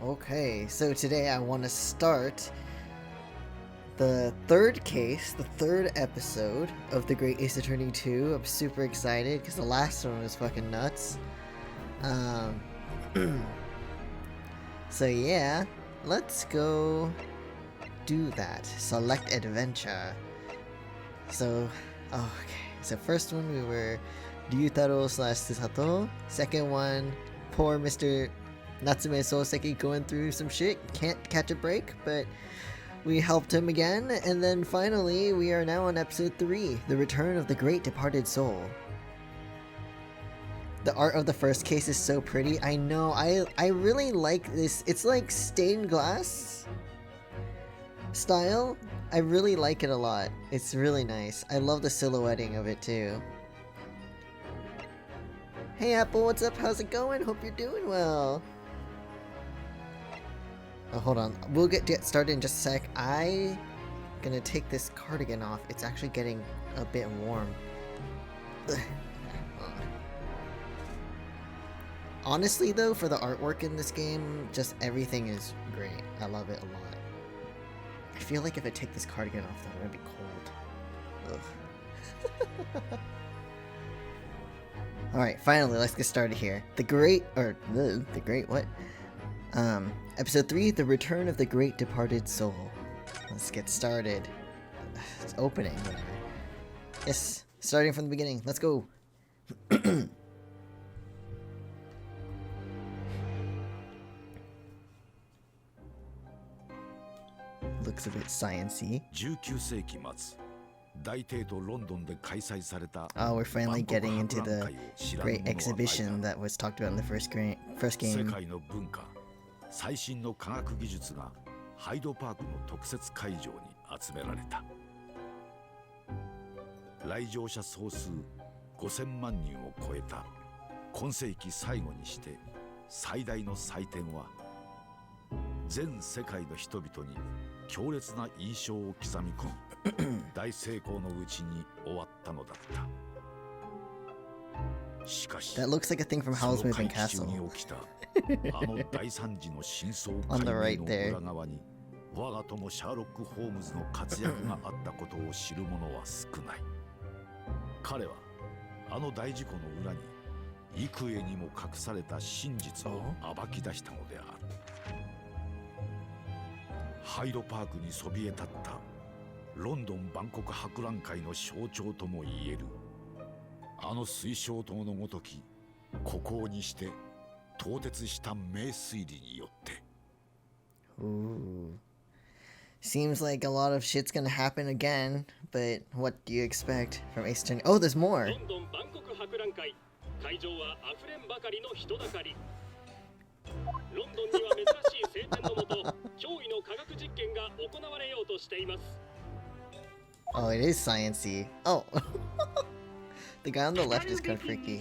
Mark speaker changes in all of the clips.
Speaker 1: Okay, so today I want to start the third case, the third episode of The Great Ace Attorney 2. I'm super excited because the last one was fucking nuts. So yeah, let's go do that. Select adventure. So, okay. So first one we were Ryutaro / Susato. Second one, poor Mr. Natsume Soseki going through some shit. Can't catch a break, but we helped him again. And then finally, we are now on episode 3, The Return of the Great Departed Soul. The art of the first case is so pretty. I know, I really like this. It's like stained glass style. I really like it a lot. It's really nice. I love the silhouetting of it too. Hey Apple, what's up? How's it going? Hope you're doing well. Oh, hold on. We'll get started in just a sec. I'm gonna take this cardigan off. It's actually getting a bit warm. Honestly though, for the artwork in this game, just everything is great. I love it a lot. I feel like if I take this cardigan off though, I'm gonna be cold. Ugh. Alright, finally, let's get started here. The Great what? Episode 3, The Return of the Great Departed Soul. Let's get started. It's opening, whatever. Yes, starting from the beginning. Let's go. Looks a bit sciencey. Oh, we're finally getting into the great exhibition that was talked about in the first game.
Speaker 2: 最新の科学技術がハイドパークの特設会場に集められた。来場者総数5000万人を超えた今世紀最後にして最大の祭典は全世界の人々に強烈な印象を刻み込み大成功のうちに終わったのだった。しかし、
Speaker 1: That looks like a thing from Howl's Moving Castle. On the right there.
Speaker 2: 我が友シャーロック・ホームズの活躍があったことを知る者は少ない。彼はあの大事故の裏に幾重にも隠された真実を暴き出したのである。ハイドパークにそびえ立ったロンドン万国博覧会の象徴ともいえるあの水晶塔のごとき孤高にして凍結した名推理によって。
Speaker 1: Ooh. Seems like a lot of shit's gonna happen again, but what do you expect from Ace Attorney? Oh, there's more!
Speaker 3: ロンドン万国博覧会会場はあふれんばかりの人だかり。ロンドンには珍しい晴天のもと驚異の科学実験が行われようとしています。
Speaker 1: Oh, it is sciencey. Oh! The guy on the left is kind of freaky.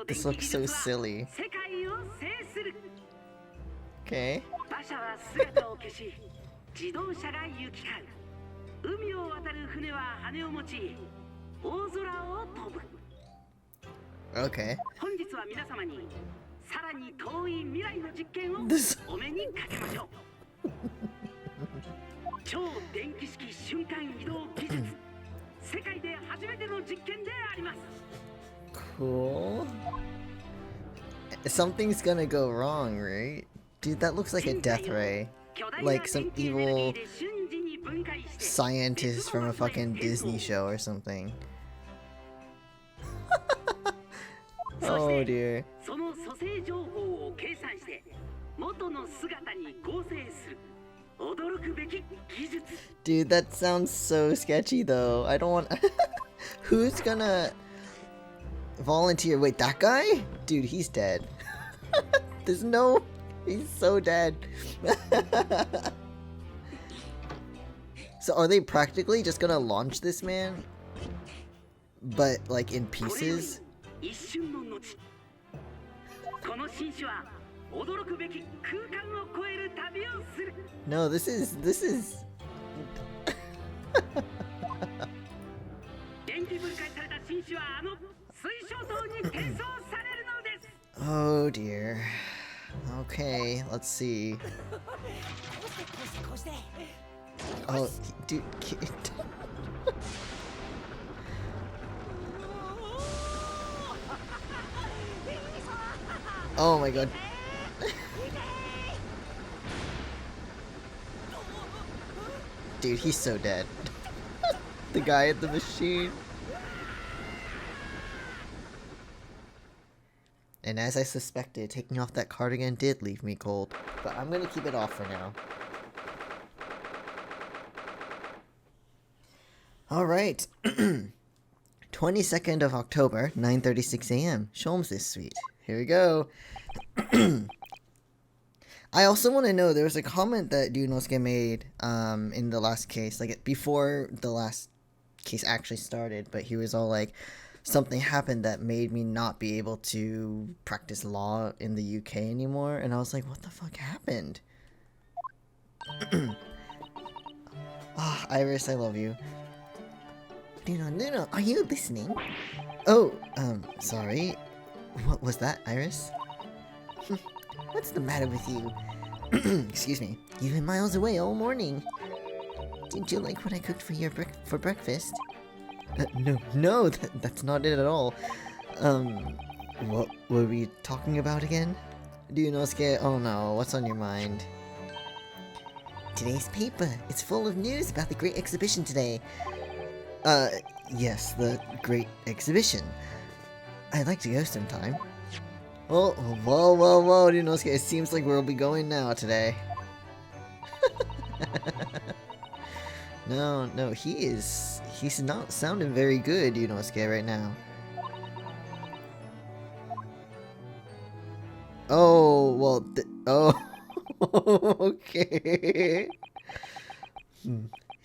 Speaker 1: This looks so silly. Okay. Okay. This...
Speaker 4: 超電気式瞬間移動技術世界で初めての実験であります。
Speaker 1: Cool. Something's gonna go wrong, right? Dude, that looks like a death ray. Like some evil scientist from a fucking Disney show or something. Oh dear.
Speaker 4: その組成情報を計算して元の姿に合成する。
Speaker 1: Dude, that sounds so sketchy though. I don't want... Who's gonna volunteer? Wait, that guy? Dude, he's dead. There's no... He's so dead. So are they practically just gonna launch this man? But like in pieces? No, this is... Oh dear. Okay, let's see. Oh, dude. Oh my god. Dude, he's so dead. The guy at the machine. And as I suspected, taking off that cardigan did leave me cold. But I'm gonna keep it off for now. Alright. 22nd of October, 9:36 a.m. Sholmes' suite. Here we go. I also want to know, there was a comment that Ryunosuke made in the last case, like before the last case actually started, but he was all like, something happened that made me not be able to practice law in the UK anymore, and I was like, what the fuck happened? Ah, Iris, I love you. Nuno, are you listening? Oh, sorry. What was that, Iris? What's the matter with you? Excuse me. You've been miles away all morning. Didn't you like what I cooked for your breakfast? No, that's not it at all. What were we talking about again? Ryunosuke, oh no, what's on your mind? Today's paper. It's full of news about the great exhibition today. Yes, the great exhibition. I'd like to go sometime. Oh, whoa, Ryunosuke, it seems like we'll be going now today. No, he's not sounding very good, Ryunosuke, right now. Oh, well, oh, okay.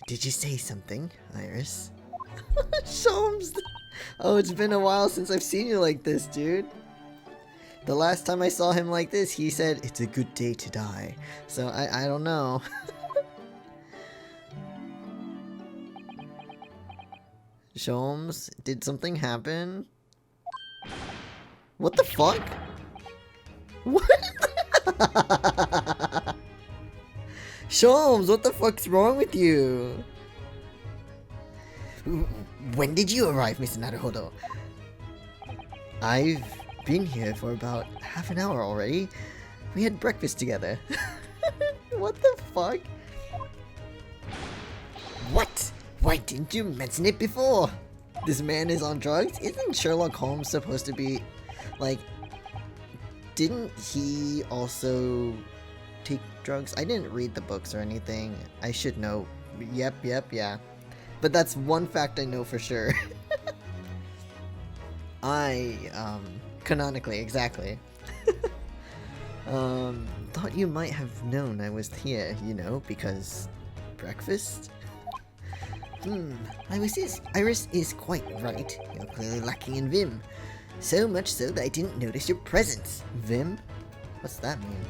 Speaker 1: Did you say something, Iris? Sholmes! Oh, it's been a while since I've seen you like this, dude. The last time I saw him like this, he said, it's a good day to die. So, I don't know. Sholmes, did something happen? What the fuck? What? Sholmes, what the fuck's wrong with you? When did you arrive, Mr. Naruhodo? I've been here for about half an hour already. We had breakfast together. What the fuck? What? Why didn't you mention it before? This man is on drugs? Isn't Sherlock Holmes supposed to be, like, didn't he also take drugs? I didn't read the books or anything. I should know. Yep, yeah. But that's one fact I know for sure. Canonically, exactly. Thought you might have known I was here, because breakfast? Iris is quite right. You're clearly lacking in vim. So much so that I didn't notice your presence. Vim? What's that mean?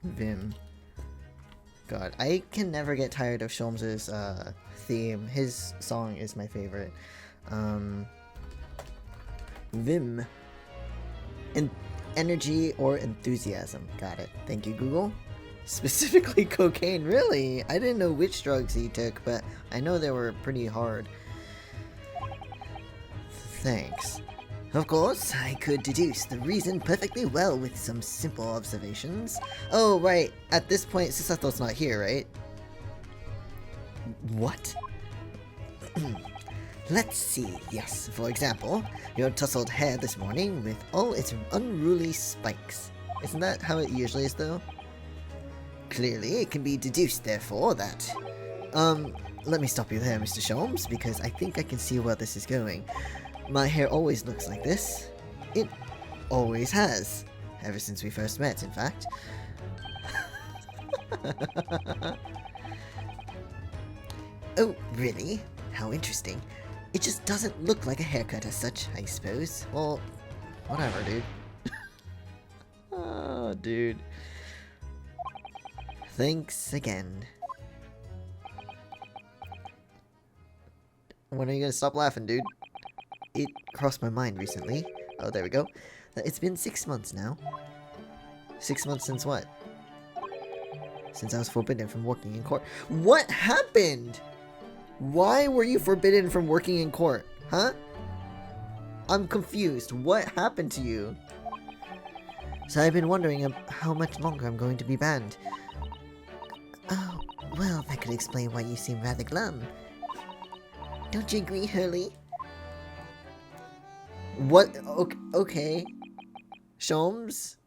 Speaker 1: Vim. God, I can never get tired of Sholmes' theme. His song is my favorite. Vim. Energy or enthusiasm. Got it. Thank you, Google. Specifically cocaine, really? I didn't know which drugs he took, but I know they were pretty hard. Thanks. Of course, I could deduce the reason perfectly well with some simple observations. Oh, right. At this point, Sasato's not here, right? What? Let's see. Yes, for example, your tousled hair this morning with all its unruly spikes. Isn't that how it usually is, though? Clearly, it can be deduced, therefore, that... let me stop you there, Mr. Sholmes, because I think I can see where this is going. My hair always looks like this. It always has. Ever since we first met, in fact. Oh, really? How interesting. It just doesn't look like a haircut as such, I suppose. Well, whatever, dude. Oh, dude. Thanks again. When are you gonna stop laughing, dude? It crossed my mind recently. Oh, there we go. It's been 6 months now. 6 months since what? Since I was forbidden from working in court. What happened? Why were you forbidden from working in court? Huh? I'm confused. What happened to you? So I've been wondering how much longer I'm going to be banned. Oh, well, that could explain why you seem rather glum. Don't you agree, Hurley? What? Okay. Sholmes?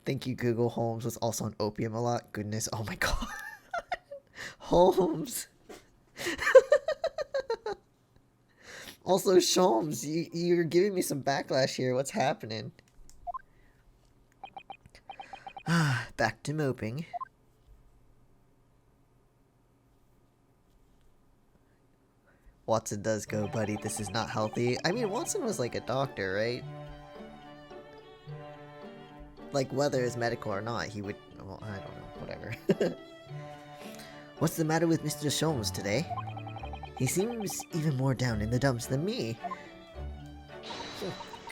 Speaker 1: Thank you, Google. Holmes was also on opium a lot. Goodness, oh my god. Holmes. Also, Sholmes, you're giving me some backlash here. What's happening? Back to moping. Watson does go, buddy. This is not healthy. I mean, Watson was like a doctor, right? Like, whether it's medical or not, he would... Well, I don't know. Whatever. What's the matter with Mr. Sholmes today? He seems even more down in the dumps than me.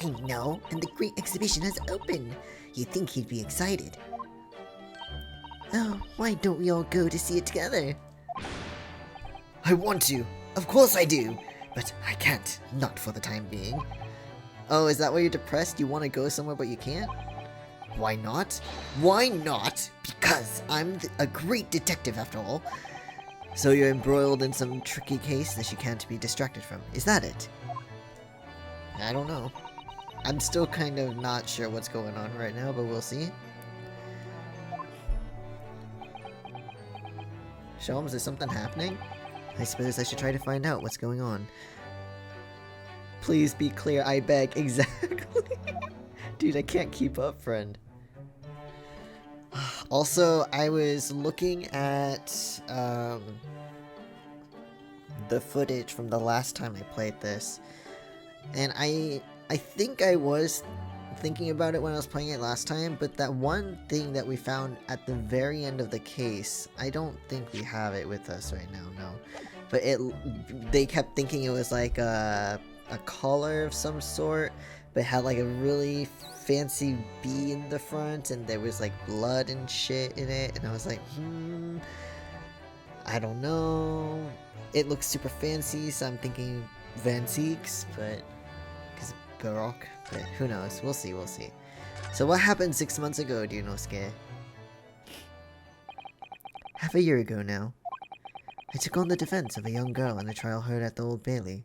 Speaker 1: I know, and the great exhibition has opened. You'd think he'd be excited. Oh, why don't we all go to see it together? I want to. Of course I do. But I can't. Not for the time being. Oh, is that why you're depressed? You want to go somewhere but you can't? Why not? Why not? Because I'm a great detective after all. So you're embroiled in some tricky case that you can't be distracted from. Is that it? I don't know. I'm still kind of not sure what's going on right now, but we'll see. Sholmes, is something happening? I suppose I should try to find out what's going on. Please be clear, I beg. Exactly. Dude, I can't keep up, friend. Also, I was looking at the footage from the last time I played this, and I think I was thinking about it when I was playing it last time, but that one thing that we found at the very end of the case, I don't think we have it with us right now, no. But they kept thinking it was like a collar of some sort, but had like a really fancy B in the front, and there was like blood and shit in it, and I was like, I don't know. It looks super fancy, so I'm thinking Van Siegs, but because Baroque, but who knows? We'll see, we'll see. So what happened 6 months ago, Ryunosuke? Half a year ago now, I took on the defense of a young girl in a trial heard at the Old Bailey.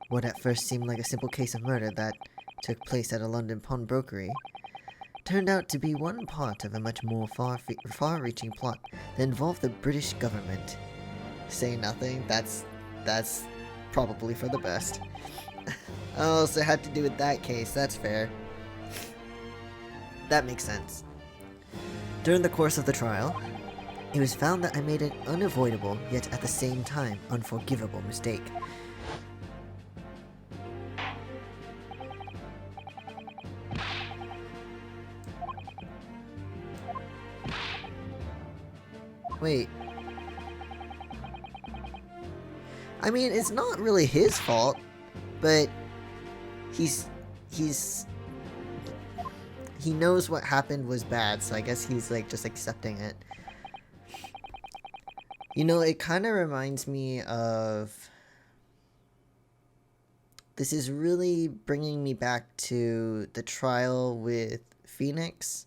Speaker 1: What at first seemed like a simple case of murder that took place at a London pawnbrokery turned out to be one part of a much more far-reaching plot that involved the British government. Say nothing, that's probably for the best. Oh, so it had to do with that case, that's fair. That makes sense. During the course of the trial, it was found that I made an unavoidable, yet at the same time unforgivable mistake. Wait. I mean, it's not really his fault, but he knows what happened was bad, so I guess he's like just accepting it. You know, it kind of reminds me of... This is really bringing me back to the trial with Phoenix,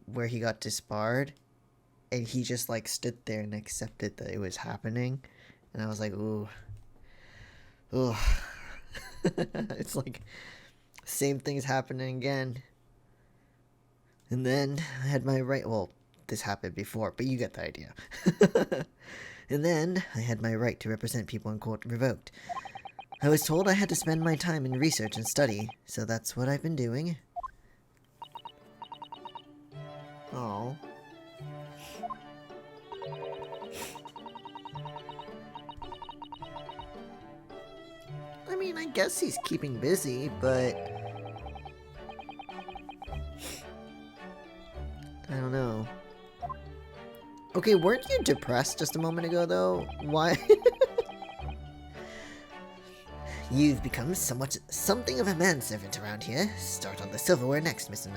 Speaker 1: where he got disbarred. And he just, like, stood there and accepted that it was happening. And I was like, ooh. Ooh. It's like, same thing's happening again. And then I had my right... Well, this happened before, but you get the idea. And then I had my right to represent people in court revoked. I was told I had to spend my time in research and study, so that's what I've been doing. Oh. I mean, I guess he's keeping busy, but... I don't know. Okay, weren't you depressed just a moment ago, though? Why? You've become something of a manservant around here. Start on the silverware next, Master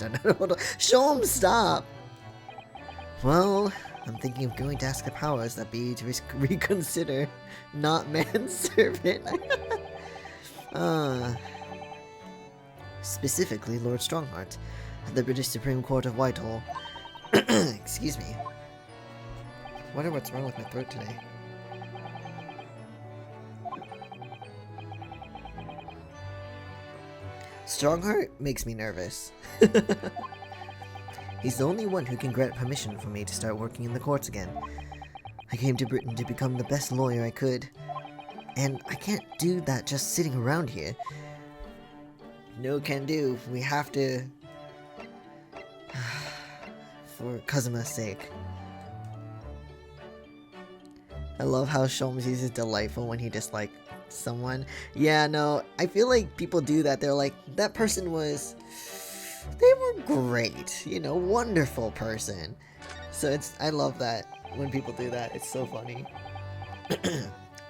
Speaker 1: Naruto. Show him, stop! Well, I'm thinking of going to ask the powers that be to reconsider not manservant. Specifically Lord Strongheart, at the British Supreme Court of Whitehall. Excuse me. Wonder what's wrong with my throat today. Strongheart makes me nervous. He's the only one who can grant permission for me to start working in the courts again. I came to Britain to become the best lawyer I could, and I can't do that just sitting around here. No can do. We have to... for Kazuma's sake. I love how Sholmes uses delightful when he dislikes someone. Yeah, no, I feel like people do that. They're like, that person was... they were great. You know, wonderful person. So I love that when people do that. It's so funny.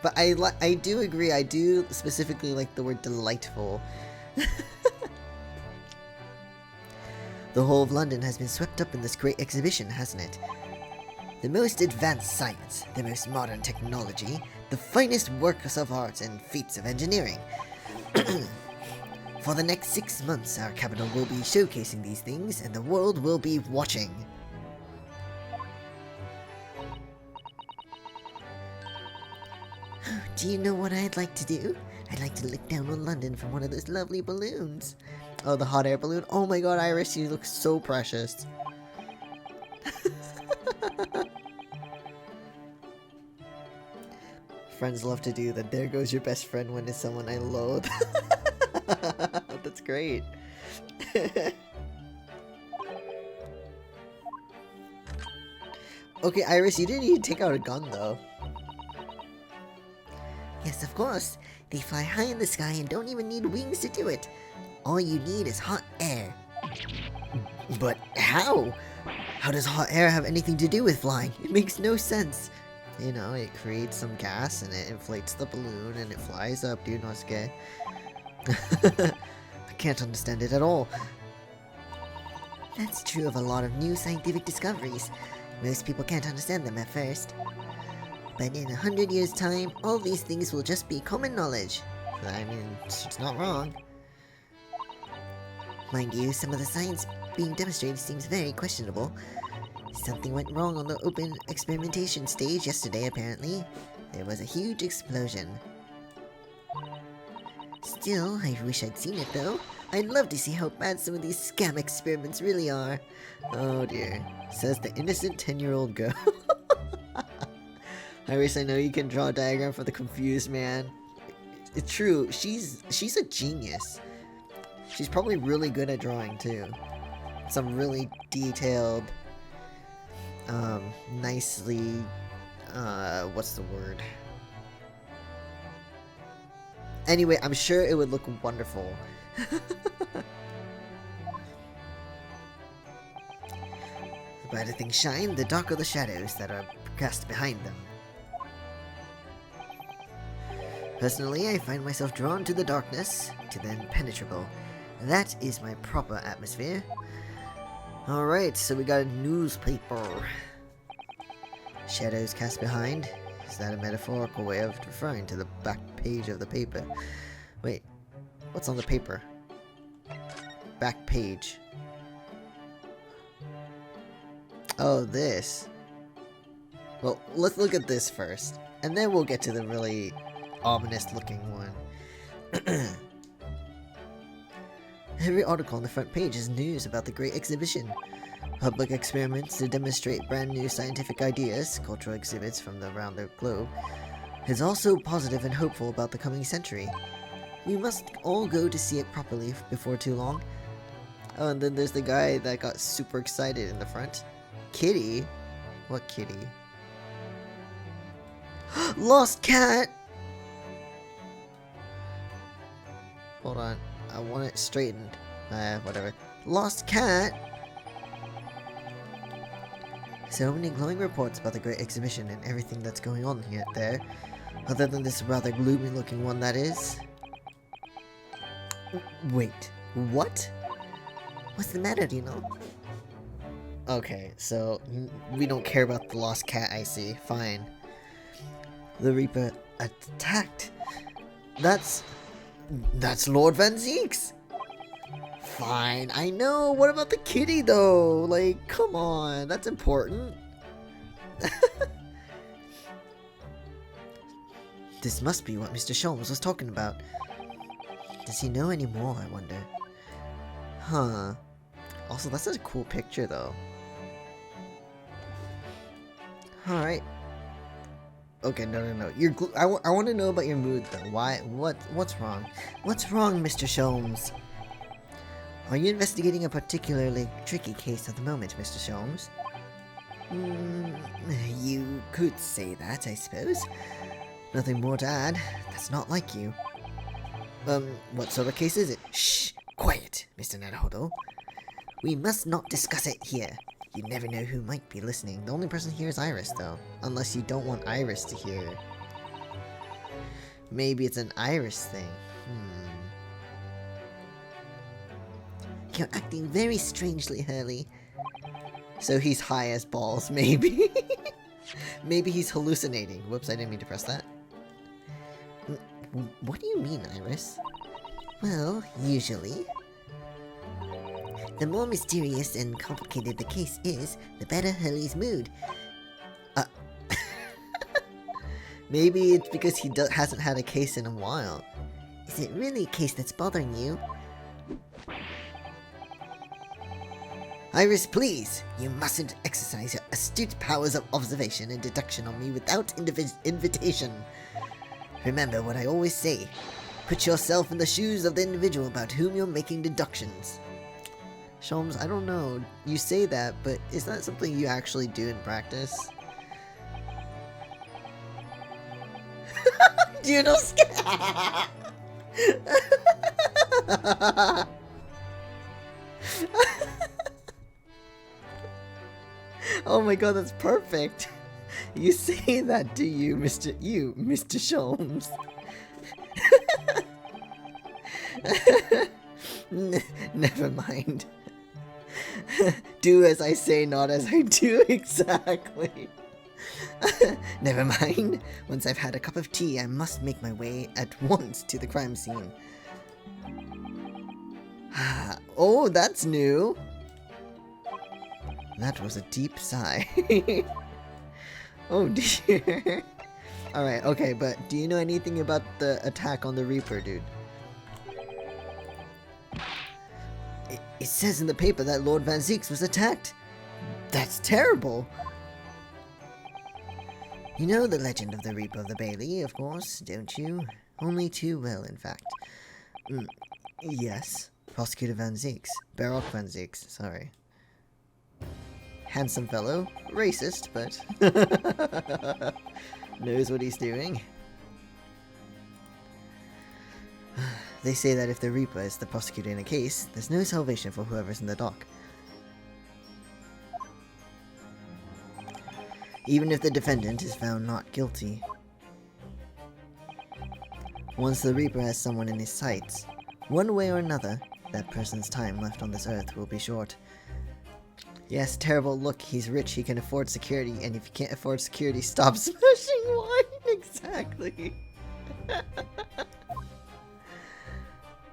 Speaker 1: But I do agree. I do specifically like the word delightful. The whole of London has been swept up in this great exhibition, hasn't it? The most advanced science, the most modern technology, the finest works of art and feats of engineering. For the next 6 months, our capital will be showcasing these things, and the world will be watching. Do you know what I'd like to do? I'd like to look down on London from one of those lovely balloons. Oh, the hot air balloon. Oh my god, Iris, you look so precious. Friends love to do that. There goes your best friend when it's someone I loathe. That's great. Okay, Iris, you didn't even take out a gun, though. Yes, of course. They fly high in the sky and don't even need wings to do it. All you need is hot air. But how? How does hot air have anything to do with flying? It makes no sense. You know, it creates some gas and it inflates the balloon and it flies up, dude, Nosuke. I can't understand it at all. That's true of a lot of new scientific discoveries. Most people can't understand them at first. But in 100 years' time, all these things will just be common knowledge. I mean, it's not wrong. Mind you, some of the science being demonstrated seems very questionable. Something went wrong on the open experimentation stage yesterday, apparently. There was a huge explosion. Still, I wish I'd seen it, though. I'd love to see how bad some of these scam experiments really are. Oh dear. Says the innocent 10-year-old girl. Iris, I know you can draw a diagram for the confused man. It's true, she's a genius. She's probably really good at drawing, too. Some really detailed, nicely, what's the word? Anyway, I'm sure it would look wonderful. The brighter things shine, the darker the shadows that are cast behind them. Personally, I find myself drawn to the darkness, to the impenetrable. That is my proper atmosphere. Alright, so we got a newspaper. Shadows cast behind. Is that a metaphorical way of referring to the back page of the paper? Wait, what's on the paper? Back page. Oh, this. Well, let's look at this first, and then we'll get to the really ominous looking one. Every article on the front page is news about the Great Exhibition. Public experiments to demonstrate brand new scientific ideas, cultural exhibits from around the globe. It's also positive and hopeful about the coming century. We must all go to see it properly before too long. Oh, and then there's the guy that got super excited in the front. Kitty? What kitty? Lost cat! Hold on. I want it straightened. Whatever. Lost cat! So many glowing reports about the great exhibition and everything that's going on here there. Other than this rather gloomy looking one, that is. Wait, what? What's the matter, do you know? Okay, so we don't care about the lost cat, I see. Fine. The Reaper attacked. That's Lord Van Zeeks. Fine, I know. What about the kitty though? Like, come on, that's important. This must be what Mr. Sholmes was talking about. Does he know any more, I wonder? Huh. Also, that's a cool picture though. Alright. Okay, no. I want to know about your mood though. Why? What's wrong? What's wrong, Mr. Sholmes? Are you investigating a particularly tricky case at the moment, Mr. Sholmes? You could say that, I suppose. Nothing more to add. That's not like you. What sort of case is it? Shh! Quiet, Mr. Naruhodo. We must not discuss it here. You never know who might be listening. The only person here is Iris, though. Unless you don't want Iris to hear. Maybe it's an Iris thing. You're acting very strangely, Hurley. So he's high as balls, maybe. Maybe he's hallucinating. Whoops, I didn't mean to press that. What do you mean, Iris? Well, usually. The more mysterious and complicated the case is, the better Hurley's mood. Maybe it's because he hasn't had a case in a while. Is it really a case that's bothering you? Iris, please! You mustn't exercise your astute powers of observation and deduction on me without invitation. Remember what I always say. Put yourself in the shoes of the individual about whom you're making deductions. Sholmes, I don't know. You say that, but is that something you actually do in practice? Do you know? Oh my god, that's perfect. You say that, do you, Mr. Sholmes? Never mind. Do as I say, not as I do, exactly. Never mind. Once I've had a cup of tea, I must make my way at once to the crime scene. Oh, that's new. That was a deep sigh. Oh dear. Alright, okay, but do you know anything about the attack on the Reaper, dude? It says in the paper that Lord Van Zeeks was attacked. That's terrible. You know the legend of the Reaper of the Bailey, of course, don't you? Only too well, in fact. Yes. Prosecutor Van Zeeks. Baroque Van Zeeks, sorry. Handsome fellow. Racist, but knows what he's doing. They say that if the Reaper is the prosecutor in a case, there's no salvation for whoever's in the dock. Even if the defendant is found not guilty. Once the Reaper has someone in his sights, one way or another, that person's time left on this earth will be short. Yes, terrible. Look, he's rich, he can afford security, and if you can't afford security, stop smashing wine. Exactly.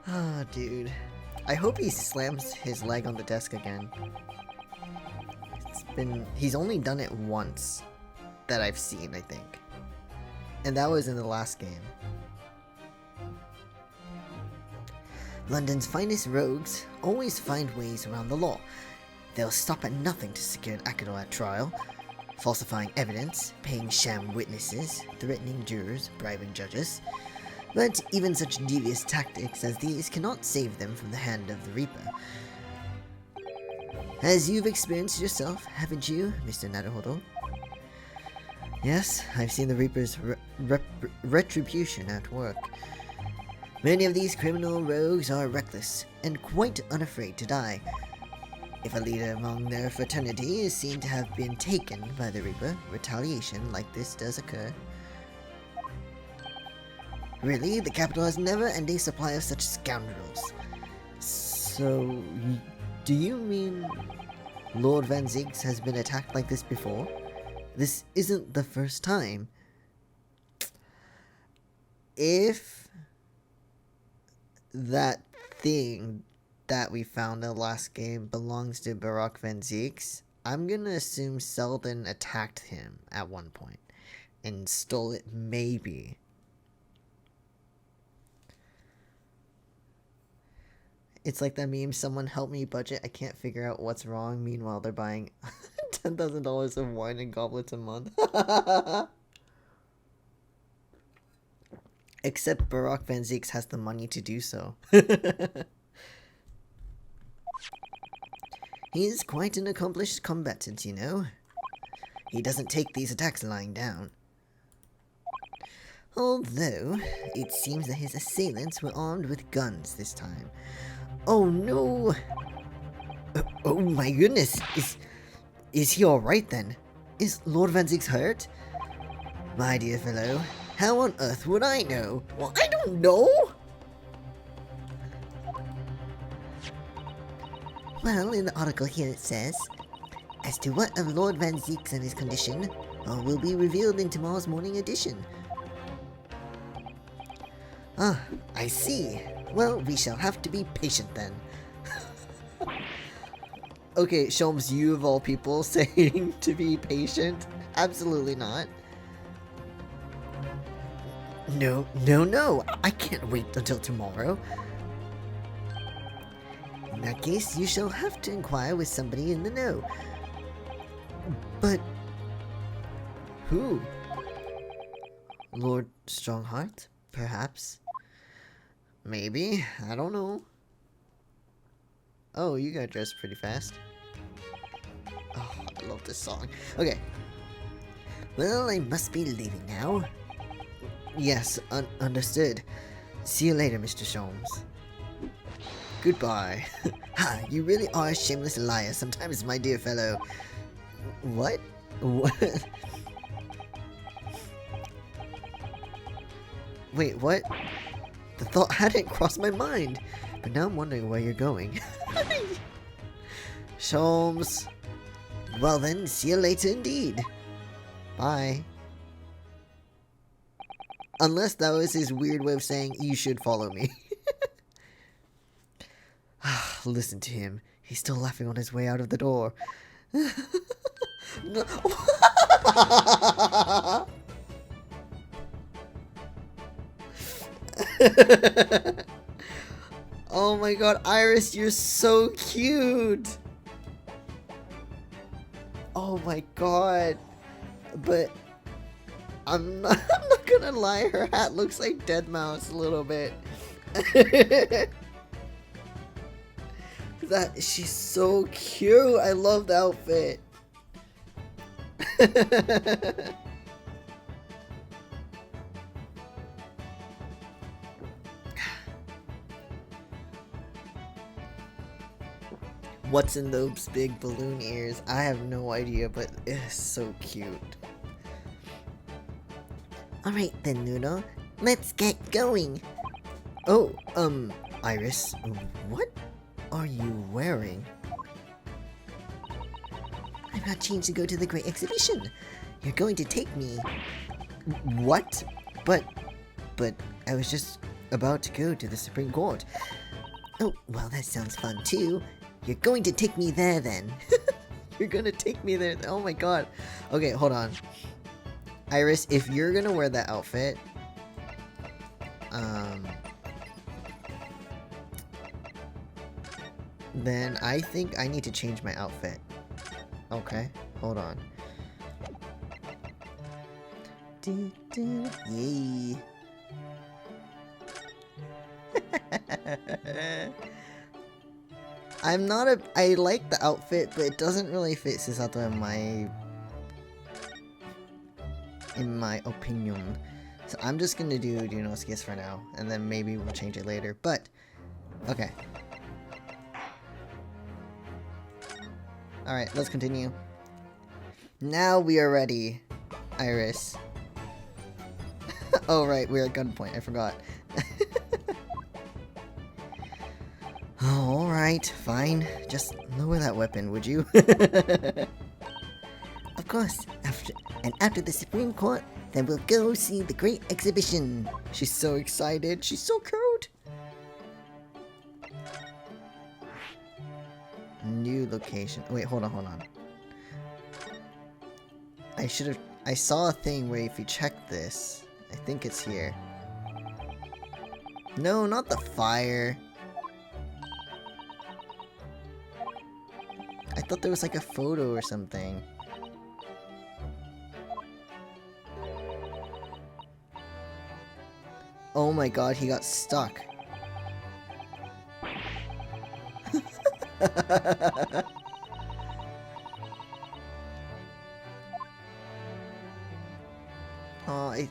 Speaker 1: Oh, dude. I hope he slams his leg on the desk again. He's only done it once that I've seen, I think. And that was in the last game. London's finest rogues always find ways around the law. They'll stop at nothing to secure Akido at trial, falsifying evidence, paying sham witnesses, threatening jurors, bribing judges. But even such devious tactics as these cannot save them from the hand of the Reaper. As you've experienced yourself, haven't you, Mr. Naruhodo? Yes, I've seen the Reaper's retribution at work. Many of these criminal rogues are reckless and quite unafraid to die. If a leader among their fraternity is seen to have been taken by the Reaper, retaliation like this does occur. Really, the capital has never-ending supply of such scoundrels. So, do you mean Lord Van Zieks has been attacked like this before? This isn't the first time. If that thing that we found in the last game belongs to Barak Van Zieks, I'm gonna assume Selden attacked him at one point and stole it, maybe. It's like that meme, someone help me budget, I can't figure out what's wrong, meanwhile they're buying $10,000 of wine and goblets a month. Except Barak Van Zieks has the money to do so. He's quite an accomplished combatant, you know. He doesn't take these attacks lying down. Although, it seems that his assailants were armed with guns this time. Oh no! Oh my goodness! Is he alright then? Is Lord Van Zieks hurt? My dear fellow, how on earth would I know? Well, I don't know! Well, in the article here it says, as to what of Lord Van Zieks and his condition, will be revealed in tomorrow's morning edition. Ah, I see. Well, we shall have to be patient then. Okay, Sholmes, you of all people saying to be patient? Absolutely not. No, I can't wait until tomorrow. In that case, you shall have to inquire with somebody in the know. But who? Lord Strongheart, perhaps? Maybe, I don't know. Oh, you got dressed pretty fast. Oh, I love this song. Okay. Well, I must be leaving now. Yes, understood. See you later, Mr. Sholmes. Goodbye. Ha, you really are a shameless liar sometimes, my dear fellow. What? What? Wait, what? The thought hadn't crossed my mind, but now I'm wondering where you're going. Sholmes. Well then, see you later indeed. Bye. Unless that was his weird way of saying, you should follow me. Listen to him. He's still laughing on his way out of the door. No. Oh my god, Iris, you're so cute. Oh my god. But I'm not gonna lie, her hat looks like Deadmau5 a little bit. She's so cute. I love the outfit. What's in those big balloon ears? I have no idea, but it's so cute. Alright then, Noodle. Let's get going. Oh, Iris, what are you wearing? I'm not changed to go to the Great Exhibition. You're going to take me. What? But I was just about to go to the Supreme Court. Oh, well, that sounds fun too. You're going to take me there then. You're gonna take me there. Oh my god. Okay, hold on. Iris, if you're gonna wear that outfit, then I think I need to change my outfit. Okay, hold on. Yay. I like the outfit, but it doesn't really fit Susato in my opinion. So I'm just gonna do Inosuke's for now, and then maybe we'll change it later, but okay. Alright, let's continue. Now we are ready, Iris. Oh right, we're at gunpoint, I forgot. Oh, alright, fine. Just lower that weapon, would you?
Speaker 5: Of course, after the Supreme Court, then we'll go see the great exhibition.
Speaker 1: She's so excited. She's so cute. New location. Wait, hold on. I saw a thing where if you check this, I think it's here. No, not the fire. I thought there was like a photo or something. Oh my god, he got stuck.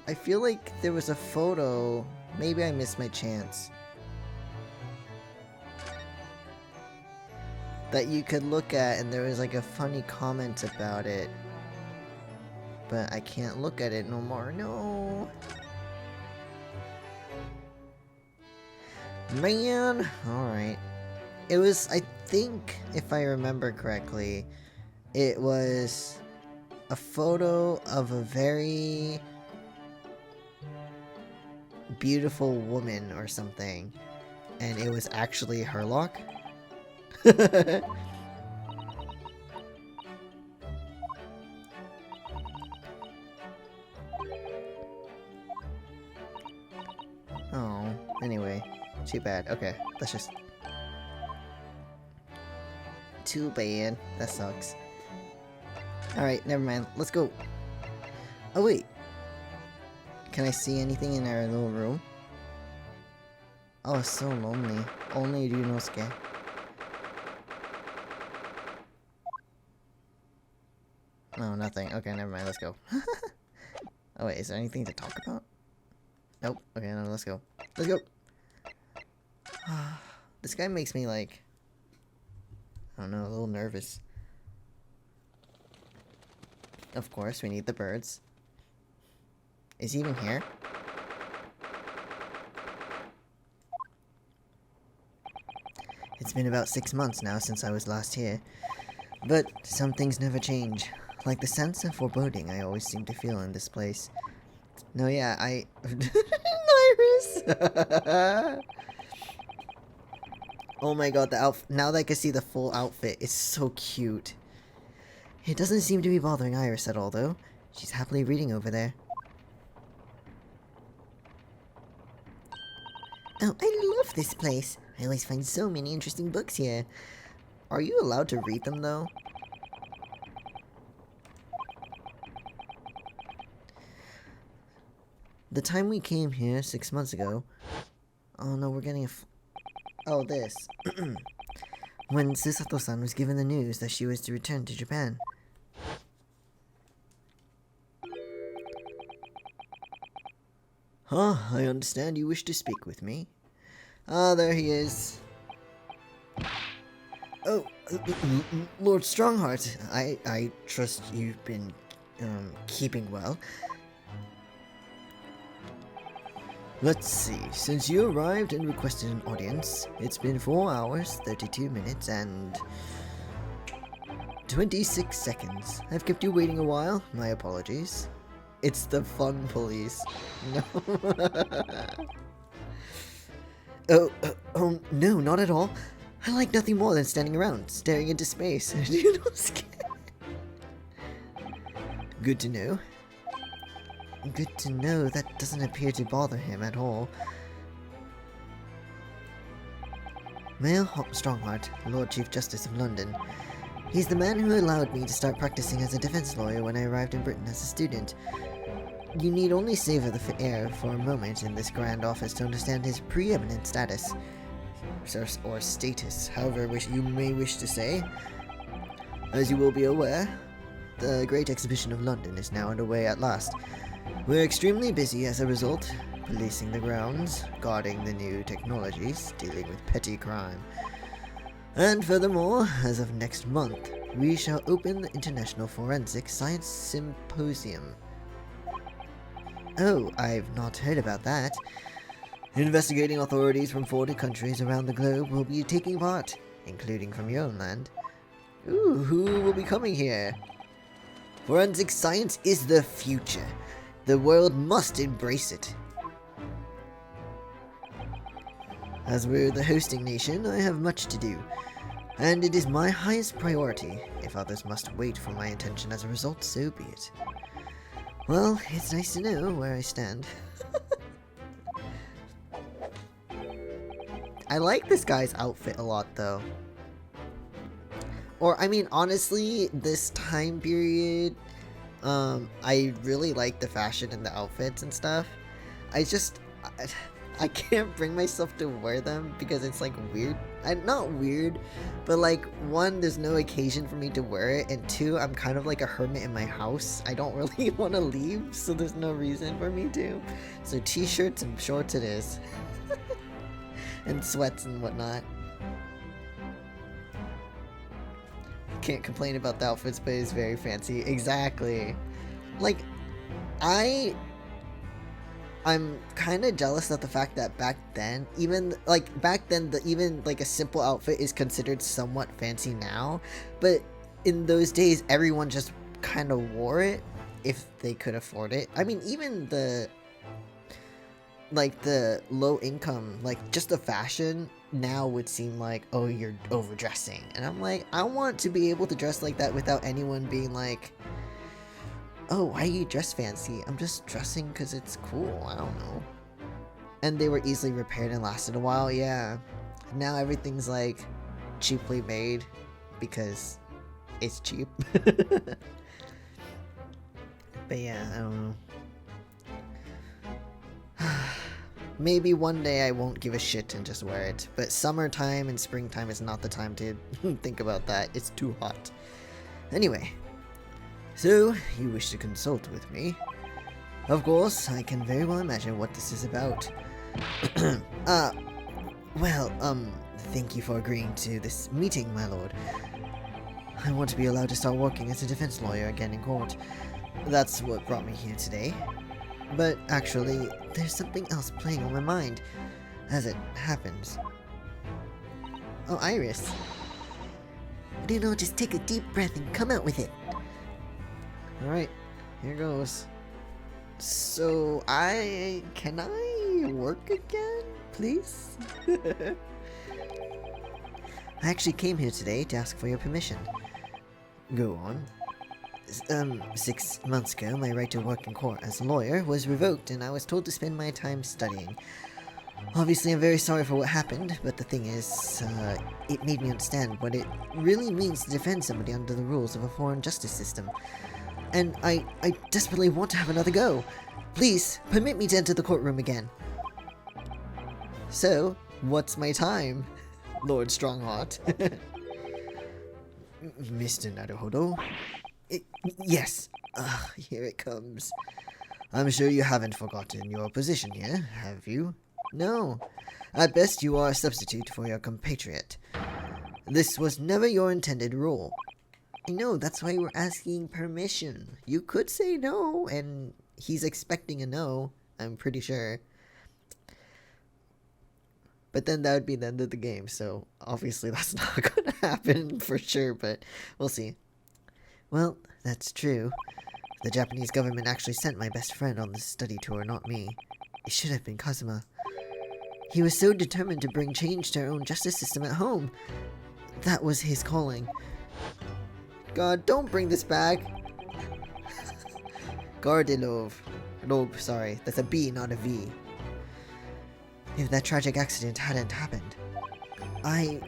Speaker 1: I feel like there was a photo. Maybe I missed my chance. That you could look at and there was like a funny comment about it. But I can't look at it no more. No. Man. Alright. It was, I think, if I remember correctly, it was a photo of a very beautiful woman or something. And it was actually Herlock. Oh, anyway, too bad. Okay, let's just... Too bad. That sucks. Alright, never mind. Let's go. Oh, wait. Can I see anything in our little room? Oh, it's so lonely. Only Ryunosuke. No, nothing. Okay, never mind. Let's go. Oh, wait. Is there anything to talk about? Nope. Okay, no, let's go. Let's go! This guy makes me, like... I don't know, a little nervous. Of course, we need the birds. Is he even here? It's been about 6 months now since I was last here. But some things never change. Like the sense of foreboding I always seem to feel in this place. No, yeah, Iris! Oh my god, the outfit. Now that I can see the full outfit, it's so cute. It doesn't seem to be bothering Iris at all, though. She's happily reading over there.
Speaker 5: Oh, I love this place. I always find so many interesting books here.
Speaker 1: Are you allowed to read them, though? The time we came here 6 months ago... Oh no, we're getting a... Oh, this. When Susato-san was given the news that she was to return to Japan. Huh, I understand you wish to speak with me. Ah, there he is. Oh, Lord Strongheart, I trust you've been, keeping well. Let's see, since you arrived and requested an audience, it's been 4 hours, 32 minutes, and 26 seconds. I've kept you waiting a while, my apologies. It's the fun police. No. Oh, no, not at all. I like nothing more than standing around, staring into space. You know, good to know. Good to know that doesn't appear to bother him at all. Mayor Strongheart, Lord Chief Justice of London. He's the man who allowed me to start practicing as a defense lawyer when I arrived in Britain as a student. You need only savor the air for a moment in this grand office to understand his preeminent status. Or status, however you may wish to say. As you will be aware, the Great Exhibition of London is now underway at last. We're extremely busy as a result, policing the grounds, guarding the new technologies, dealing with petty crime. And furthermore, as of next month, we shall open the International Forensic Science Symposium. Oh, I've not heard about that. Investigating authorities from 40 countries around the globe will be taking part, including from your own land. Ooh, who will be coming here? Forensic science is the future. The world must embrace it. As we're the hosting nation, I have much to do, and it is my highest priority. If others must wait for my attention as a result, so be it. Well, it's nice to know where I stand. I like this guy's outfit a lot, though. Or, I mean, honestly, this time period, I really like the fashion and the outfits and stuff. I can't bring myself to wear them because it's like weird. Not weird, but like, one, there's no occasion for me to wear it, and two, I'm kind of like a hermit in my house. I don't really want to leave, so there's no reason for me to. So t-shirts and shorts it is. And sweats and whatnot. Can't complain about the outfits, but it's very fancy. Exactly. Like, I'm kind of jealous of the fact that back then, even a simple outfit is considered somewhat fancy now, but in those days, everyone just kind of wore it if they could afford it. I mean, even the low income, like, just the fashion now would seem like, oh, you're overdressing. And I'm like, I want to be able to dress like that without anyone being like, oh, why are you dressed fancy? I'm just dressing because it's cool. I don't know. And they were easily repaired and lasted a while. Yeah. Now everything's like cheaply made because it's cheap. But yeah, I don't know. Maybe one day I won't give a shit and just wear it, but summertime and springtime is not the time to think about that. It's too hot. Anyway, so you wish to consult with me? Of course, I can very well imagine what this is about. Thank you for agreeing to this meeting, my lord. I want to be allowed to start working as a defense lawyer again in court. That's what brought me here today. But actually, there's something else playing on my mind, as it happens. Oh, Iris.
Speaker 5: Just take a deep breath and come out with it.
Speaker 1: Alright, here goes. So, can I work again, please? I actually came here today to ask for your permission. Go on. 6 months ago, my right to work in court as a lawyer was revoked, and I was told to spend my time studying. Obviously, I'm very sorry for what happened, but the thing is, it made me understand what it really means to defend somebody under the rules of a foreign justice system. And I desperately want to have another go. Please, permit me to enter the courtroom again. So, what's my time, Lord Strongheart? Mr. Naruhodo? Yes. Here it comes. I'm sure you haven't forgotten your position here, have you? No. At best, you are a substitute for your compatriot. This was never your intended role. I know, that's why we're asking permission. You could say no, and he's expecting a no, I'm pretty sure. But then that would be the end of the game, so obviously that's not gonna happen for sure, but we'll see. Well, that's true. The Japanese government actually sent my best friend on this study tour, not me. It should have been Kazuma. He was so determined to bring change to our own justice system at home. That was his calling. God, don't bring this back. Gardelov. Loeb, sorry. That's a B, not a V. If that tragic accident hadn't happened, I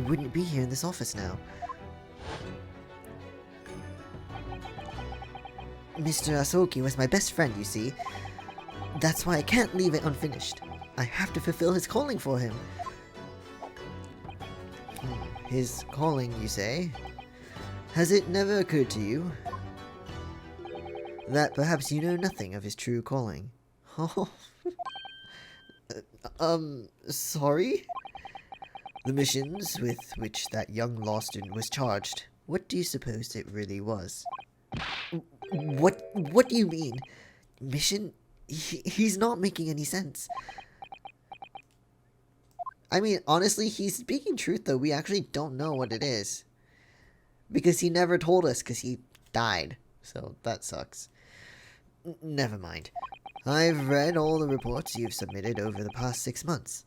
Speaker 1: wouldn't be here in this office now. Mr. Asoki was my best friend, you see. That's why I can't leave it unfinished. I have to fulfill his calling for him. His calling, you say? Has it never occurred to you that perhaps you know nothing of his true calling? Oh. Sorry? The missions with which that young law student was charged, what do you suppose it really was? What do you mean? Mission? He's not making any sense. I mean, honestly, he's speaking truth, though. We actually don't know what it is. Because he never told us, because he died. So, that sucks. Never mind. I've read all the reports you've submitted over the past 6 months.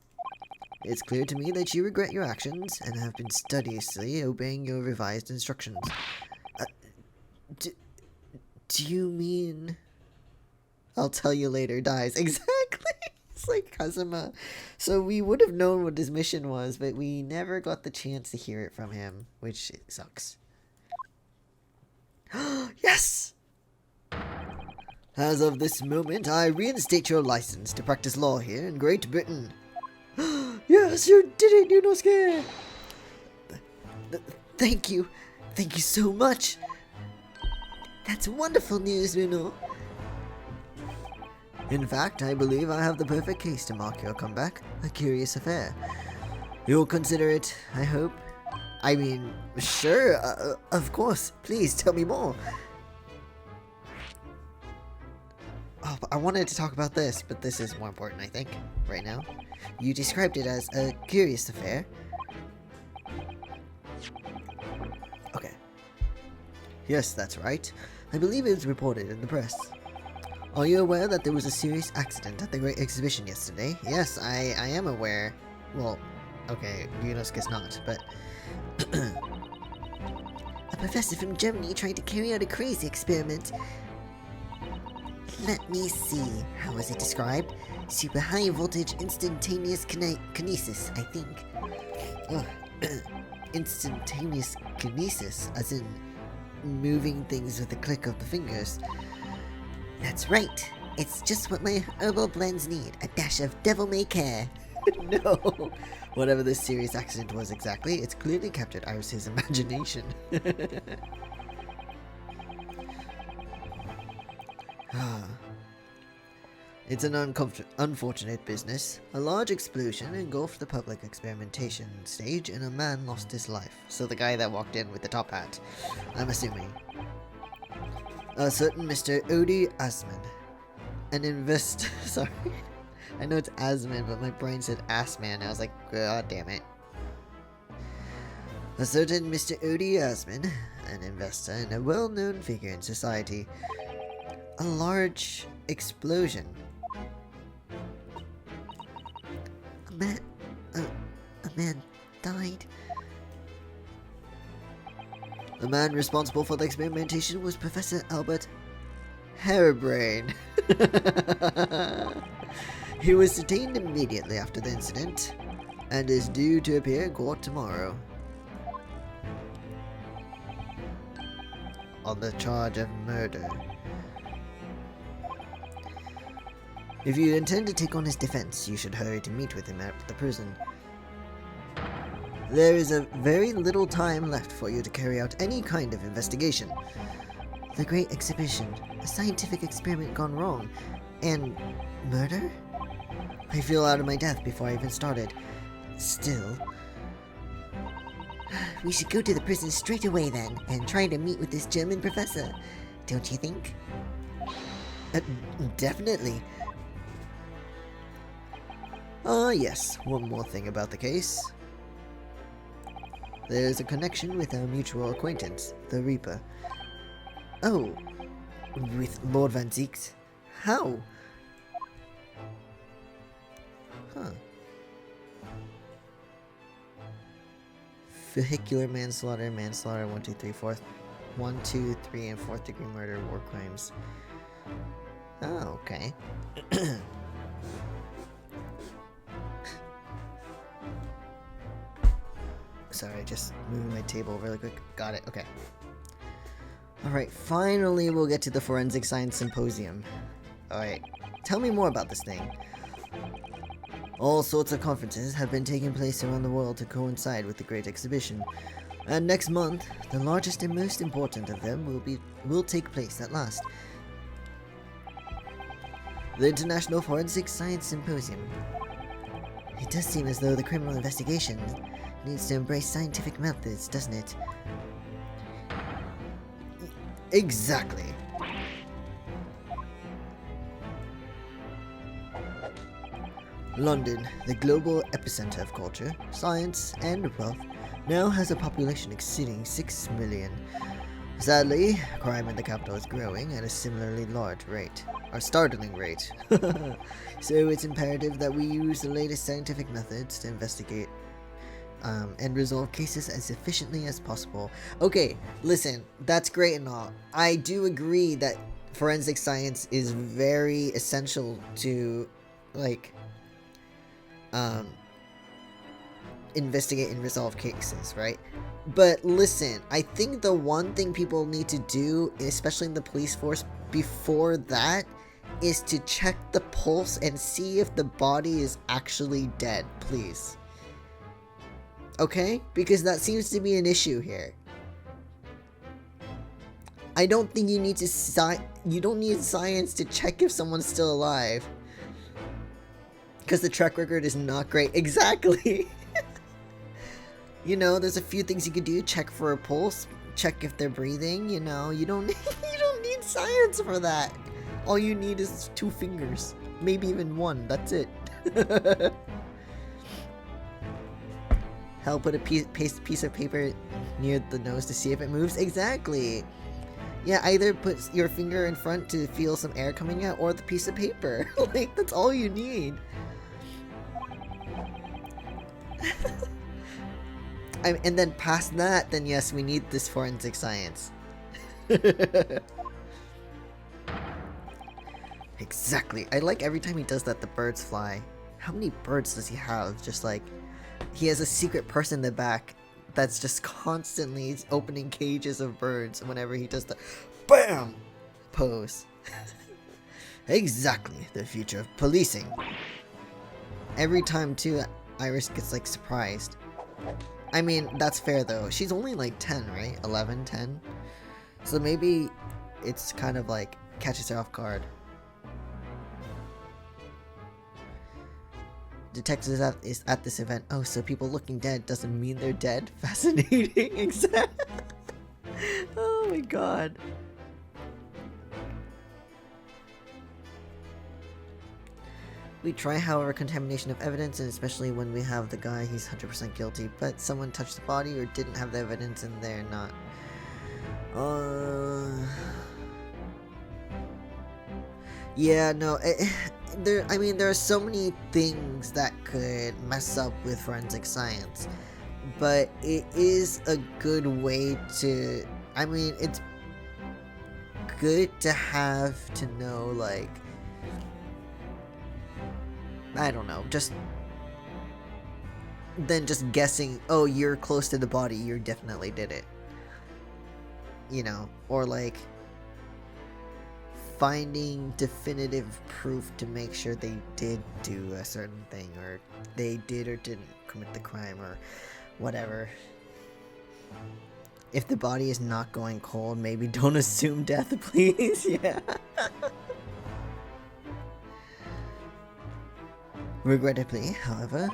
Speaker 1: It's clear to me that you regret your actions and have been studiously obeying your revised instructions. Do you mean... I'll tell you later dies. Exactly! It's like Kazuma. So we would have known what his mission was, but we never got the chance to hear it from him, which sucks. Yes! As of this moment, I reinstate your license to practice law here in Great Britain. Yes, you did it, Yunosuke! Thank you. Thank you so much. That's wonderful news, Runo. In fact, I believe I have the perfect case to mark your comeback. A curious affair. You'll consider it, I hope. I mean, sure, of course. Please, tell me more. Oh, I wanted to talk about this, but this is more important, I think, right now. You described it as a curious affair. Okay. Yes, that's right. I believe it was reported in the press. Are you aware that there was a serious accident at the Great Exhibition yesterday? Yes, I am aware. Well, okay, Yunosuke's not, but...
Speaker 5: A professor from Germany tried to carry out a crazy experiment. Let me see. How was it described? Super high voltage instantaneous kinesis, I think.
Speaker 1: Instantaneous kinesis, as in moving things with a click of the fingers.
Speaker 5: That's right. It's just what my herbal blends need. A dash of devil-may-care.
Speaker 1: No! Whatever this serious accident was exactly, it's clearly captured Iris's imagination. It's an unfortunate business. A large explosion engulfed the public experimentation stage and a man lost his life. So the guy that walked in with the top hat, I'm assuming. A certain Mr. Odi Asman, an investor. Sorry. I know it's Asman, but my brain said Assman. I was like, God damn it. A certain Mr. Odi Asman, an investor and a well-known figure in society. A large explosion.
Speaker 5: A man died.
Speaker 1: The man responsible for the experimentation was Professor Albert Harebrain. He was detained immediately after the incident and is due to appear in court tomorrow on the charge of murder. If you intend to take on his defense, you should hurry to meet with him at the prison. There is a very little time left for you to carry out any kind of investigation.
Speaker 5: The Great Exhibition. A scientific experiment gone wrong. And murder?
Speaker 1: I feel out of my depth before I even started. Still...
Speaker 5: We should go to the prison straight away then, and try to meet with this German professor. Don't you think?
Speaker 1: Definitely. Yes, one more thing about the case. There's a connection with our mutual acquaintance, the Reaper. Oh, with Lord Van Zieks? How? Huh. Vehicular manslaughter, 1, 2, 3, 4th, 1, 2, 3, and 4th degree murder, war crimes. Oh, okay. Sorry, just moving my table really quick. Got it, okay. Alright, finally we'll get to the Forensic Science Symposium. Alright, tell me more about this thing. All sorts of conferences have been taking place around the world to coincide with the Great Exhibition. And next month, the largest and most important of them will take place at last. The International Forensic Science Symposium.
Speaker 5: It does seem as though the criminal investigation needs to embrace scientific methods, doesn't it?
Speaker 1: Exactly. London, the global epicenter of culture, science, and wealth, now has a population exceeding 6 million. Sadly, crime in the capital is growing at a similarly large rate, or startling rate. So it's imperative that we use the latest scientific methods to investigate and resolve cases as efficiently as possible. Okay, listen, that's great and all. I do agree that forensic science is very essential to, like, investigate and resolve cases, right? But listen, I think the one thing people need to do, especially in the police force, before that, is to check the pulse and see if the body is actually dead, please. Okay? Because that seems to be an issue here. I don't think you need to you don't need science to check if someone's still alive. Because the track record is not great. Exactly! You know, there's a few things you could do. Check for a pulse. Check if they're breathing, you know. You don't need science for that. All you need is 2 fingers. Maybe even 1. That's it. Hell, put a piece of paper near the nose to see if it moves. Exactly. Yeah, either put your finger in front to feel some air coming out, or the piece of paper. Like, that's all you need. And then past that, then yes, we need this forensic science. Exactly. I like every time he does that, the birds fly. How many birds does he have? Just like, he has a secret person in the back that's just constantly opening cages of birds whenever he does the BAM pose. Exactly. The future of policing. Every time too, Iris gets like surprised. I mean, that's fair though. She's only like 10, right? 11, 10? So maybe it's kind of like catches her off guard. Detectives is at this event. Oh, so people looking dead doesn't mean they're dead? Fascinating. Exactly. Oh my god. We try, however, contamination of evidence, and especially when we have the guy, he's 100% guilty, but someone touched the body or didn't have the evidence and they're not. Yeah, no, I mean, there are so many things that could mess up with forensic science, but it is a good way to, I mean, it's good to have to know, like, I don't know, just guessing, oh, you're close to the body, you definitely did it. You know, or like finding definitive proof to make sure they did do a certain thing, or they did or didn't commit the crime, or whatever. If the body is not going cold, maybe don't assume death, please. Yeah. Regrettably, however,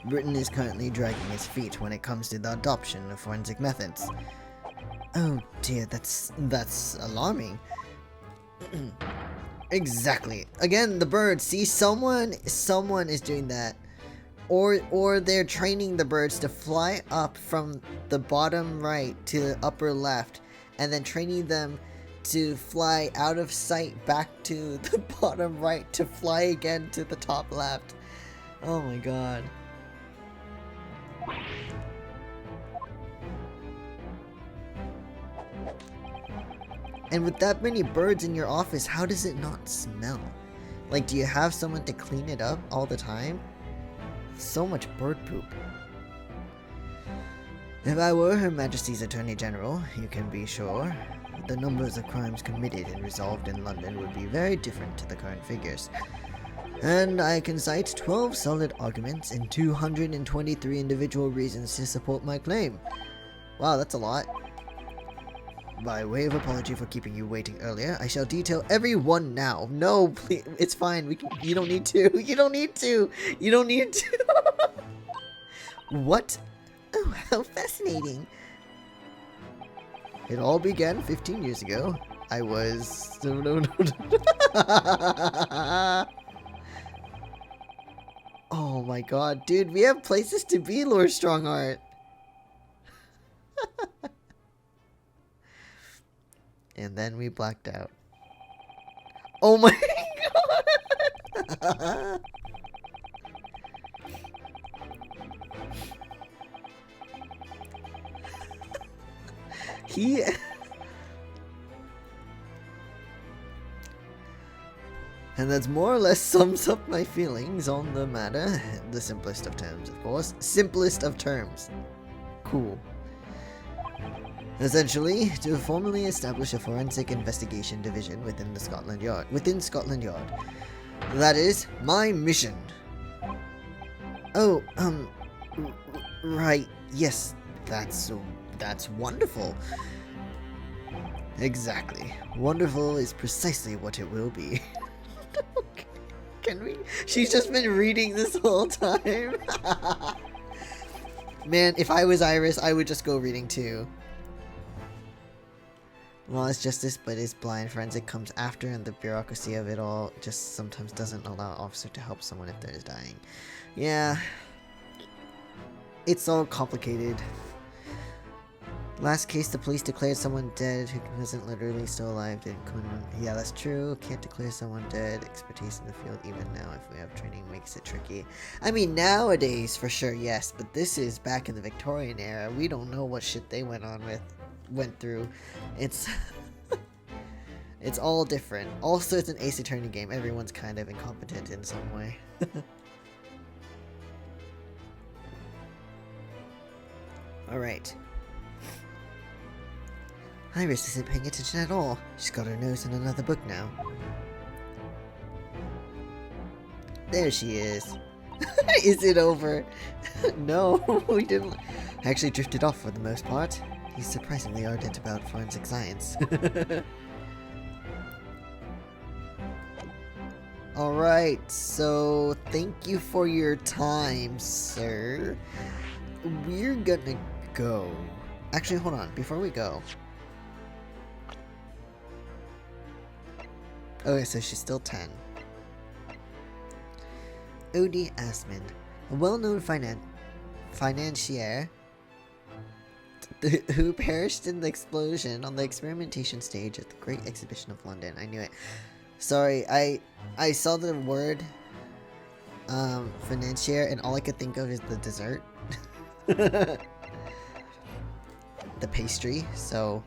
Speaker 1: Britain is currently dragging its feet when it comes to the adoption of forensic methods. Oh dear, that's alarming. Exactly. Again, the birds. See, someone is doing that. Or they're training the birds to fly up from the bottom right to the upper left, and then training them to fly out of sight back to the bottom right to fly again to the top left. Oh my god. And with that many birds in your office, how does it not smell? Like, do you have someone to clean it up all the time? So much bird poop. If I were Her Majesty's Attorney General, you can be sure the numbers of crimes committed and resolved in London would be very different to the current figures. And I can cite 12 solid arguments and 223 individual reasons to support my claim. Wow, that's a lot. By way of apology for keeping you waiting earlier, I shall detail every one now. No, please, it's fine. You don't need to. You don't need to. You don't need to. What?
Speaker 5: Oh, how fascinating.
Speaker 1: It all began 15 years ago. I was... No. Oh my god, dude, we have places to be, Lord Strongheart. And then we blacked out. Oh my god! He... And that more or less sums up my feelings on the matter. The simplest of terms, of course. Simplest of terms. Cool. Essentially, to formally establish a forensic investigation division within Scotland Yard. That is my mission. Oh, right. Yes, that's wonderful. Exactly. Wonderful is precisely what it will be. Can we? She's just been reading this whole time. Man, if I was Iris, I would just go reading too. Law is justice, but is blind. Forensic comes after, and the bureaucracy of it all just sometimes doesn't allow an officer to help someone if they're dying. Yeah. It's all complicated. Last case, the police declared someone dead who wasn't literally still alive. Yeah, that's true. Can't declare someone dead. Expertise in the field, even now, if we have training, makes it tricky. I mean, nowadays, for sure, yes. But this is back in the Victorian era. We don't know what shit they went through. It's... it's all different. Also, it's an Ace Attorney game. Everyone's kind of incompetent in some way. Alright. Iris isn't paying attention at all. She's got her nose in another book now. There she is. Is it over? No, we didn't. I actually drifted off for the most part. He's surprisingly ardent about forensic science. Alright, so thank you for your time, sir. We're gonna go. Actually, hold on. Before we go. Okay, so she's still 10. O.D. Asman, a well-known financier who perished in the explosion on the experimentation stage at the Great Exhibition of London. I knew it. Sorry, I saw the word financier and all I could think of is the dessert. The pastry, so...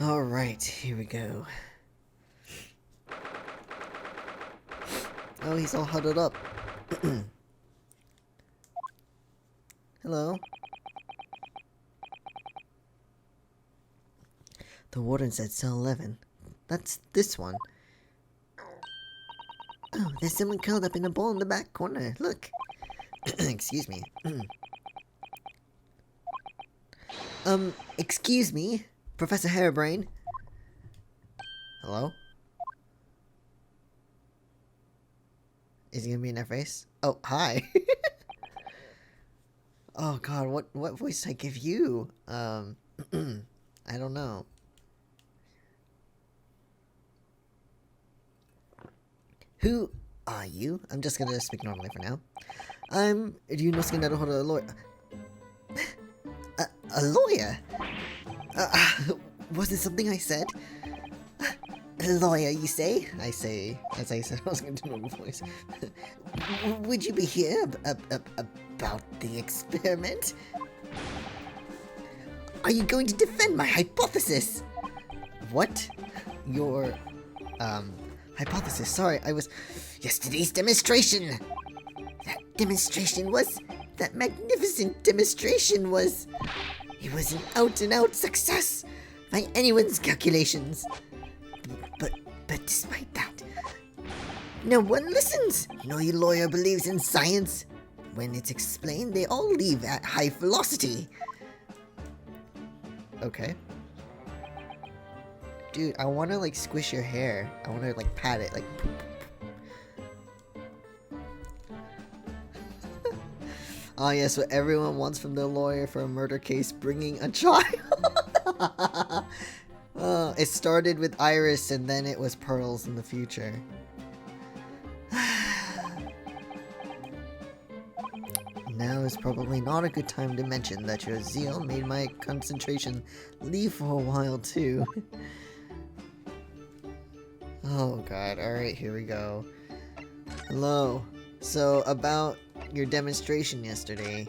Speaker 1: Alright, here we go. Oh, he's all huddled up. Hello? The warden said cell 11. That's this one. Oh, there's someone curled up in a ball in the back corner. Look. Excuse me. Excuse me? Professor Harebrain? Hello? Is he gonna be in their face? Oh, hi. Oh god, what voice did I give you? I don't know. Who are you? I'm just gonna speak normally for now. I'm Ryunosuke Naruhodo, a lawyer. A lawyer? Was it something I said? A lawyer, you say? I say, as I said, I was going to do normal voice. Would you be here about the experiment? Are you going to defend my hypothesis? What? Your, hypothesis. Sorry, I was... Yesterday's demonstration! That magnificent demonstration was... It was an out-and-out success by anyone's calculations. But despite that, no one listens. No lawyer believes in science. When it's explained, they all leave at high velocity. Okay. Dude, I want to like squish your hair. I want to like pat it like. Oh yes, what everyone wants from their lawyer for a murder case, bringing a child. It started with Iris and then it was Pearls in the future. Now is probably not a good time to mention that your zeal made my concentration leave for a while too. Oh god, alright, here we go. Hello. So, about your demonstration yesterday.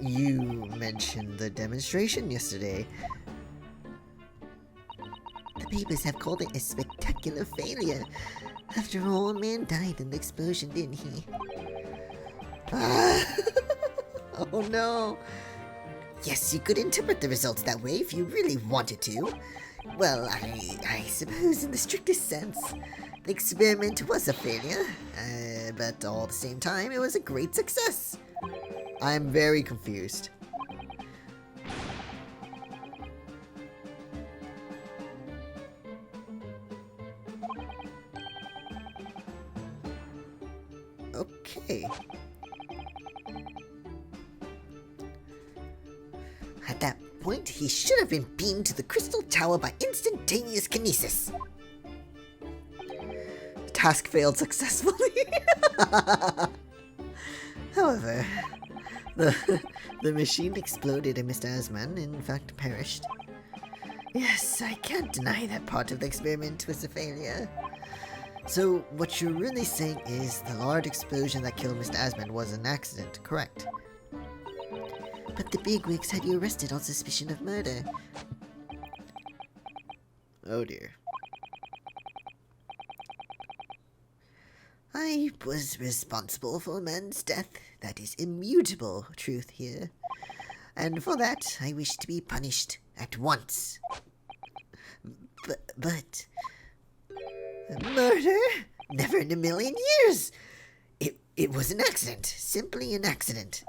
Speaker 1: You mentioned the demonstration yesterday.
Speaker 5: The papers have called it a spectacular failure. After all, a man died in the explosion, didn't he?
Speaker 1: Oh no!
Speaker 5: Yes, you could interpret the results that way if you really wanted to. Well, I suppose in the strictest sense, the experiment was a failure, but all at the same time, it was a great success.
Speaker 1: I'm very confused. Okay.
Speaker 5: At that point, he should have been beamed to the Crystal Tower by instantaneous kinesis.
Speaker 1: Task failed successfully. However, the machine exploded and Mr. Asman, in fact, perished.
Speaker 5: Yes, I can't deny that part of the experiment was a failure.
Speaker 1: So, what you're really saying is the large explosion that killed Mr. Asman was an accident, correct?
Speaker 5: But the bigwigs had you arrested on suspicion of murder.
Speaker 1: Oh dear.
Speaker 5: I was responsible for a man's death. That is immutable truth here. And for that, I wish to be punished at once. But... Murder? Never in a million years! It was an accident. Simply an accident.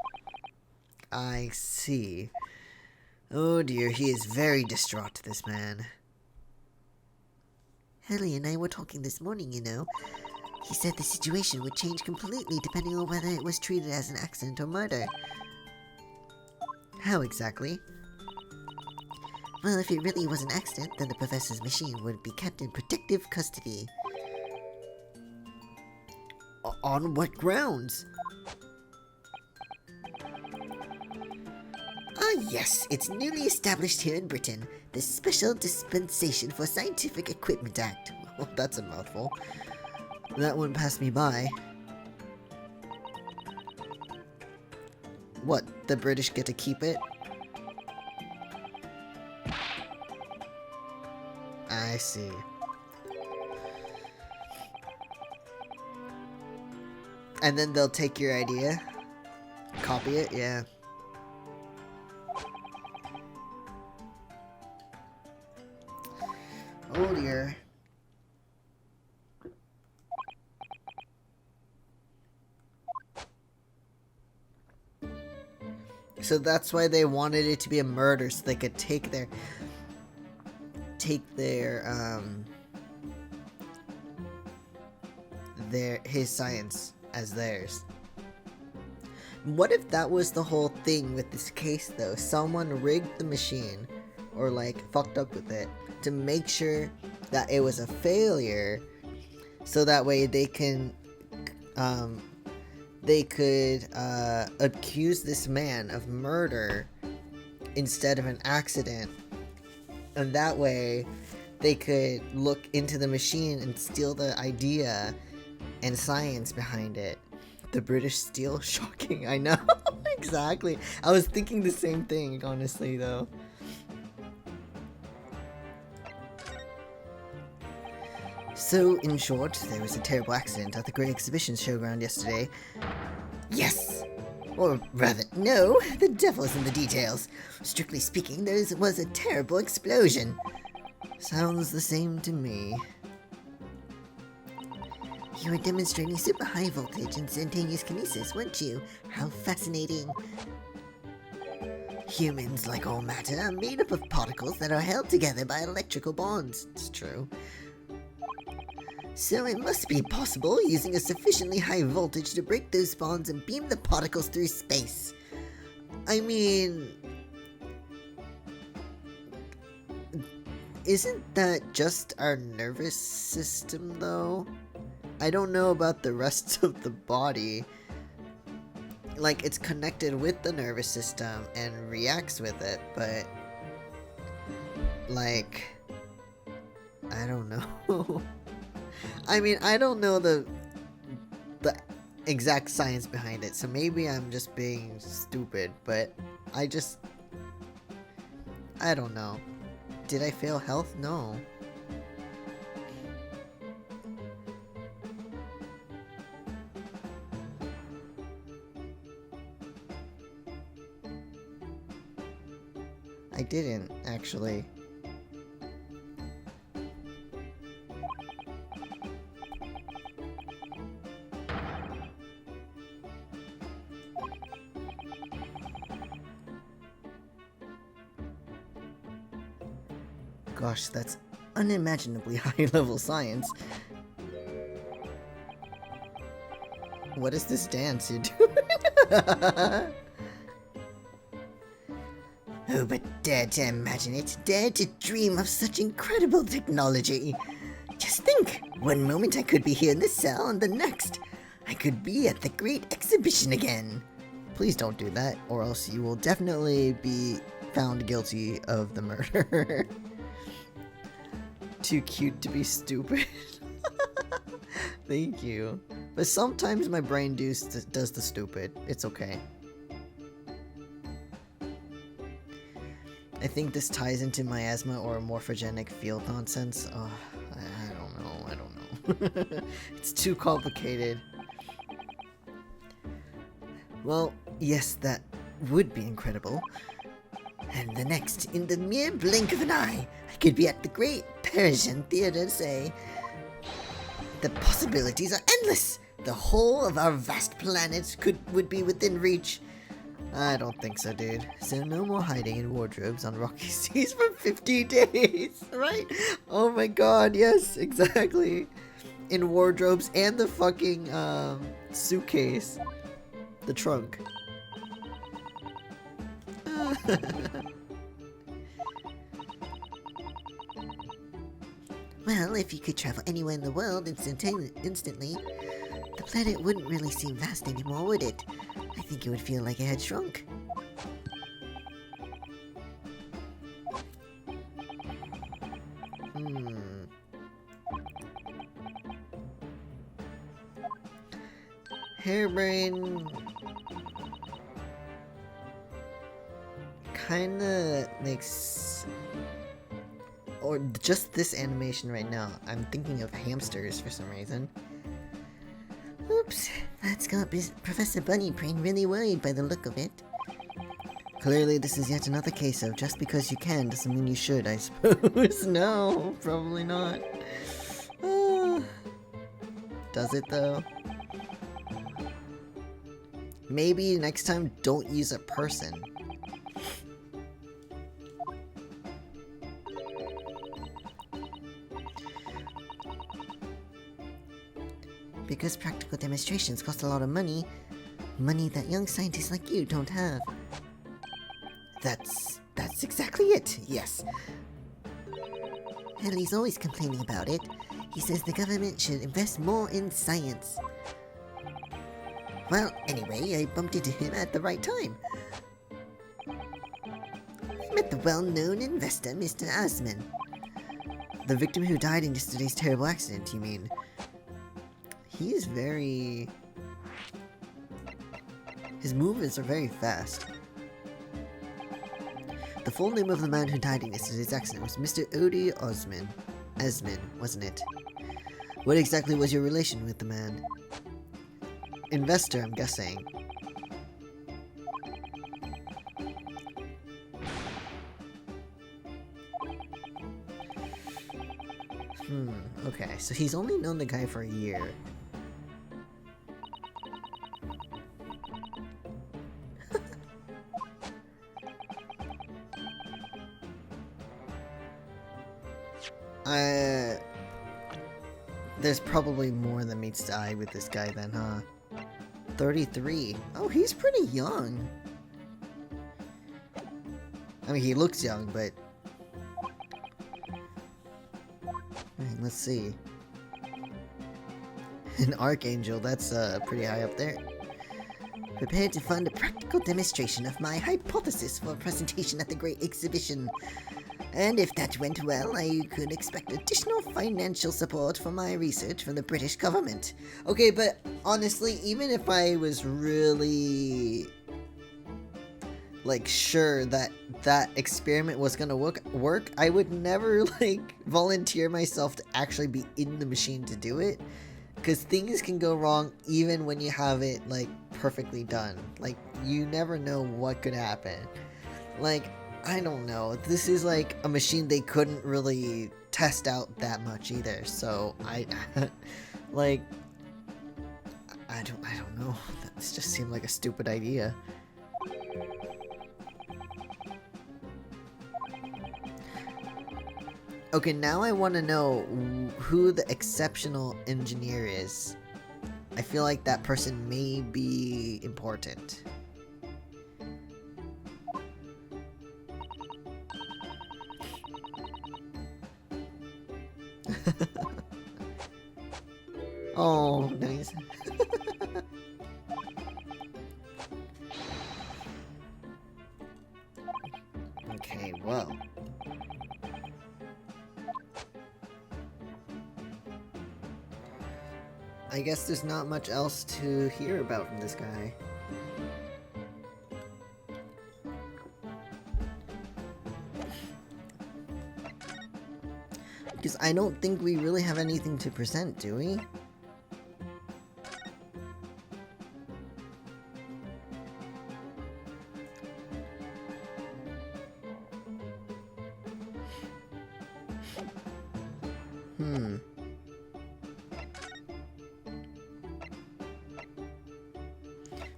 Speaker 1: I see. Oh dear, he is very distraught, this man.
Speaker 5: Ellie and I were talking this morning, you know. He said the situation would change completely depending on whether it was treated as an accident or murder.
Speaker 1: How exactly?
Speaker 5: Well, if it really was an accident, then the professor's machine would be kept in protective custody.
Speaker 1: On what grounds?
Speaker 5: Ah yes, it's newly established here in Britain, the Special Dispensation for Scientific Equipment Act.
Speaker 1: Well, that's a mouthful. That wouldn't pass me by. What, the British get to keep it? I see. And then they'll take your idea, copy it, yeah. Oh dear. So that's why they wanted it to be a murder, so they could take his science as theirs. What if that was the whole thing with this case though? Someone rigged the machine or like fucked up with it to make sure that it was a failure, so that way they could accuse this man of murder instead of an accident, and that way they could look into the machine and steal the idea and science behind it. The British steal? Shocking, I know. Exactly. I was thinking the same thing, honestly, though. So, in short, there was a terrible accident at the Great Exhibition Showground yesterday.
Speaker 5: Yes! Or rather, no, the devil's in the details. Strictly speaking, there was a terrible explosion.
Speaker 1: Sounds the same to me.
Speaker 5: You were demonstrating super high voltage instantaneous kinesis, weren't you? How fascinating. Humans, like all matter, are made up of particles that are held together by electrical bonds.
Speaker 1: It's true.
Speaker 5: So it must be possible using a sufficiently high voltage to break those bonds and beam the particles through space. I mean,
Speaker 1: isn't that just our nervous system, though? I don't know about the rest of the body. Like, it's connected with the nervous system and reacts with it, but... like... I don't know. I mean, I don't know the exact science behind it, so maybe I'm just being stupid, but I don't know. Did I fail health? No. I didn't, actually. Gosh, that's unimaginably high-level science. What is this dance you're doing?
Speaker 5: oh, but dare to imagine it, dare to dream of such incredible technology. Just think, one moment I could be here in this cell, and the next, I could be at the great exhibition again.
Speaker 1: Please don't do that, or else you will definitely be found guilty of the murder. Too cute to be stupid. Thank you. But sometimes my brain does the stupid. It's okay. I think this ties into miasma or morphogenic field nonsense. Oh, I don't know. It's too complicated. Well, yes, that would be incredible.
Speaker 5: And the next, in the mere blink of an eye, I could be at the great Persian theater, say. The possibilities are endless. The whole of our vast planet would be within reach.
Speaker 1: I don't think so, dude. So no more hiding in wardrobes on rocky seas for 50 days, right? Oh my god, yes, exactly. In wardrobes and the fucking suitcase. The trunk.
Speaker 5: Well, if you could travel anywhere in the world instantly, the planet wouldn't really seem vast anymore, would it? I think it would feel like it had shrunk.
Speaker 1: Hairbrain kinda makes, or just this animation right now, I'm thinking of hamsters for some reason.
Speaker 5: Oops, that's got Professor Bunnybrain really worried by the look of it.
Speaker 1: Clearly this is yet another case of just because you can doesn't mean you should, I suppose. No, probably not. Does it though? Maybe next time don't use a person.
Speaker 5: Because practical demonstrations cost a lot of money. Money that young scientists like you don't have. That's exactly it, yes. Haley's always complaining about it. He says the government should invest more in science. Well, anyway, I bumped into him at the right time. I met the well-known investor, Mr. Asman.
Speaker 1: The victim who died in yesterday's terrible accident, you mean? He is very... His movements are very fast. The full name of the man who died in yesterday's accident was Mr. Odi Osman. Asman, wasn't it? What exactly was your relation with the man? Investor, I'm guessing. Okay, so he's only known the guy for a year. There's probably more than meets the eye with this guy then, huh? 33. Oh, he's pretty young. I mean, he looks young, but... let's see. An Archangel, that's pretty high up there.
Speaker 5: Prepared to fund a practical demonstration of my hypothesis for a presentation at the Great Exhibition. And if that went well, I could expect additional financial support for my research from the British government.
Speaker 1: Okay, but honestly, even if I was really... like, sure that that experiment was gonna work, I would never, like, volunteer myself to actually be in the machine to do it. Because things can go wrong even when you have it, like, perfectly done. Like, you never know what could happen. Like, I don't know. This is, like, a machine they couldn't really test out that much either. So, like, I don't know. This just seemed like a stupid idea. Okay, now I want to know who the exceptional engineer is. I feel like that person may be important. Oh, nice. Okay, well. I guess there's not much else to hear about from this guy. Because I don't think we really have anything to present, do we?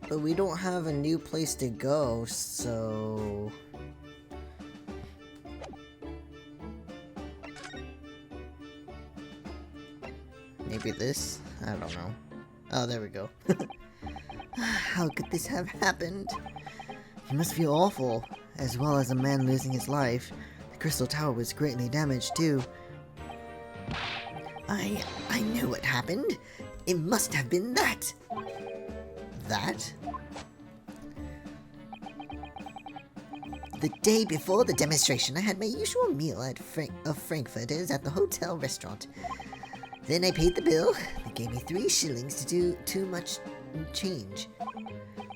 Speaker 1: But we don't have a new place to go, so... Maybe this? I don't know. Oh, there we go.
Speaker 5: How could this have happened? It must feel awful, as well as a man losing his life. The Crystal Tower was greatly damaged, too. I know what happened. It must have been that.
Speaker 1: That?
Speaker 5: The day before the demonstration, I had my usual meal at Frankfurters at the hotel restaurant. Then I paid the bill. They gave me 3 shillings to do too much change.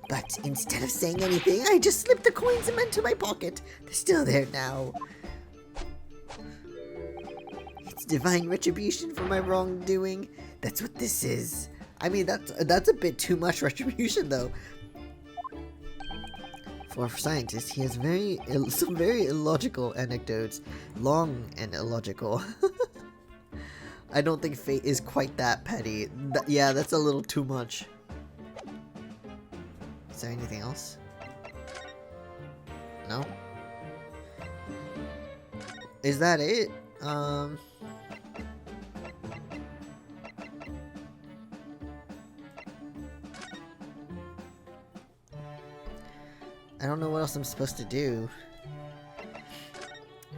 Speaker 5: But instead of saying anything, I just slipped the coins into my pocket. They're still there now. It's divine retribution for my wrongdoing. That's what this is.
Speaker 1: I mean, that's a bit too much retribution, though. For a scientist, he has some very illogical anecdotes. Long and illogical. I don't think fate is quite that petty. Yeah, that's a little too much. Is there anything else? No? Is that it? I don't know what else I'm supposed to do.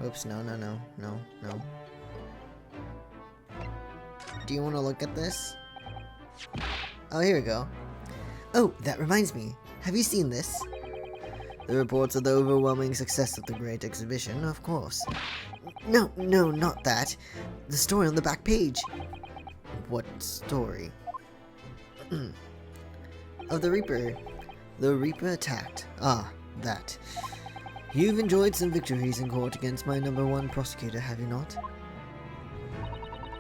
Speaker 1: Oops, no. Do you want to look at this? Oh, here we go.
Speaker 5: Oh, that reminds me. Have you seen this?
Speaker 1: The reports of the overwhelming success of the Great Exhibition, of course.
Speaker 5: No, not that. The story on the back page.
Speaker 1: What story? Of the Reaper. The Reaper attacked. Ah, that. You've enjoyed some victories in court against my #1 prosecutor, have you not?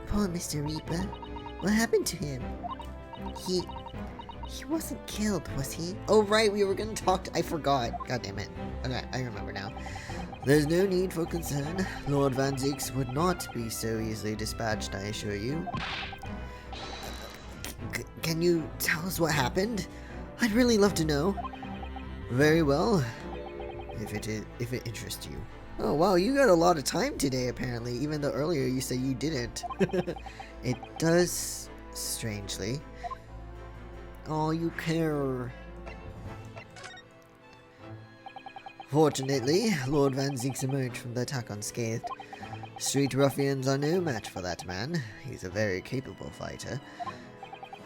Speaker 5: Poor Mr. Reaper. What happened to him? He wasn't killed, was he?
Speaker 1: Oh right, we were gonna talk I forgot. God damn it. Okay, I remember now. There's no need for concern. Lord Van Zieks would not be so easily dispatched, I assure you. Can you tell us what happened? I'd really love to know. Very well, if it interests you. Oh wow, you got a lot of time today apparently, even though earlier you said you didn't. It does, strangely. Oh, you care. Fortunately, Lord Van Zieks emerged from the attack unscathed. Street ruffians are no match for that man. He's a very capable fighter.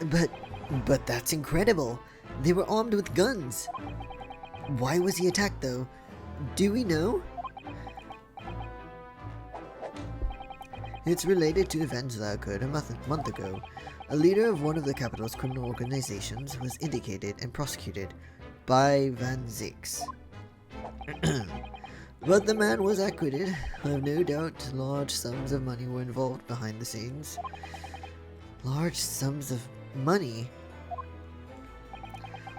Speaker 1: But that's incredible. They were armed with guns. Why was he attacked though? Do we know? It's related to events that occurred a month ago. A leader of one of the capital's criminal organizations was indicated and prosecuted by Van Zieks. But the man was acquitted. I have no doubt large sums of money were involved behind the scenes. Large sums of money?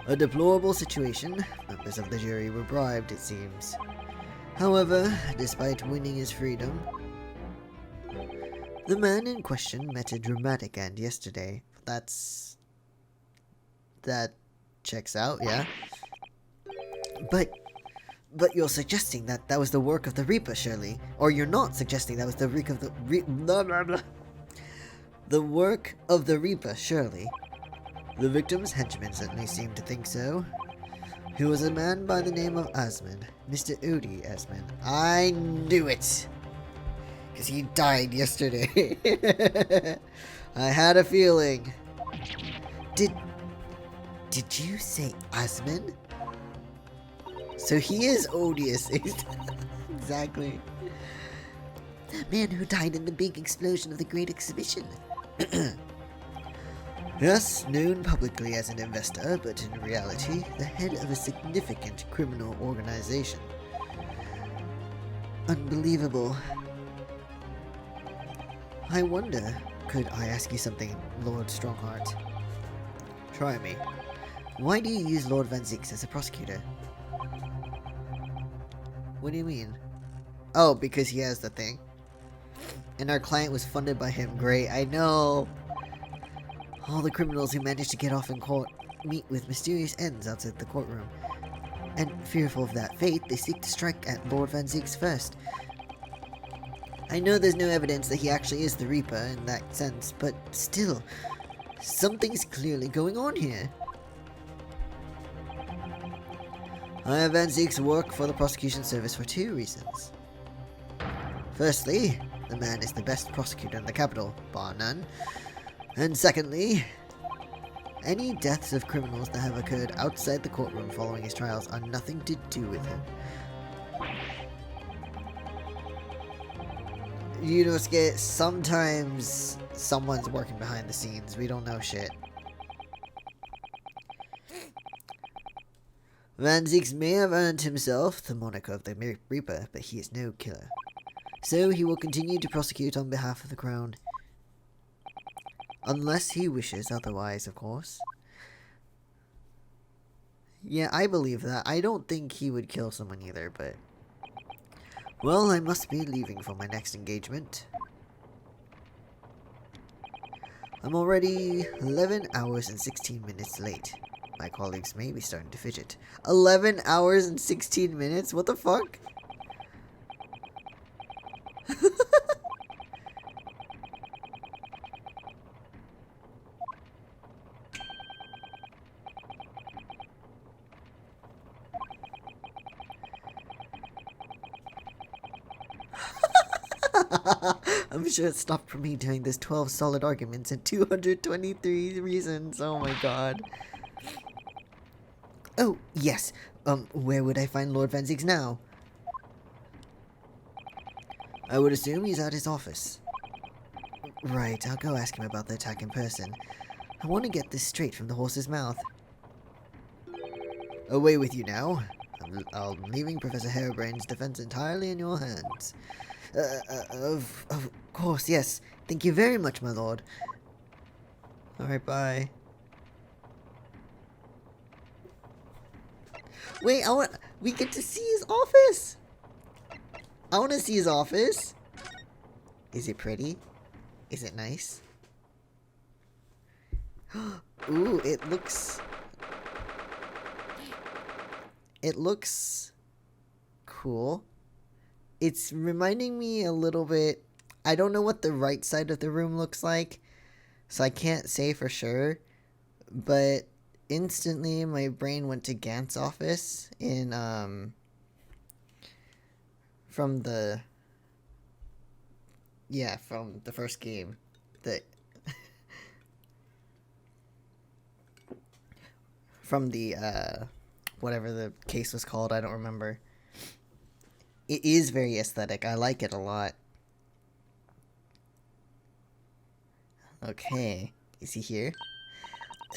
Speaker 1: A deplorable situation. Members of the jury were bribed, it seems. However, despite winning his freedom, the man in question met a dramatic end yesterday. That checks out, yeah? But you're suggesting that was the work of the Reaper, surely? Or you're not suggesting that was the work of the the work of the Reaper, surely? The victim's henchmen certainly seemed to think so. He was a man by the name of Asman, Mr. Odie Asman. I knew it! Because he died yesterday. I had a feeling. Did you say Asman? So he is odious. Exactly.
Speaker 5: The man who died in the big explosion of the Great Exhibition.
Speaker 1: Yes, known publicly as an investor, but in reality, the head of a significant criminal organization. Unbelievable. I wonder, could I ask you something, Lord Strongheart? Try me. Why do you use Lord Van Zieks as a prosecutor? What do you mean? Oh, because he has the thing. And our client was funded by him. Great, I know. All the criminals who managed to get off in court meet with mysterious ends outside the courtroom. And fearful of that fate, they seek to strike at Lord Van Zieks first. I know there's no evidence that he actually is the Reaper in that sense, but still, something's clearly going on here. I have Van Zieks work for the prosecution service for two reasons. Firstly, the man is the best prosecutor in the capital, bar none. And secondly, any deaths of criminals that have occurred outside the courtroom following his trials are nothing to do with him. You know, Skit, sometimes someone's working behind the scenes. We don't know shit. Van Zieks may have earned himself the moniker of the Reaper, but he is no killer. So he will continue to prosecute on behalf of the crown. Unless he wishes otherwise, of course. Yeah, I believe that. I don't think he would kill someone either, but... Well, I must be leaving for my next engagement. I'm already 11 hours and 16 minutes late. My colleagues may be starting to fidget. 11 hours and 16 minutes? What the fuck? I'm sure it stopped for me during this 12 solid arguments and 223 reasons. Oh my god. Oh, yes. Where would I find Lord Van Zieks now? I would assume he's at his office. Right, I'll go ask him about the attack in person. I want to get this straight from the horse's mouth. Away with you now. I'm leaving Professor Harebrain's defense entirely in your hands. Of course, yes. Thank you very much, my lord. Alright, bye. Wait, we get to see his office! I want to see his office. Is it pretty? Is it nice? Ooh, it looks cool. it's reminding me a little bit. I don't know what the right side of the room looks like, so I can't say for sure. But instantly, my brain went to Gant's office in from the from the first game, the from the whatever the case was called. I don't remember. It is very aesthetic. I like it a lot. Okay, is he here?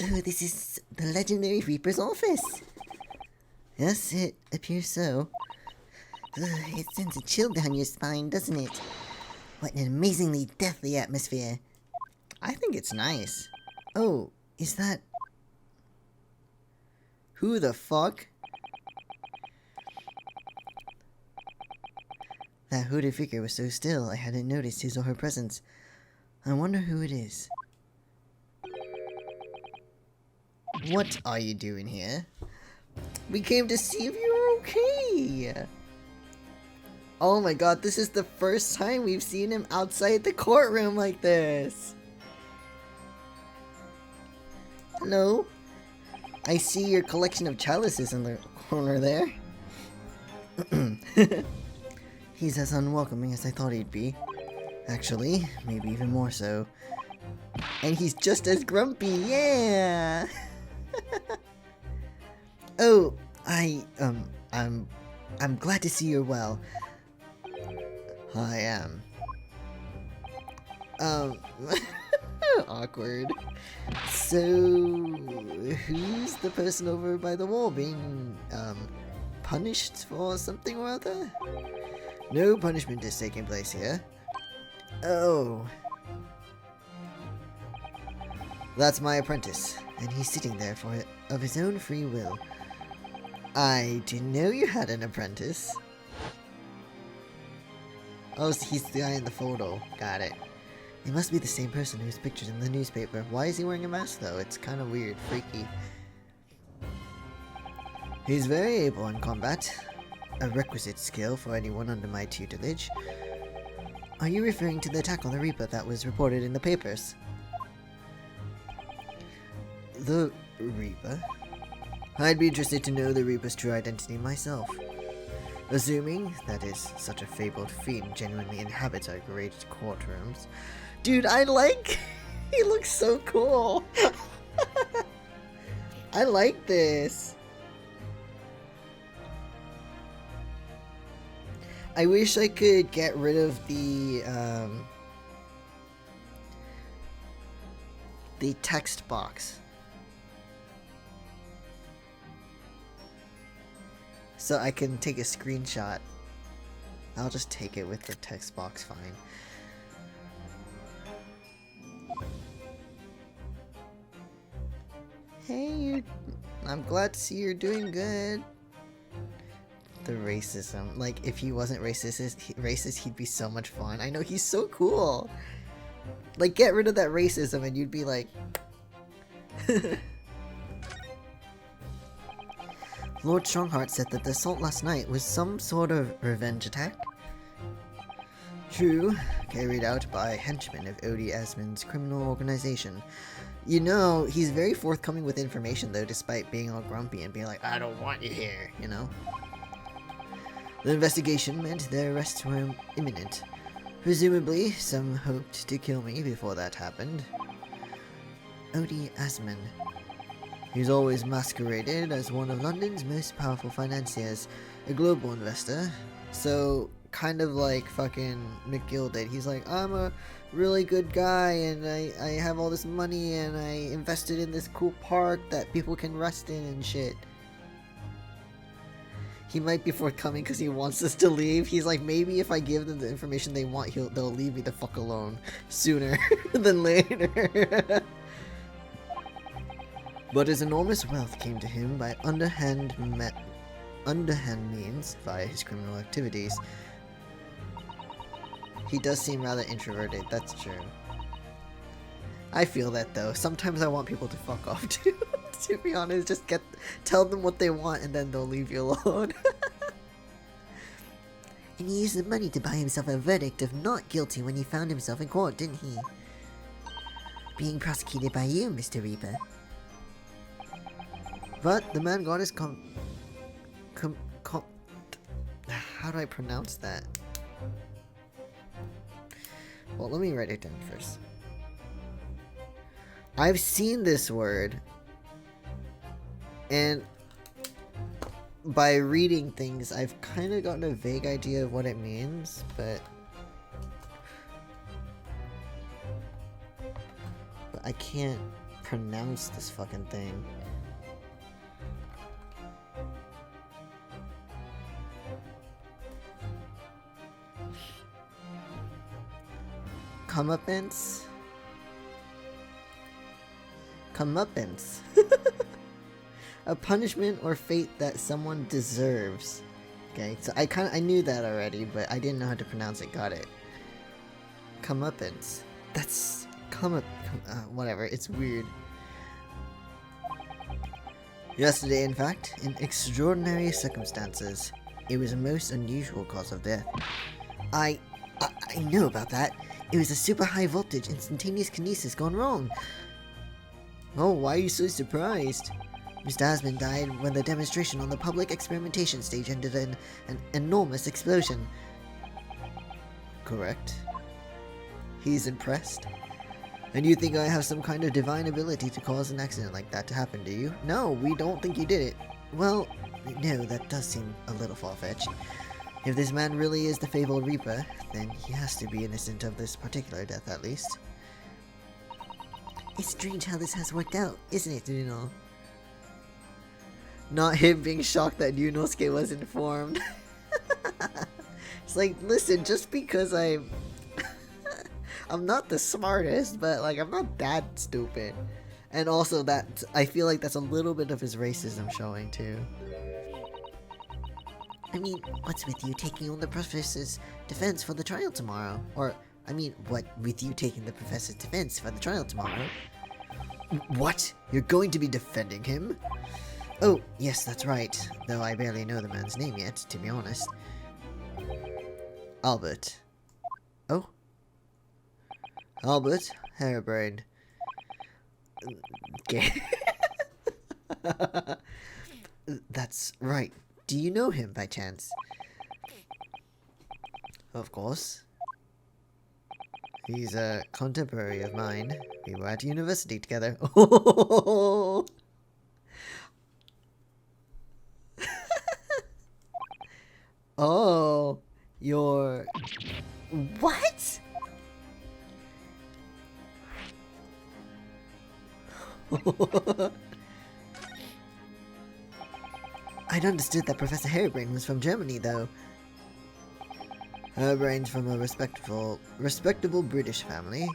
Speaker 5: Oh, this is the legendary Reaper's office.
Speaker 1: Yes, it appears so.
Speaker 5: Ugh, it sends a chill down your spine, doesn't it? What an amazingly deathly atmosphere.
Speaker 1: I think it's nice. Oh, is that... Who the fuck? That hooded figure was so still, I hadn't noticed his or her presence. I wonder who it is. What are you doing here? We came to see if you were okay. Oh my god, this is the first time we've seen him outside the courtroom like this. Hello? I see your collection of chalices in the corner there. He's as unwelcoming as I thought he'd be. Actually, maybe even more so. And he's just as grumpy, yeah! Oh, I'm glad to see you're well. I am. Awkward. So, who's the person over by the wall being, punished for something or other? No punishment is taking place here. Oh. That's my apprentice, and he's sitting there for it of his own free will. I didn't know you had an apprentice. Oh, so he's the guy in the photo. Got it. It must be the same person who's pictured in the newspaper. Why is he wearing a mask, though? It's kind of weird, freaky. He's very able in combat. A requisite skill for anyone under my tutelage. Are you referring to the attack on the Reaper that was reported in the papers? The Reaper? I'd be interested to know the Reaper's true identity myself. Assuming, that is, such a fabled fiend genuinely inhabits our great courtrooms. Dude, I like... he looks so cool! I like this! I wish I could get rid of the text box. So I can take a screenshot. I'll just take it with the text box, fine. Hey, I'm glad to see you're doing good. The racism. Like, if he wasn't racist, he'd be so much fun. I know, he's so cool. Like, get rid of that racism and you'd be like... Lord Strongheart said that the assault last night was some sort of revenge attack. True, carried out by henchmen of Odie Asmund's criminal organization. You know, he's very forthcoming with information though, despite being all grumpy and being like, I don't want you here, you know? The investigation meant their arrests were imminent. Presumably, some hoped to kill me before that happened. Odie Asmund. He's always masqueraded as one of London's most powerful financiers, a global investor. So, kind of like fucking McGilded. He's like, I'm a really good guy and I have all this money and I invested in this cool park that people can rest in and shit. He might be forthcoming because he wants us to leave. He's like, maybe if I give them the information they want, they'll leave me the fuck alone sooner than later. But his enormous wealth came to him by underhand means via his criminal activities. He does seem rather introverted, that's true. I feel that though. Sometimes I want people to fuck off too. To be honest, just tell them what they want and then they'll leave you alone.
Speaker 5: And he used the money to buy himself a verdict of not guilty when he found himself in court, didn't he? Being prosecuted by you, Mr. Reaper.
Speaker 1: But the man got his how do I pronounce that? Well, let me write it down first. I've seen this word, and by reading things, I've kind of gotten a vague idea of what it means, but I can't pronounce this fucking thing. Comeuppance? Comeuppance. A punishment or fate that someone deserves. Okay, so I knew that already, but I didn't know how to pronounce it. Got it. Comeuppance. That's whatever. It's weird. Yesterday, in fact, in extraordinary circumstances, it was a most unusual cause of death. I know about that. It was a super high voltage instantaneous kinesis gone wrong. Oh, why are you so surprised? Mr. Asmund died when the demonstration on the public experimentation stage ended in an enormous explosion. Correct. He's impressed. And you think I have some kind of divine ability to cause an accident like that to happen, do you? No, we don't think you did it. Well, no, that does seem a little far-fetched. If this man really is the fabled Reaper, then he has to be innocent of this particular death at least.
Speaker 5: It's strange how this has worked out, isn't it, Yuno?
Speaker 1: Not him being shocked that Yunosuke was informed. It's like, listen, just because I'm not the smartest, but like I'm not that stupid. And also that I feel like that's a little bit of his racism showing too.
Speaker 5: I mean, what's with you taking on the professor's defense for the trial tomorrow?
Speaker 1: Or, I mean, what with you taking the professor's defense for the trial tomorrow? What? You're going to be defending him? Oh, yes, that's right. Though I barely know the man's name yet, to be honest. Albert. Oh? Albert Harebrained. Okay. That's right. Do you know him by chance? Of course. He's a contemporary of mine. We were at university together. Oh, you're...
Speaker 5: What?
Speaker 1: I'd understood that Professor Harebrained was from Germany, though. Harebrained's from a respectable British family.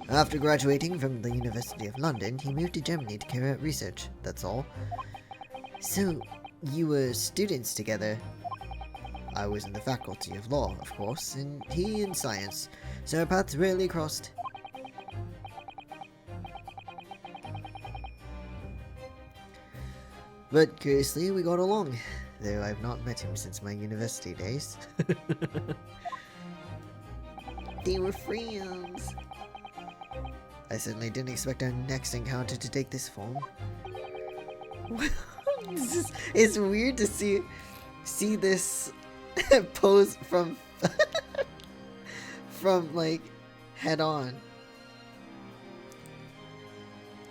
Speaker 1: After graduating from the University of London, he moved to Germany to carry out research, that's all.
Speaker 5: So,
Speaker 1: You were students together? I was in the faculty of law, of course, and he in science, so our paths rarely crossed. But curiously, we got along, though I've not met him since my university days.
Speaker 5: they were friends.
Speaker 1: I certainly didn't expect our next encounter to take this form. It's weird to see this pose from like head on.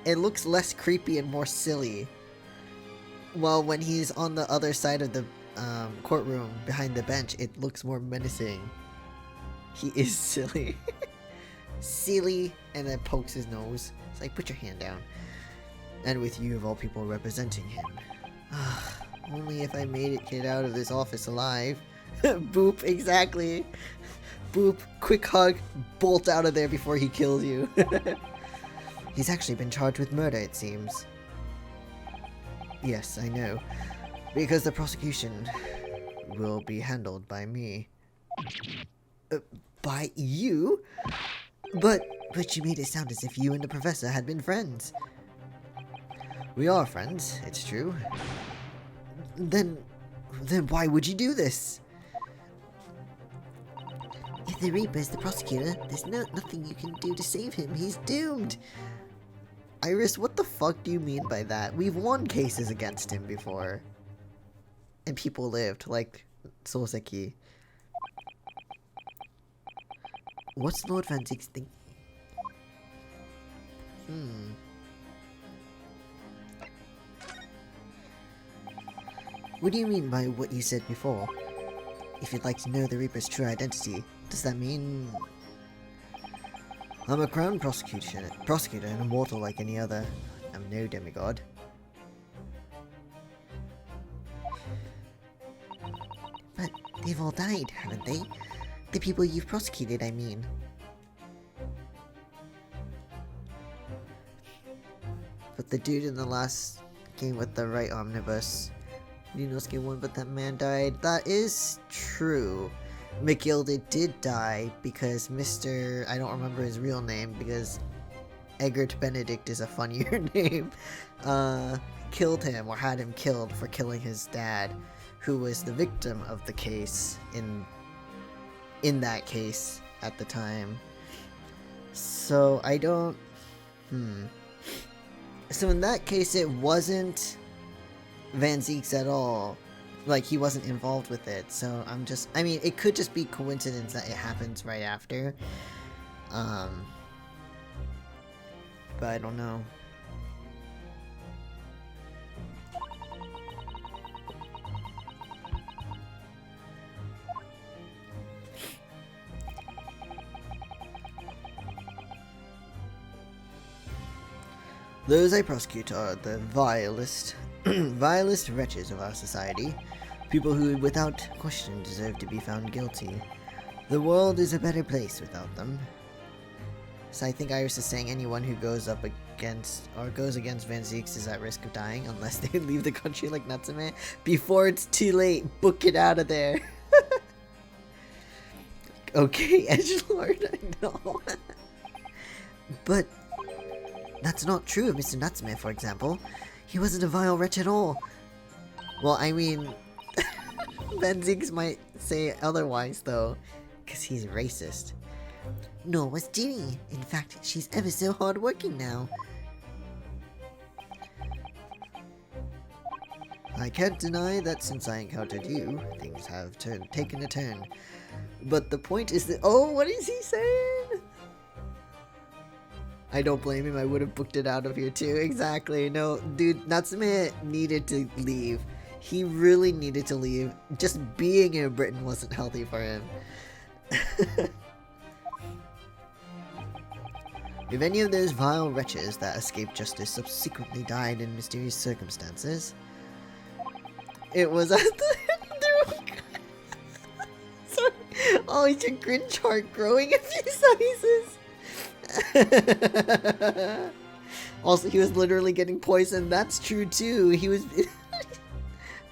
Speaker 1: It looks less creepy and more silly. Well, when he's on the other side of the courtroom behind the bench, it looks more menacing. He is silly. Silly, and then pokes his nose. It's like, put your hand down. And with you, of all people, representing him. Only if I made it out of this office alive. Boop, exactly. Boop, quick hug, bolt out of there before he kills you. He's actually been charged with murder, it seems. Yes, I know. Because the prosecution will be handled by me. By you? But you made it sound as if you and the professor had been friends. We are friends, it's true. Then why would you do this?
Speaker 5: The Reaper's the prosecutor. There's nothing you can do to save him. He's doomed.
Speaker 1: Iris, what the fuck do you mean by that? We've won cases against him before. And people lived, like Soseki.
Speaker 5: What's Lord Van Zieg's thinking? What do you mean by what you said before? If you'd like to know the Reaper's true identity, does that mean...
Speaker 1: I'm a crown prosecutor and a mortal like any other. I'm no demigod.
Speaker 5: But they've all died, haven't they? The people you've prosecuted, I mean.
Speaker 1: But the dude in the last game with the right omnibus, Ninosuke won, but that man died. That is true. McGilda did die because Mr. I don't remember his real name because Eggert Benedict is a funnier name. Killed him or had him killed for killing his dad, who was the victim of the case in that case at the time. So I don't... So in that case, it wasn't Van Zieg's at all. Like, he wasn't involved with it. So I'm just... I mean, it could just be coincidence that it happens right after. But I don't know. Those I prosecute are the vilest, vilest wretches of our society. People who, without question, deserve to be found guilty. The world is a better place without them. So I think Iris is saying anyone who goes up against, or goes against Van Zieks is at risk of dying unless they leave the country like Natsume. Before it's too late, book it out of there. Okay, edgelord, I know. But... that's not true of Mr. Natsume, for example. He wasn't a vile wretch at all. Well, I mean... Van Zieks might say otherwise, though. Because he's racist.
Speaker 5: Nor was Ginny. In fact, she's ever so hardworking now.
Speaker 1: I can't deny that since I encountered you, things have taken a turn. But the point is that... oh, what is he saying? I don't blame him, I would have booked it out of here too. Exactly. No, dude, Natsume needed to leave. He really needed to leave. Just being in Britain wasn't healthy for him. If any of those vile wretches that escaped justice subsequently died in mysterious circumstances, it was at the... Sorry. Oh, it's your Grinch heart growing a few sizes. Also, he was literally getting poisoned. That's true too. He was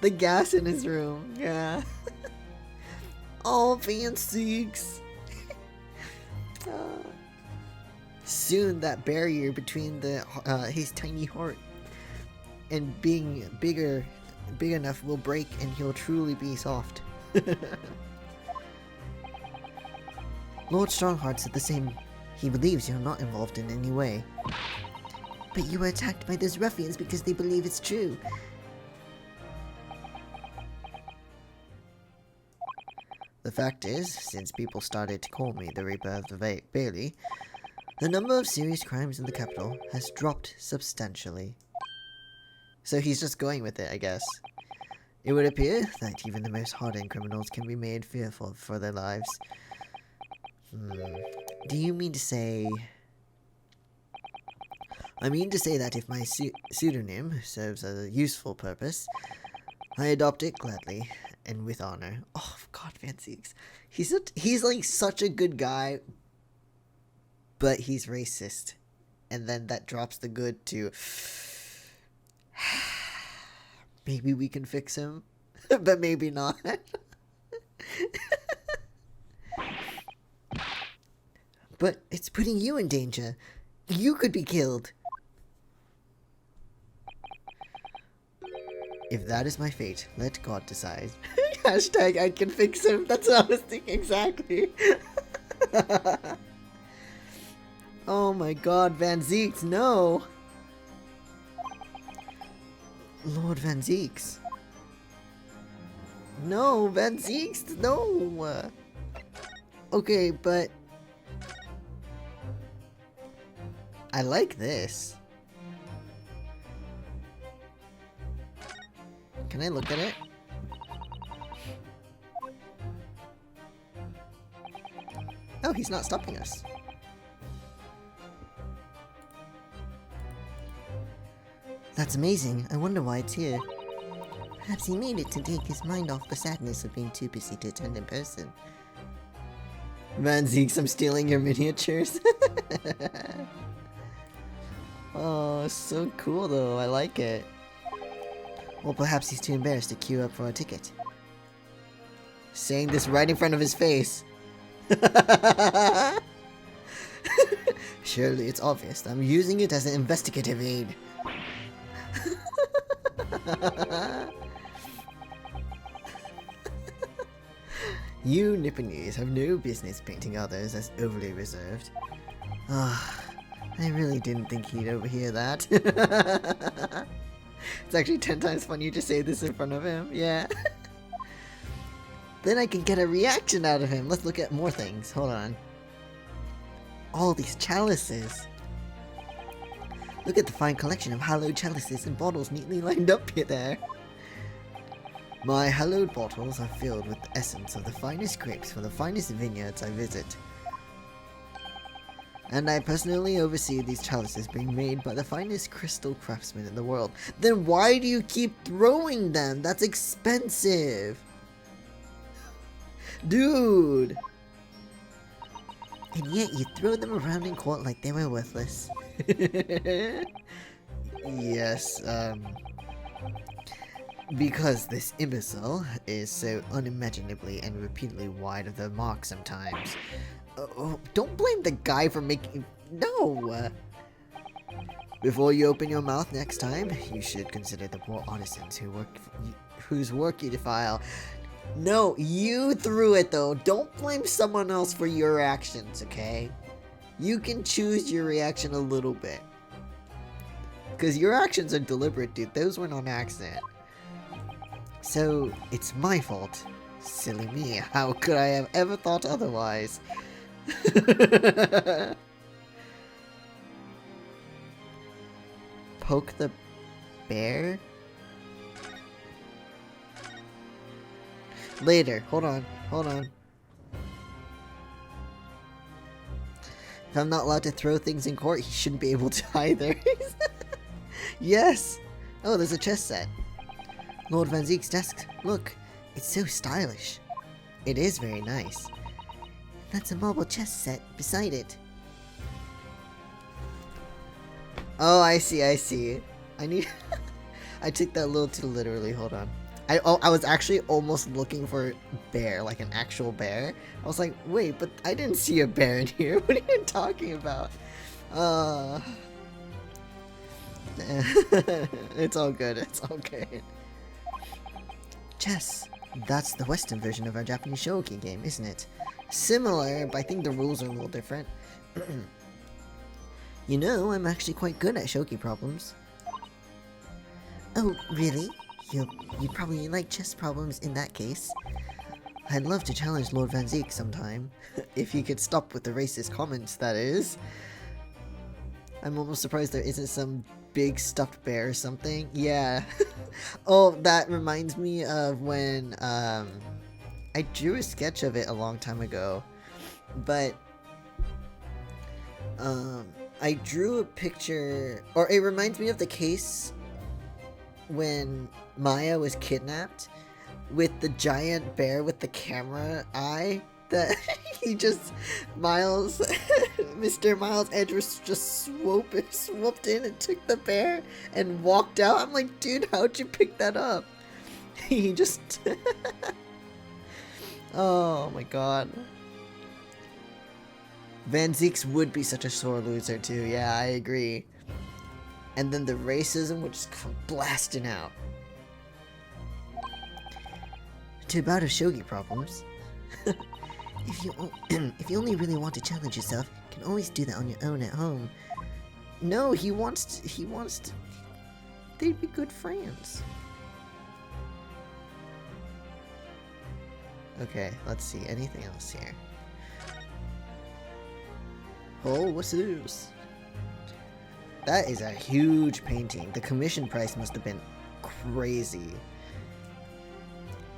Speaker 1: the gas in his room. Yeah. Oh, Van Zieks. Soon, that barrier between the his tiny heart and being big enough will break, and he'll truly be soft.
Speaker 5: Lord Strongheart said the same. He believes you're not involved in any way. But you were attacked by those ruffians because they believe it's true.
Speaker 1: The fact is, since people started to call me the Reaper of the Bailey, the number of serious crimes in the capital has dropped substantially. So he's just going with it, I guess. It would appear that even the most hardened criminals can be made fearful for their lives. Do you mean to say... I mean to say that if my pseudonym serves a useful purpose, I adopt it gladly and with honor. Oh, God, Van Zieks. He's like such a good guy, but he's racist. And then that drops the good to... maybe we can fix him, but maybe not.
Speaker 5: But it's putting you in danger. You could be killed.
Speaker 1: If that is my fate, let God decide. Hashtag I can fix him. That's what I was thinking exactly. Oh my god, Van Zeeks, no! Lord Van Zeeks. No, Van Zeeks, no! Okay, but... I like this. Can I look at it? Oh, he's not stopping us. That's amazing. I wonder why it's here. Perhaps he made it to take his mind off the sadness of being too busy to attend in person. Man, Zeeks, I'm stealing your miniatures. Oh, so cool though. I like it. Well, perhaps he's too embarrassed to queue up for a ticket. Saying this right in front of his face. Surely it's obvious. I'm using it as an investigative aid. You Nipponese have no business painting others as overly reserved. Ah, I really didn't think he'd overhear that. It's actually 10 times funnier to say this in front of him, yeah. Then I can get a reaction out of him. Let's look at more things. Hold on. All these chalices. Look at the fine collection of hallowed chalices and bottles neatly lined up here there. My hallowed bottles are filled with the essence of the finest grapes from the finest vineyards I visit. And I personally oversee these chalices being made by the finest crystal craftsmen in the world. Then why do you keep throwing them? That's expensive. Dude. And yet you throw them around in court like they were worthless. Yes, because this imbecile is so unimaginably and repeatedly wide of the mark sometimes. Oh, don't blame the guy for making... No! Before you open your mouth next time, you should consider the poor artisans whose work you defile. No, you threw it though. Don't blame someone else for your actions, okay? You can choose your reaction a little bit. Because your actions are deliberate, dude. Those were on accident. So, it's my fault. Silly me. How could I have ever thought otherwise? Poke the bear? Later. Hold on. Hold on. If I'm not allowed to throw things in court, he shouldn't be able to either. Yes! Oh, there's a chess set. Lord Van Zeek's desk. Look, it's so stylish. It is very nice. That's a marble chess set beside it. Oh, I see, I see. I need... I took that a little too literally, hold on. I was actually almost looking for a bear, like an actual bear. I was like, wait, but I didn't see a bear in here. What are you talking about? It's all good, it's all good. Chess. That's the Western version of our Japanese shogi game, isn't it? Similar, but I think the rules are a little different. You know, I'm actually quite good at shogi problems. Oh, really? You'd probably like chess problems in that case. I'd love to challenge Lord Van Zeek sometime. If he could stop with the racist comments, that is. I'm almost surprised there isn't some big stuffed bear or something. Yeah. Oh, that reminds me of when I drew a sketch of it a long time ago. But I drew a picture, or it reminds me of the case when Maya was kidnapped with the giant bear with the camera eye that he just, Mr. Miles Edgeworth just swooped in and took the bear and walked out. I'm like, dude, how'd you pick that up? He just, oh my god. Van Zeeks would be such a sore loser too, yeah, I agree. And then the racism would just come blasting out. To a bout of shogi problems.
Speaker 5: If you only really want to challenge yourself, you can always do that on your own at home.
Speaker 1: No, he wants to, they'd be good friends. Okay, let's see, anything else here? Oh, what's this? That is a huge painting. The commission price must have been crazy.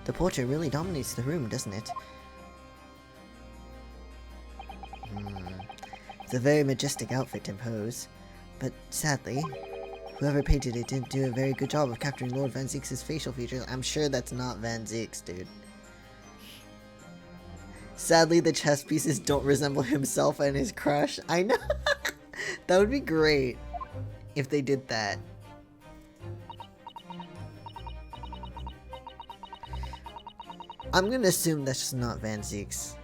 Speaker 5: The portrait really dominates the room, doesn't it?
Speaker 1: It's a very majestic outfit and pose.
Speaker 5: But sadly, whoever painted it didn't do a very good job of capturing Lord Van Zieks' facial features.
Speaker 1: I'm sure that's not Van Zieks, dude. Sadly, the chess pieces don't resemble himself and his crush. I know. That would be great if they did that. I'm gonna assume that's just not Van Zieks.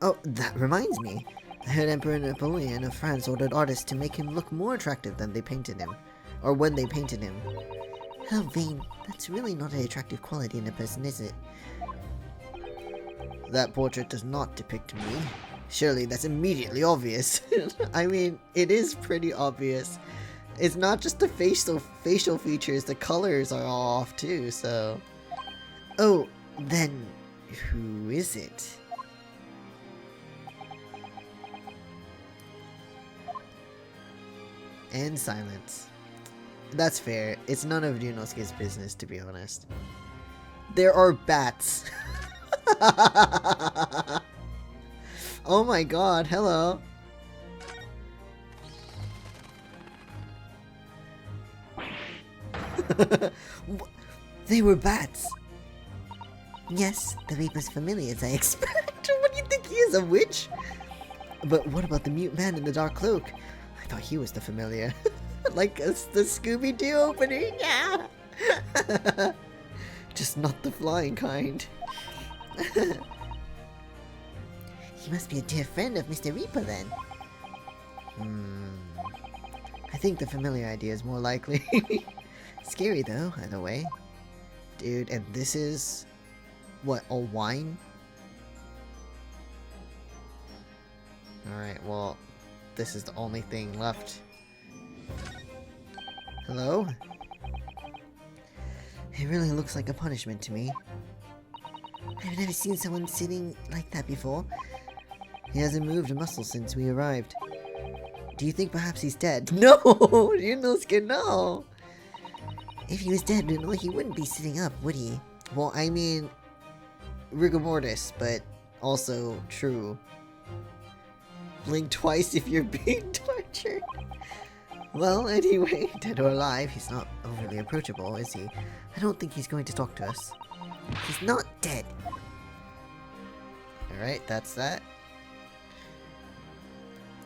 Speaker 5: Oh, that reminds me. I heard Emperor Napoleon of France ordered artists to make him look more attractive than they painted him.
Speaker 1: Or when they painted him.
Speaker 5: How vain. That's really not an attractive quality in a person, is it?
Speaker 1: That portrait does not depict me. Surely that's immediately obvious. I mean, it is pretty obvious. It's not just the facial features, the colors are all off too, so...
Speaker 5: Oh, then who is it?
Speaker 1: And silence. That's fair. It's none of Ryunosuke's business, to be honest. There are bats. Oh my god, hello.
Speaker 5: They were bats. Yes, the Reaper's familiars, I expect.
Speaker 1: What do you think he is, a witch? But what about the mute man in the dark cloak? I thought he was the familiar. Like the Scooby-Doo opening, yeah! Just not the flying kind.
Speaker 5: He must be a dear friend of Mr. Reaper, then.
Speaker 1: I think the familiar idea is more likely. Scary, though, either way. Dude, and this is... what, a wine? Alright, well, this is the only thing left. Hello?
Speaker 5: It really looks like a punishment to me. I've never seen someone sitting like that before.
Speaker 1: He hasn't moved a muscle since we arrived.
Speaker 5: Do you think perhaps he's dead?
Speaker 1: No! Ryunosuke, no!
Speaker 5: If he was dead, he wouldn't be sitting up, would he?
Speaker 1: Well, I mean... rigor mortis, but also true. Blink twice if you're being tortured. Well, anyway, dead or alive, he's not overly approachable, is he?
Speaker 5: I don't think he's going to talk to us.
Speaker 1: He's not dead. Alright, that's that.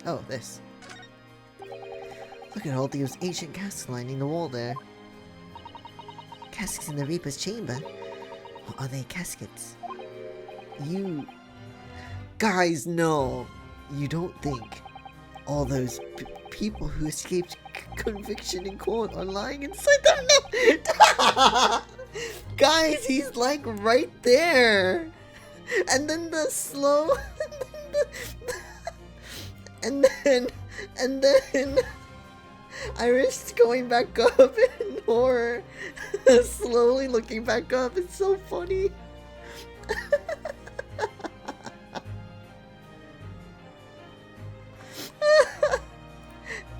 Speaker 1: Oh, this.
Speaker 5: Look at all those ancient casks lining the wall there. Casks in the Reaper's chamber? Or are they caskets?
Speaker 1: You... guys, no! You don't think all those people who escaped conviction in court are lying inside them? No! Guys, he's like right there! And then the slow... and then... Iris going back up in horror. Slowly looking back up. It's so funny.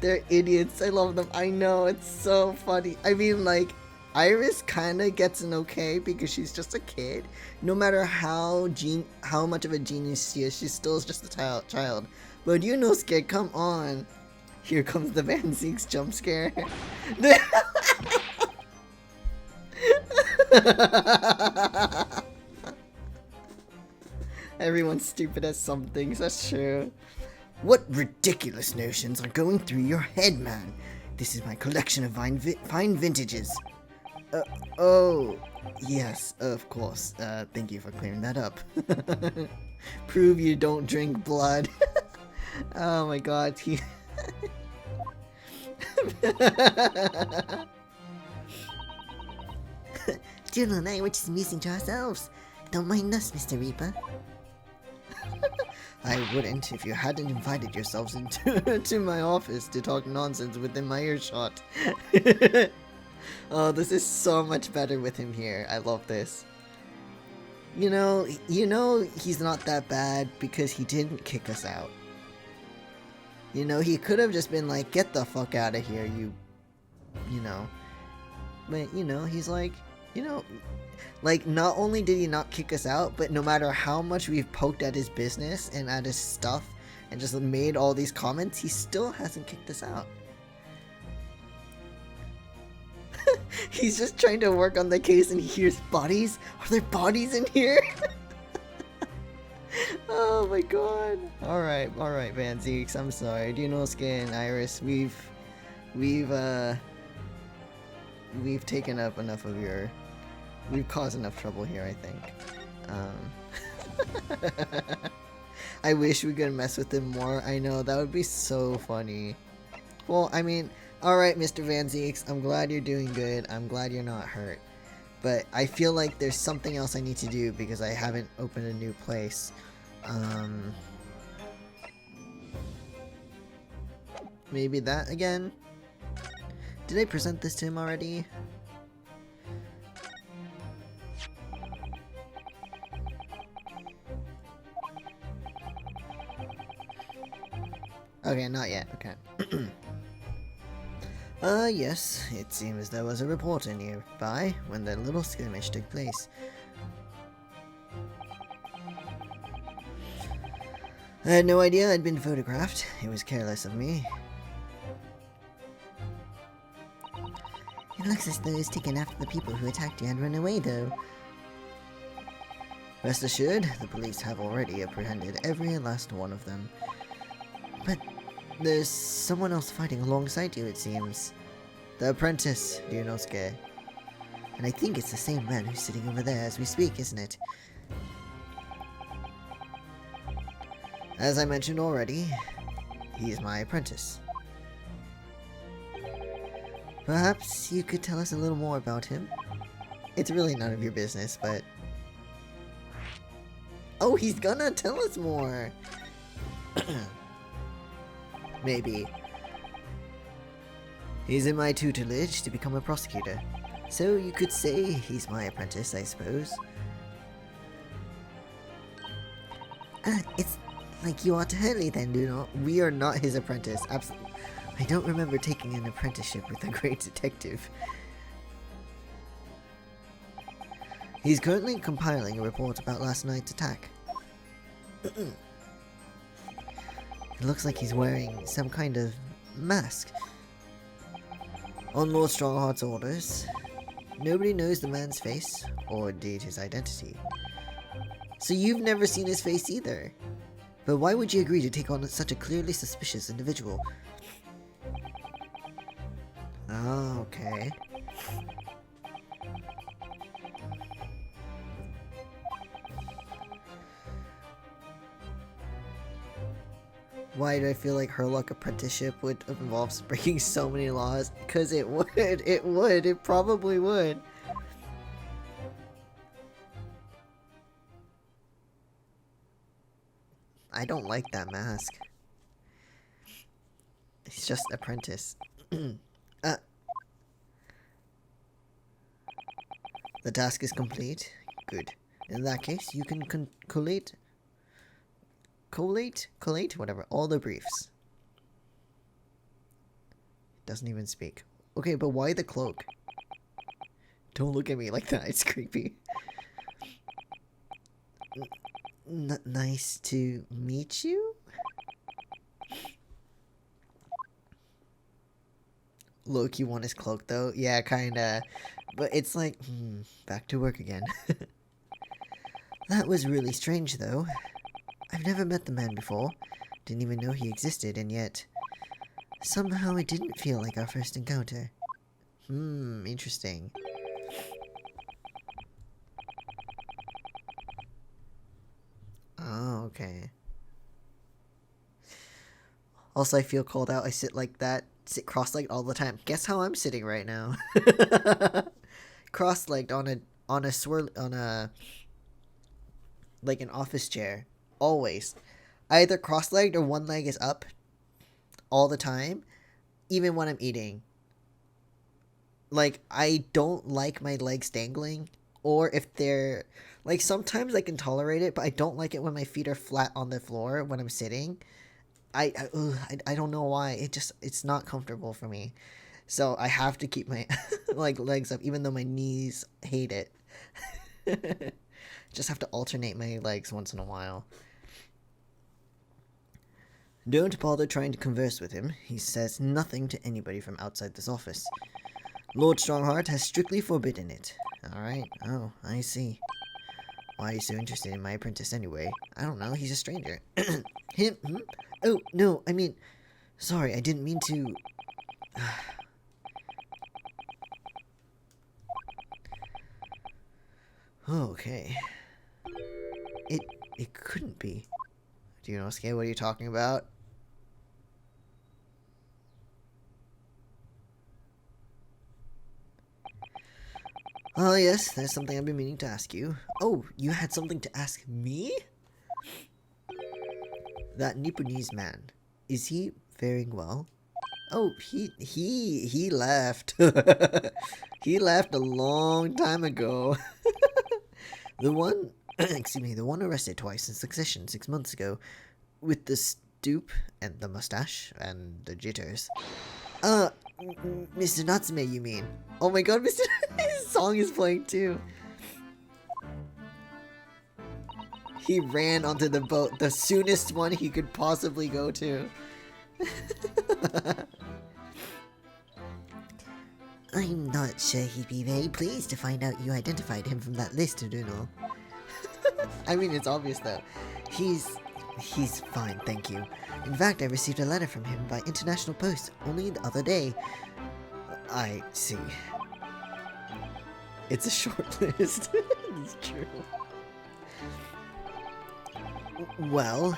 Speaker 1: They're idiots. I love them. I know. It's so funny. I mean, like, Iris kind of gets an okay because she's just a kid. No matter how much of a genius she is, she still is just a child. But Ryunosuke, come on. Here comes the Van Zieks jump scare. Everyone's stupid at some things, that's true. What ridiculous notions are going through your head, man? This is my collection of fine vintages. Oh, yes, of course. Thank you for clearing that up. Prove you don't drink blood. Oh my god,
Speaker 5: Juno and I were just amusing to ourselves. Don't mind us, Mr. Reaper.
Speaker 1: I wouldn't if you hadn't invited yourselves into to my office to talk nonsense within my earshot. Oh, this is so much better with him here. I love this. You know he's not that bad because he didn't kick us out. You know, he could have just been like, get the fuck out of here, you know. But, you know, he's like, you know, like, not only did he not kick us out, but no matter how much we've poked at his business and at his stuff and just made all these comments, he still hasn't kicked us out. He's just trying to work on the case and he hears bodies? Are there bodies in here? Oh my god. Alright, Van Zeeks, I'm sorry. Dunosuke and Iris, we've taken up enough of your... We've caused enough trouble here, I think. I wish we could mess with him more. I know, that would be so funny. Well, I mean, alright, Mr. Van Zeeks, I'm glad you're doing good. I'm glad you're not hurt. But I feel like there's something else I need to do because I haven't opened a new place. Maybe that again? Did I present this to him already? Okay, not yet. Okay. Yes, it seems there was a reporter nearby when the little skirmish took place. I had no idea I'd been photographed. It was careless of me.
Speaker 5: It looks as though he's taken after the people who attacked you and run away, though.
Speaker 1: Rest assured, the police have already apprehended every last one of them.
Speaker 5: But
Speaker 1: there's someone else fighting alongside you, it seems. The apprentice, Ryunosuke.
Speaker 5: And I think it's the same man who's sitting over there as we speak, isn't it?
Speaker 1: As I mentioned already, he's my apprentice.
Speaker 5: Perhaps you could tell us a little more about him?
Speaker 1: It's really none of your business, but... Oh, he's gonna tell us more! Maybe. He's in my tutelage to become a prosecutor. So you could say he's my apprentice, I suppose.
Speaker 5: It's like you are to Hurley then, do not?
Speaker 1: We are not his apprentice, absolutely. I don't remember taking an apprenticeship with a great detective. He's currently compiling a report about last night's attack.
Speaker 5: It looks like he's wearing some kind of mask.
Speaker 1: On Lord Strongheart's orders, nobody knows the man's face, or indeed his identity.
Speaker 5: So you've never seen his face either?
Speaker 1: But why would you agree to take on such a clearly suspicious individual? Oh, okay. Why do I feel like Herlock apprenticeship would involve breaking so many laws? Because it would. It probably would. I don't like that mask. He's just apprentice. The task is complete. Good. In that case, you can collate, whatever, all the briefs. Doesn't even speak. Okay, but why the cloak? Don't look at me like that, it's creepy. Nice to meet you? Loki won his cloak though. Yeah, kinda. But it's like, back to work again.
Speaker 5: That was really strange though. I've never met the man before. Didn't even know he existed, and yet somehow it didn't feel like our first encounter.
Speaker 1: Interesting. Oh, okay. Also, I feel called out. I sit like that. Sit cross-legged all the time. Guess how I'm sitting right now? Cross-legged on a like an office chair. Always. Either cross-legged or one leg is up all the time, even when I'm eating. Like, I don't like my legs dangling, or if they're, like, sometimes I can tolerate it, but I don't like it when my feet are flat on the floor when I'm sitting. I don't know why. It's not comfortable for me. So I have to keep my, like, legs up, even though my knees hate it. Just have to alternate my legs once in a while. Don't bother trying to converse with him. He says nothing to anybody from outside this office. Lord Strongheart has strictly forbidden it. Alright. Oh, I see. Why are you so interested in my apprentice anyway? I don't know. He's a stranger. Him? Hmm? Oh, no. I mean... Sorry, I didn't mean to... Okay. It couldn't be. Do you know, Sky, what are you talking about? Oh, yes, there's something I've been meaning to ask you. Oh, you had something to ask me? That Nipponese man, is he faring well? Oh, he left. He left a long time ago. The one, excuse me, the one arrested twice in succession 6 months ago, with the stoop and the mustache and the jitters. Mr. Natsume, you mean? Oh my god, Mr. His song is playing too. He ran onto the boat, the soonest one he could possibly go to.
Speaker 5: I'm not sure he'd be very pleased to find out you identified him from that list, Bruno.
Speaker 1: I mean, it's obvious though. He's fine, thank you. In fact, I received a letter from him by international post only the other day. I see. It's a short list. It's true. Well,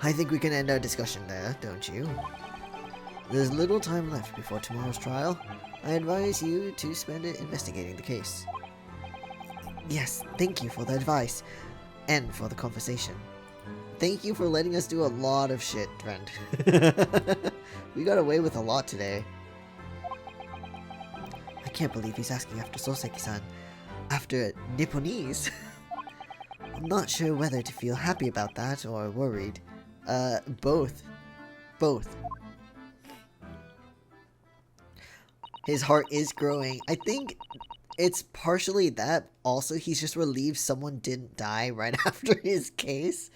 Speaker 1: I think we can end our discussion there, don't you? There's little time left before tomorrow's trial. I advise you to spend it investigating the case. Yes, thank you for the advice, and for the conversation. Thank you for letting us do a lot of shit, friend. We got away with a lot today. I can't believe he's asking after Soseki-san. After Nipponese. I'm not sure whether to feel happy about that or worried. Both. Both. His heart is growing. I think it's partially that. Also, he's just relieved someone didn't die right after his case.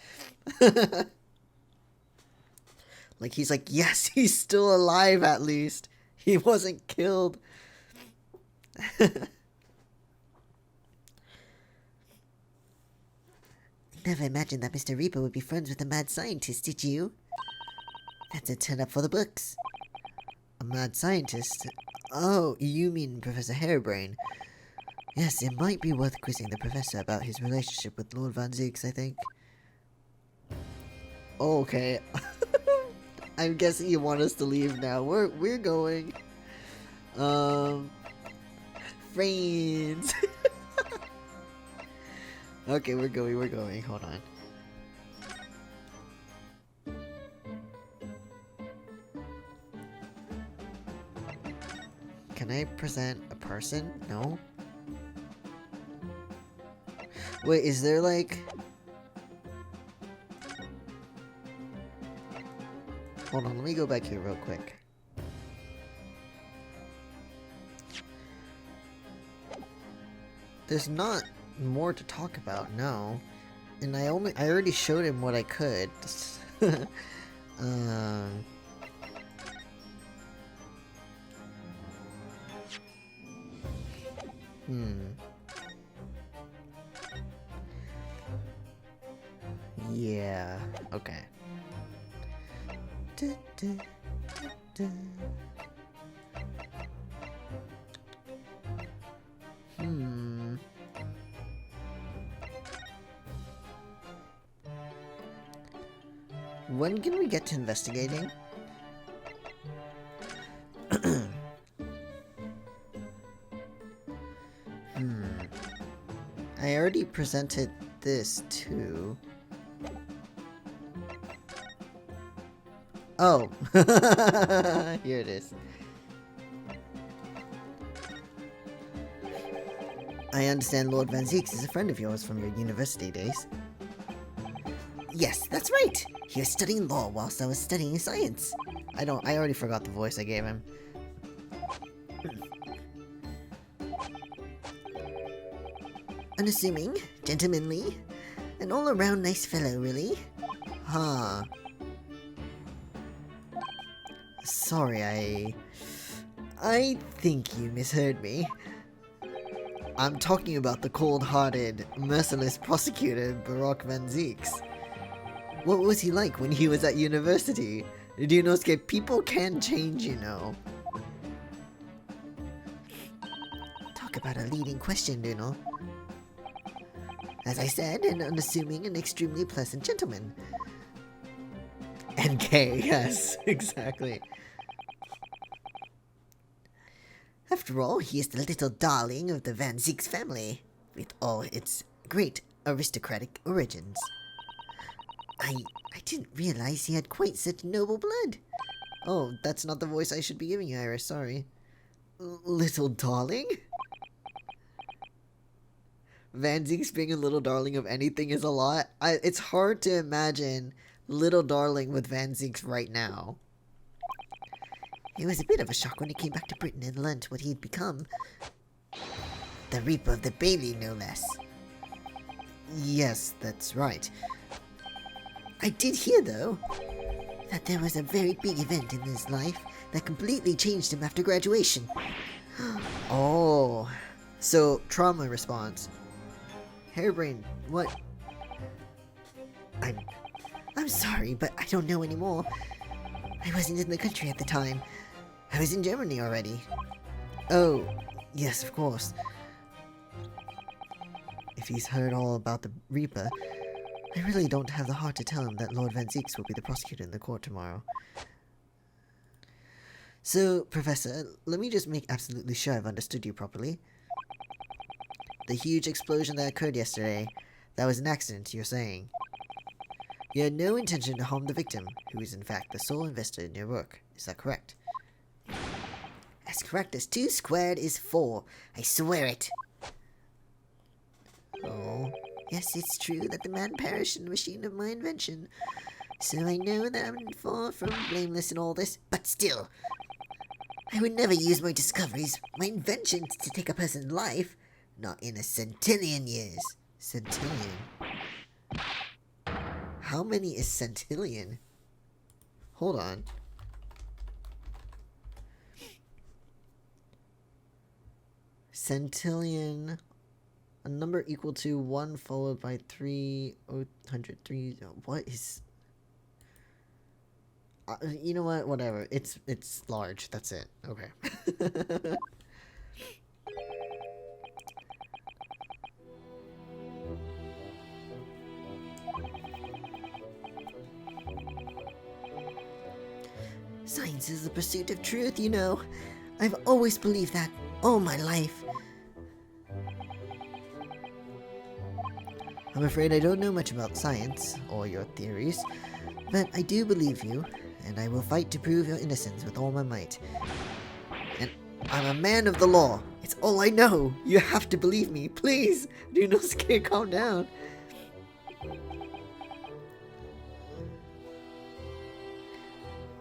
Speaker 1: Like, he's like, yes, he's still alive at least. He wasn't killed.
Speaker 5: Never imagined that Mr. Reaper would be friends with a mad scientist, did you? That's a turn up for the books.
Speaker 1: A mad scientist? Oh, you mean Professor Harebrain. Yes, it might be worth quizzing the professor about his relationship with Lord Van Zieks, I think. Oh, okay. I'm guessing you want us to leave now. We're going. Friends. Okay, we're going. Hold on. Can I present a person? No? Wait, is there like... Hold on, let me go back here real quick. There's not more to talk about, no. And I already showed him what I could. Yeah, okay. When can we get to investigating? I already presented this too. Oh! Here it is. I understand Lord Van Zieks is a friend of yours from your university days.
Speaker 5: Yes, that's right. He was studying law whilst I was studying science.
Speaker 1: I already forgot the voice I gave him.
Speaker 5: Unassuming, gentlemanly, an all-around nice fellow, really.
Speaker 1: Huh. Sorry, I think you misheard me. I'm talking about the cold-hearted, merciless prosecutor, Baroque Van Zieks. What was he like when he was at university? Ryunosuke, people can change, you know.
Speaker 5: Talk about a leading question, Duno. As I said, an unassuming and extremely pleasant gentleman.
Speaker 1: And gay, yes, exactly.
Speaker 5: After all, he is the little darling of the Van Zieks family, with all its great aristocratic origins. I didn't realize he had quite such noble blood.
Speaker 1: Oh, that's not the voice I should be giving you, Iris, sorry.
Speaker 5: Little darling?
Speaker 1: Van Zieks being a little darling of anything is a lot. It's hard to imagine little darling with Van Zieks right now.
Speaker 5: It was a bit of a shock when he came back to Britain and learnt what he'd become. The Reaper of the Bailey, no less.
Speaker 1: Yes, that's right.
Speaker 5: I did hear, though, that there was a very big event in his life that completely changed him after graduation.
Speaker 1: Oh, so trauma response. Hairbrain, what?
Speaker 5: I'm sorry, but I don't know anymore. I wasn't in the country at the time. I was in Germany already.
Speaker 1: Oh, yes, of course. If he's heard all about the Reaper, I really don't have the heart to tell him that Lord Van Zieks will be the prosecutor in the court tomorrow. So, Professor, let me just make absolutely sure I've understood you properly. The huge explosion that occurred yesterday, that was an accident, you're saying. You had no intention to harm the victim, who is in fact the sole investor in your work. Is that correct?
Speaker 5: As correct as 2 squared is 4. I swear it.
Speaker 1: Oh.
Speaker 5: Yes, it's true that the man perished in the machine of my invention. So I know that I'm far from blameless in all this, but still. I would never use my discoveries, my inventions, to take a person's life. Not in a centillion years.
Speaker 1: Centillion? How many is centillion? Hold on. Centillion, a number equal to 1 followed by 303. What is... you know what? Whatever. It's large. That's it. Okay.
Speaker 5: Science is the pursuit of truth, you know. I've always believed that all my life.
Speaker 1: I'm afraid I don't know much about science, or your theories, but I do believe you, and I will fight to prove your innocence with all my might. And I'm a man of the law. It's all I know. You have to believe me. Please, Ryunosuke, calm down.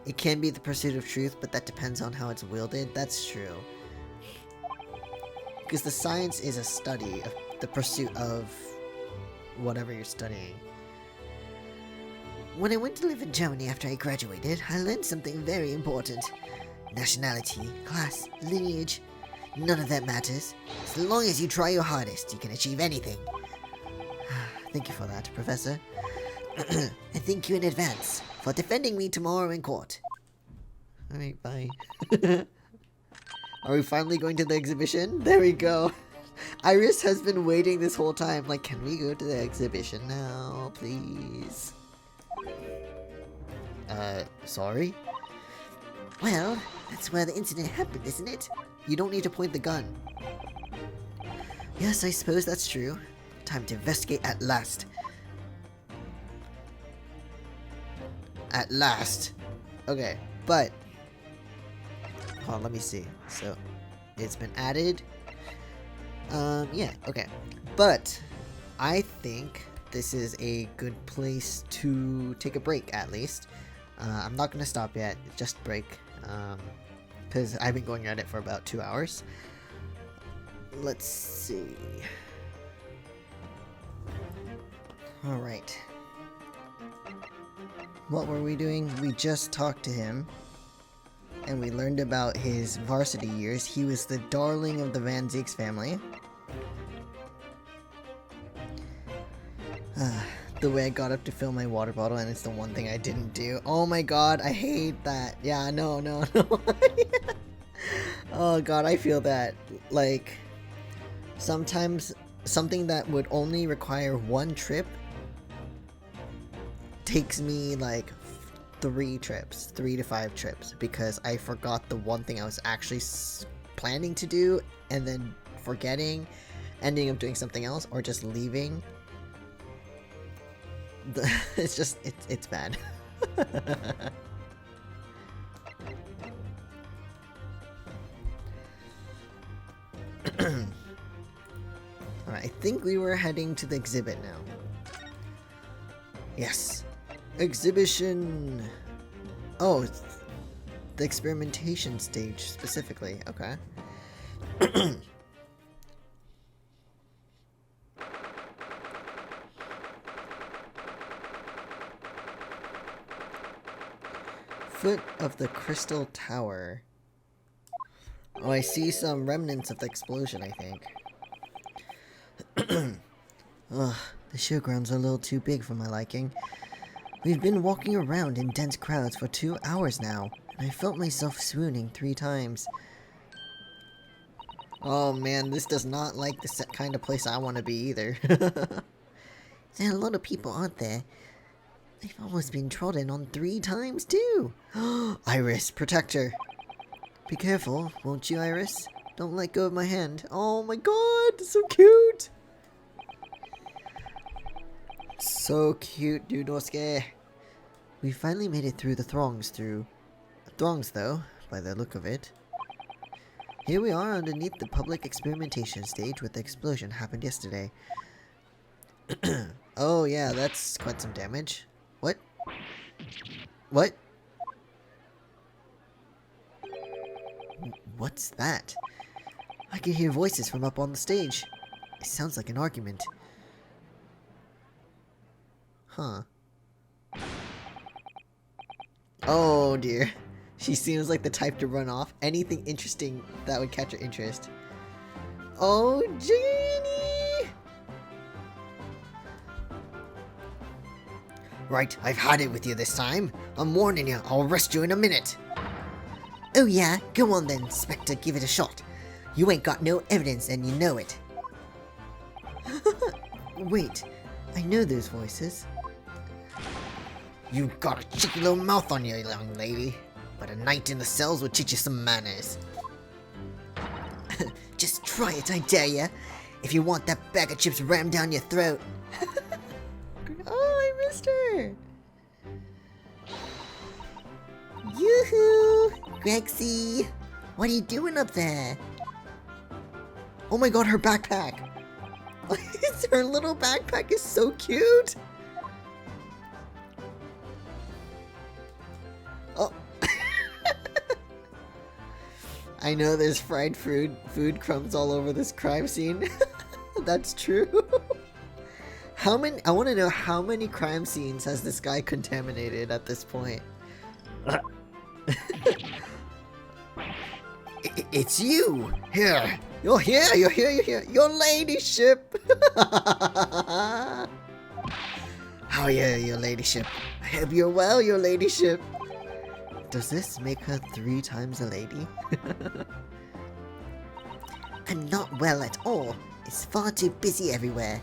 Speaker 1: It can be the pursuit of truth, but that depends on how it's wielded. That's true. Because the science is a study of the pursuit of whatever you're studying.
Speaker 5: When I went to live in Germany after I graduated, I learned something very important. Nationality, class, lineage, none of that matters. As long as you try your hardest, you can achieve anything.
Speaker 1: Thank you for that, Professor.
Speaker 5: And thank you in advance for defending me tomorrow in court.
Speaker 1: Alright, bye. Are we finally going to the exhibition? There we go. Iris has been waiting this whole time. Like, can we go to the exhibition now, please? Sorry?
Speaker 5: Well, that's where the incident happened, isn't it?
Speaker 1: You don't need to point the gun. Yes, I suppose that's true. Time to investigate at last. At last. Okay, but hold on, let me see. So it's been added. Yeah, okay. But I think this is a good place to take a break at least. I'm not gonna stop yet, just break. Because I've been going at it for about 2 hours. Let's see. Alright. What were we doing? We just talked to him. And we learned about his varsity years. He was the darling of the Van Zeeks family. The way I got up to fill my water bottle, and it's the one thing I didn't do. Oh my god, I hate that. Yeah, no. Oh god, I feel that. Like, sometimes something that would only require one trip takes me like 3 to 5 trips, because I forgot the one thing I was actually planning to do, and then forgetting, ending up doing something else, or just leaving. It's just, it's bad. Alright, I think we were heading to the exhibit now. Yes. Exhibition! Oh, it's the experimentation stage specifically. Okay. Foot of the Crystal Tower. Oh, I see some remnants of the explosion, I think. Ugh, the showgrounds are a little too big for my liking. We've been walking around in dense crowds for 2 hours now, and I felt myself swooning 3 times. Oh man, this does not like the kind of place I want to be either.
Speaker 5: There are a lot of people, aren't there? I've almost been trodden on 3 times too.
Speaker 1: Iris, protect her. Be careful, won't you, Iris? Don't let go of my hand. Oh my god, so cute! So cute, Dudosuke. We finally made it through the throngs though, by the look of it. Here we are underneath the public experimentation stage where the explosion happened yesterday. Oh yeah, that's quite some damage. What? What? What's that? I can hear voices from up on the stage. It sounds like an argument. Huh. Oh dear. She seems like the type to run off. Anything interesting that would catch her interest. Oh, Jeannie! Right, I've had it with you this time. I'm warning you, I'll arrest you in a minute.
Speaker 5: Oh yeah? Go on then, Spectre, give it a shot. You ain't got no evidence and you know it.
Speaker 1: Wait, I know those voices.
Speaker 5: You've got a cheeky little mouth on you, young lady. But a night in the cells will teach you some manners. Just try it, I dare ya. If you want that bag of chips rammed down your throat.
Speaker 1: Oh, I missed her!
Speaker 5: Yoo-hoo! Grexy! What are you doing up there?
Speaker 1: Oh my god, her backpack! Her little backpack is so cute! Oh. I know there's fried food crumbs all over this crime scene. That's true. I want to know how many crime scenes has this guy contaminated at this point. It's you! Here! You're here! Your ladyship! How are you, your ladyship? I hope you're well, your ladyship. Does this make her 3 times a lady?
Speaker 5: I'm not well at all. It's far too busy everywhere.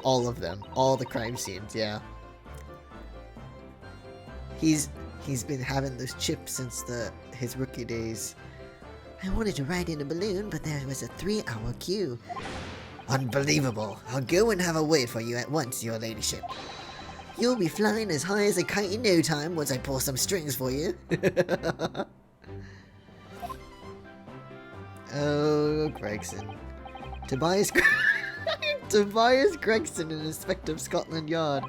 Speaker 1: All of them. All the crime scenes, yeah. He's been having those chips since his rookie days.
Speaker 5: I wanted to ride in a balloon, but there was a 3-hour queue. Unbelievable. I'll go and have a word for you at once, your ladyship. You'll be flying as high as a kite in no time once I pull some strings for you.
Speaker 1: Oh, Gregson. Tobias Tobias Gregson, an inspector of Scotland Yard.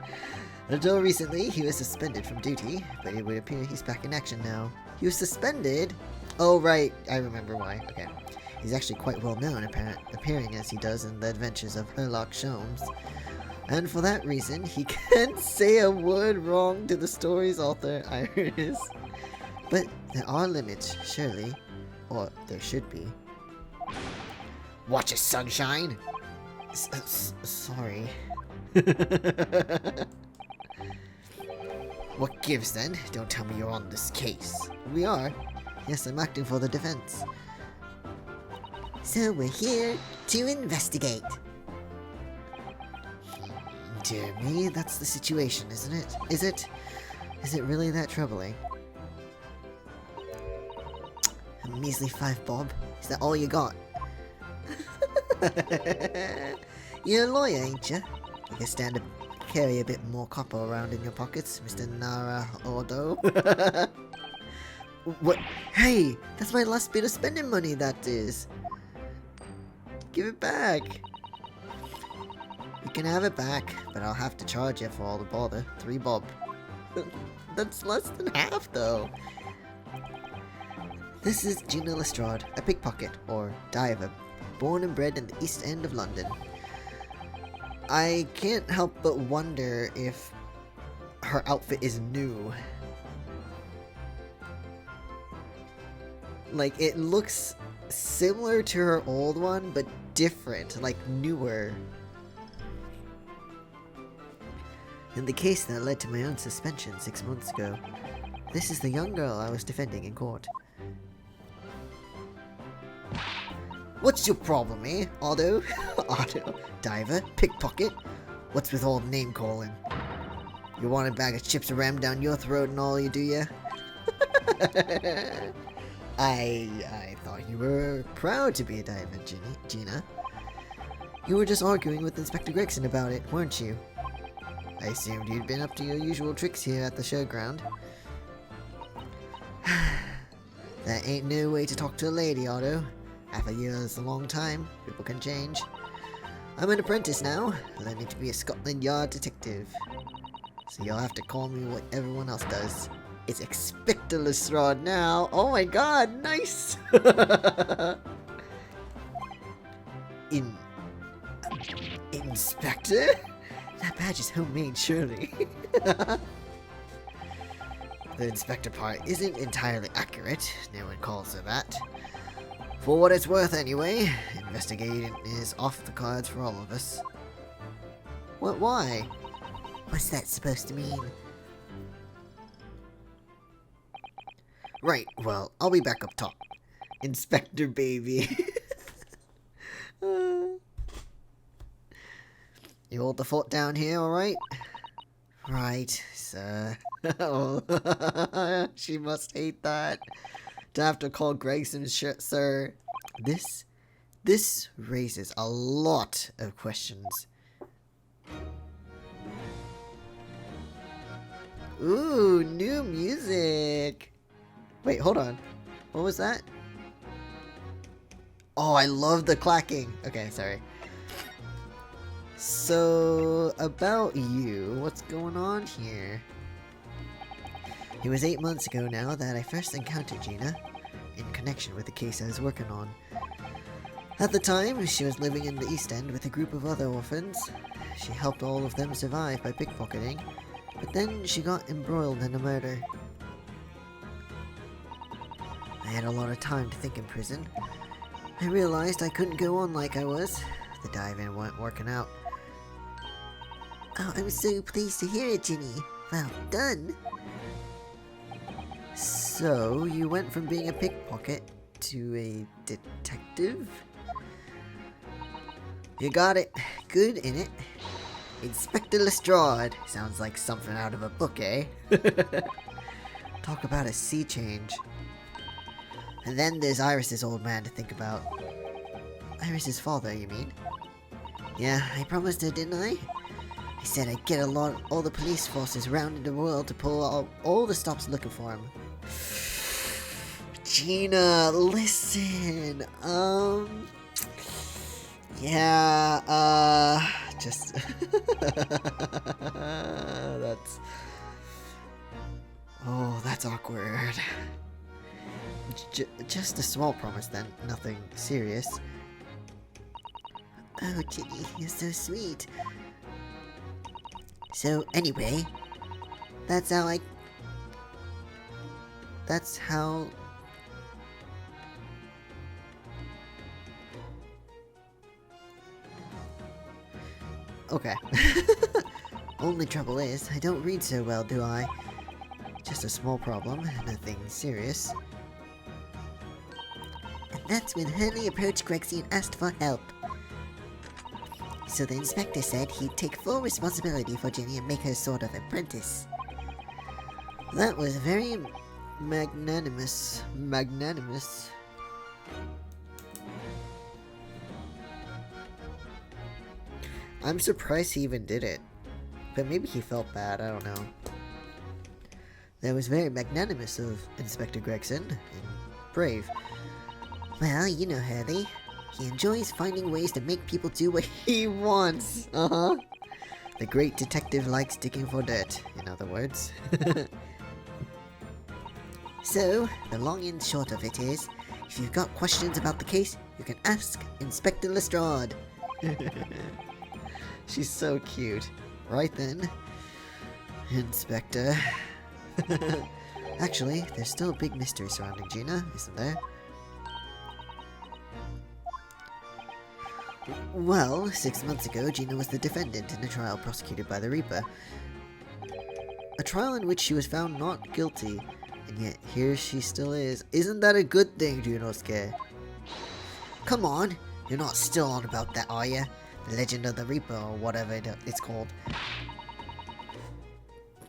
Speaker 1: Until recently, he was suspended from duty, but it would appear he's back in action now. He was suspended? Oh, right. I remember why. Okay. He's actually quite well known, appearing as he does in the adventures of Sherlock Holmes. And for that reason, he can't say a word wrong to the story's author, Iris. But there are limits, surely. Or there should be.
Speaker 5: Watch it, sunshine.
Speaker 1: Sorry.
Speaker 5: What gives then? Don't tell me you're on this case.
Speaker 1: We are. Yes, I'm acting for the defense.
Speaker 5: So we're here to investigate.
Speaker 1: Dear me, that's the situation, isn't it? Is it? Is it really that troubling?
Speaker 5: A measly 5 bob. Is that all you got? You're a lawyer, ain't you? You can stand to carry a bit more copper around in your pockets, Mr. Nara Ordo.
Speaker 1: What? Hey, that's my last bit of spending money, that is. Give it back. You can have it back, but I'll have to charge you for all the bother. 3 bob. That's less than half, though. This is Gina Lestrade, a pickpocket, or diver, born and bred in the East End of London. I can't help but wonder if her outfit is new. Like, it looks similar to her old one, but different, like newer. In the case that led to my own suspension 6 months ago, this is the young girl I was defending in court.
Speaker 5: What's your problem, eh, Otto?
Speaker 1: Otto?
Speaker 5: Diver? Pickpocket? What's with all name calling? You want a bag of chips rammed down your throat and all, you do ya?
Speaker 1: I thought you were proud to be a diver, Gina. You were just arguing with Inspector Gregson about it, weren't you? I assumed you'd been up to your usual tricks here at the showground. That ain't no way to talk to a lady, Otto. Half a year is a long time. People can change. I'm an apprentice now, learning to be a Scotland Yard detective. So you'll have to call me what everyone else does. It's Inspector Lestrade now. Oh my god, nice! Inspector? That badge is homemade, surely. The inspector part isn't entirely accurate. No one calls her that. For what it's worth anyway, investigating is off the cards for all of us. What, why?
Speaker 5: What's that supposed to mean?
Speaker 1: Right, well, I'll be back up top. Inspector baby. You hold the fort down here, alright? Right, sir. Oh, she must hate that. To have to call Gregson sir. This raises a lot of questions. Ooh, new music. Wait, hold on. What was that? Oh, I love the clacking. Okay, sorry. So, about you, what's going on here? It was 8 months ago now that I first encountered Gina, in connection with the case I was working on. At the time, she was living in the East End with a group of other orphans. She helped all of them survive by pickpocketing, but then she got embroiled in a murder. I had a lot of time to think in prison. I realized I couldn't go on like I was. The dive-in weren't working out.
Speaker 5: Oh, I'm so pleased to hear it, Ginny. Well done.
Speaker 1: So, you went from being a pickpocket to a detective? You got it. Good, innit? Inspector Lestrade. Sounds like something out of a book, eh? Talk about a sea change. And then there's Iris's old man to think about. Iris's father, you mean?
Speaker 5: Yeah, I promised her, didn't I? I said I'd get all the police forces around in the world to pull all the stops looking for him. Gina, listen. Yeah, just that's awkward. Just a small promise then, nothing serious. Oh, Ginny, you're so sweet. So anyway, that's how. Okay. Only trouble is, I don't read so well, do I? Just a small problem, nothing serious. And that's when Hurley approached Grexy and asked for help. So the inspector said he'd take full responsibility for Ginny and make her sort of apprentice. That was very magnanimous. I'm surprised he even did it. But maybe he felt bad, I don't know. That was very magnanimous of Inspector Gregson, and brave. Well, you know Hurley. He enjoys finding ways to make people do what he wants. The great detective likes digging for dirt, in other words. So, the long and short of it is, if you've got questions about the case, you can ask Inspector Lestrade. She's so cute. Right then, Inspector. Actually, there's still a big mystery surrounding Gina, isn't there? Well, 6 months ago, Gina was the defendant in a trial prosecuted by the Reaper. A trial in which she was found not guilty, and yet here she still is. Isn't that a good thing, Junosuke? Come on, you're not still on about that, are you? The Legend of the Reaper, or whatever it's called.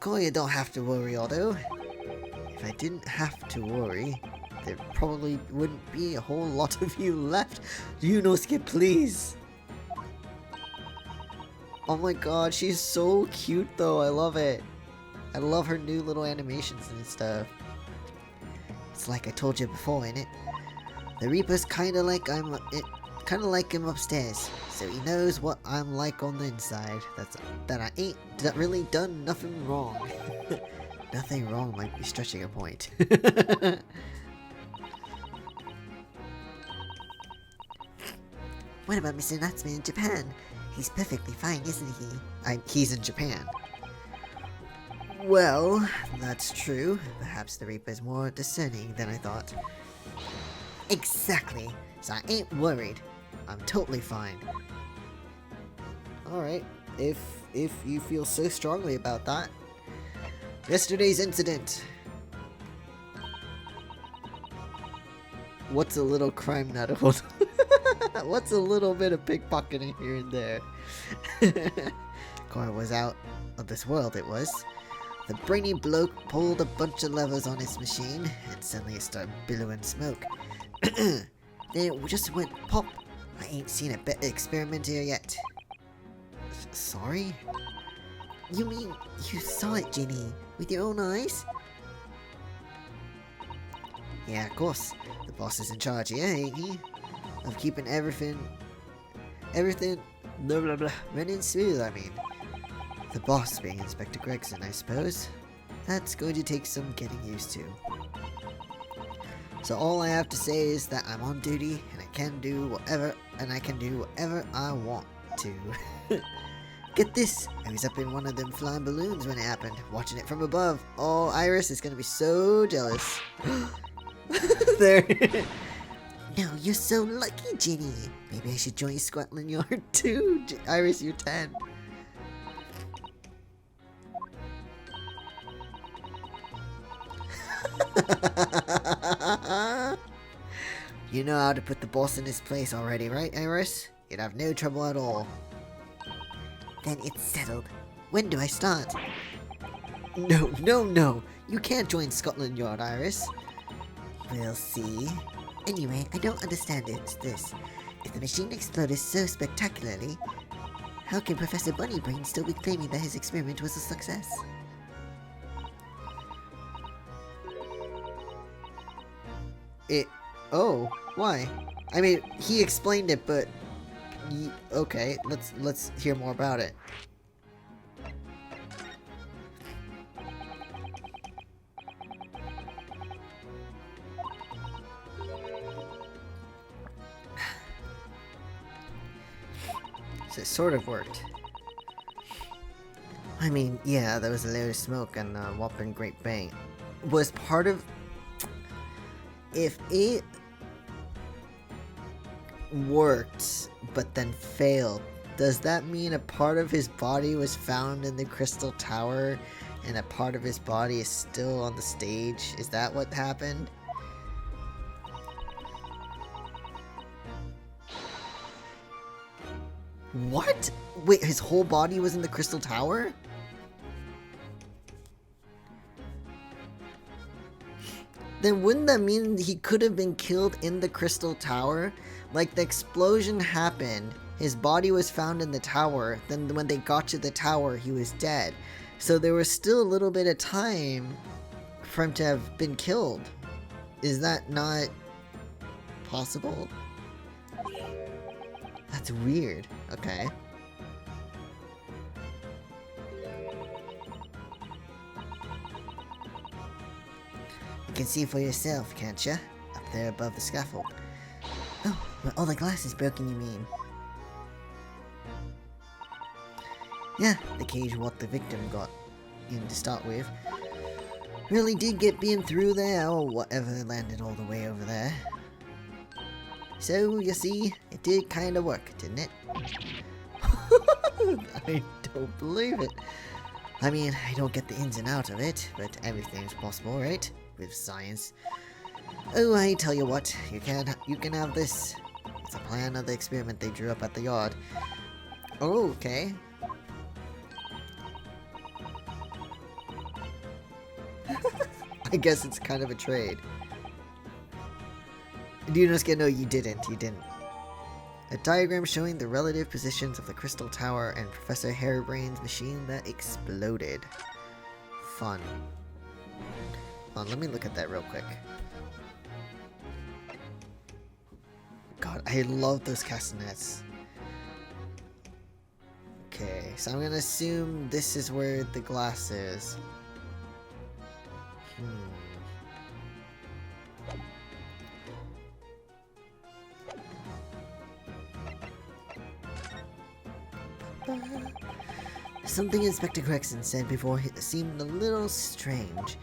Speaker 5: You don't have to worry, although. If I didn't have to worry, there probably wouldn't be a whole lot of you left. Yunosuke, please. Oh my god, she's so cute though. I love it. I love her new little animations and stuff. It's like I told you before, innit? The Reaper's kinda like him upstairs, so he knows what I'm like on the inside. That I ain't really done nothing wrong. Nothing wrong might be stretching a point. What about Mr. Natsumi in Japan? He's perfectly fine, isn't he? He's in Japan. Well, that's true. Perhaps the Reaper's more discerning than I thought. Exactly. So I ain't worried. I'm totally fine. Alright, if you feel so strongly about that. Yesterday's incident. What's a little crime not hold? What's a little bit of pickpocketing here and there? Car was out of this world, it was. The brainy bloke pulled a bunch of levers on his machine, and suddenly it started billowing smoke. Then it just went pop. I ain't seen a better experiment here yet. Sorry? You mean you saw it, Ginny, with your own eyes? Yeah, of course. The boss is in charge here, ain't he? Of keeping everything, blah blah blah, running smooth, I mean. The boss being Inspector Gregson, I suppose. That's going to take some getting used to. So all I have to say is that I'm on duty, and I can do whatever I want to. Get this, I was up in one of them flying balloons when it happened, watching it from above. Oh, Iris is gonna be so jealous. There. No, you're so lucky, Ginny. Maybe I should join Scotland Yard too. Iris, you're 10. You know how to put the boss in his place already, right, Iris? You'd have no trouble at all. Then it's settled. When do I start? No. You can't join Scotland Yard, Iris. We'll see. Anyway, I don't understand it. It's this. If the machine exploded so spectacularly, How can Professor Bunnybrain still be claiming that his experiment was a success?
Speaker 1: Oh, why? I mean, he explained it, but okay, let's hear more about it. So it sort of worked. I mean, yeah, there was a layer of smoke and a whopping great bang. Was part of... If it worked, but then failed, does that mean a part of his body was found in the Crystal Tower and a part of his body is still on the stage? Is that what happened? What? Wait, his whole body was in the Crystal Tower? Then wouldn't that mean he could have been killed in the Crystal Tower? Like, the explosion happened, his body was found in the tower, then when they got to the tower, he was dead. So there was still a little bit of time for him to have been killed. Is that not possible? That's weird. Okay. You can see for yourself, can't ya? Up there above the scaffold. Oh, well, all the glass is broken, you mean? Yeah, the cage what the victim got in to start with. Really did get being through there, or whatever landed all the way over there. So, you see, it did kind of work, didn't it? I don't believe it. I mean, I don't get the ins and outs of it, but everything's possible, right? With science. Oh, I tell you what, you can have this. It's a plan of the experiment they drew up at the yard. Oh, okay. I guess it's kind of a trade. Do you just get no? You didn't. You didn't. A diagram showing the relative positions of the Crystal Tower and Professor Harebrain's machine that exploded. Fun. Hold on, let me look at that real quick. God, I love those castanets. Okay, so I'm gonna assume this is where the glass is. Something Inspector Gregson said before seemed a little strange.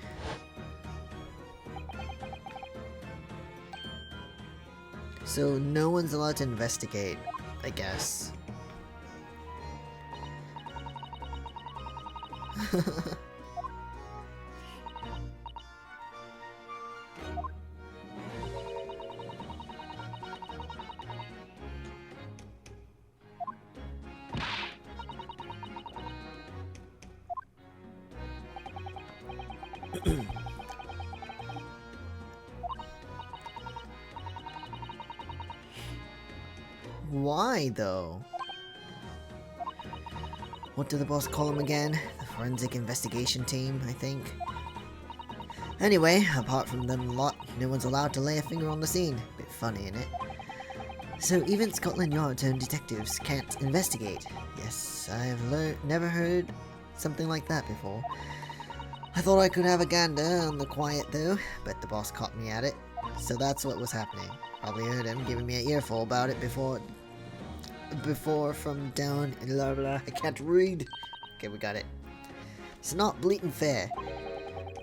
Speaker 1: So no one's allowed to investigate, I guess. Why, though? What did the boss call him again? The forensic investigation team, I think. Anyway, apart from them lot, no one's allowed to lay a finger on the scene. Bit funny, innit? So even Scotland Yard's own detectives can't investigate. Yes, I've never heard something like that before. I thought I could have a gander on the quiet though, but the boss caught me at it. So that's what was happening. Probably heard him giving me an earful about it before from down in blah blah. I can't read. Okay, we got it. It's not bleating fair.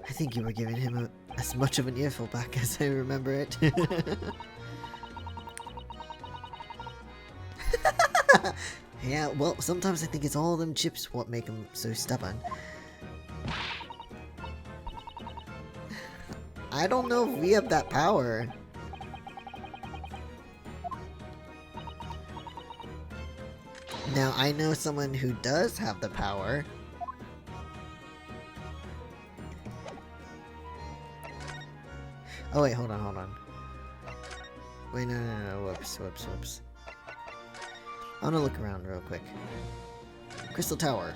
Speaker 1: I think you were giving him as much of an earful back as I remember it. Yeah, well, sometimes I think it's all them chips what make them so stubborn. I don't know if we have that power. Now, I know someone who does have the power. Oh wait, hold on. Wait, no, whoops. I wanna look around real quick. Crystal Tower.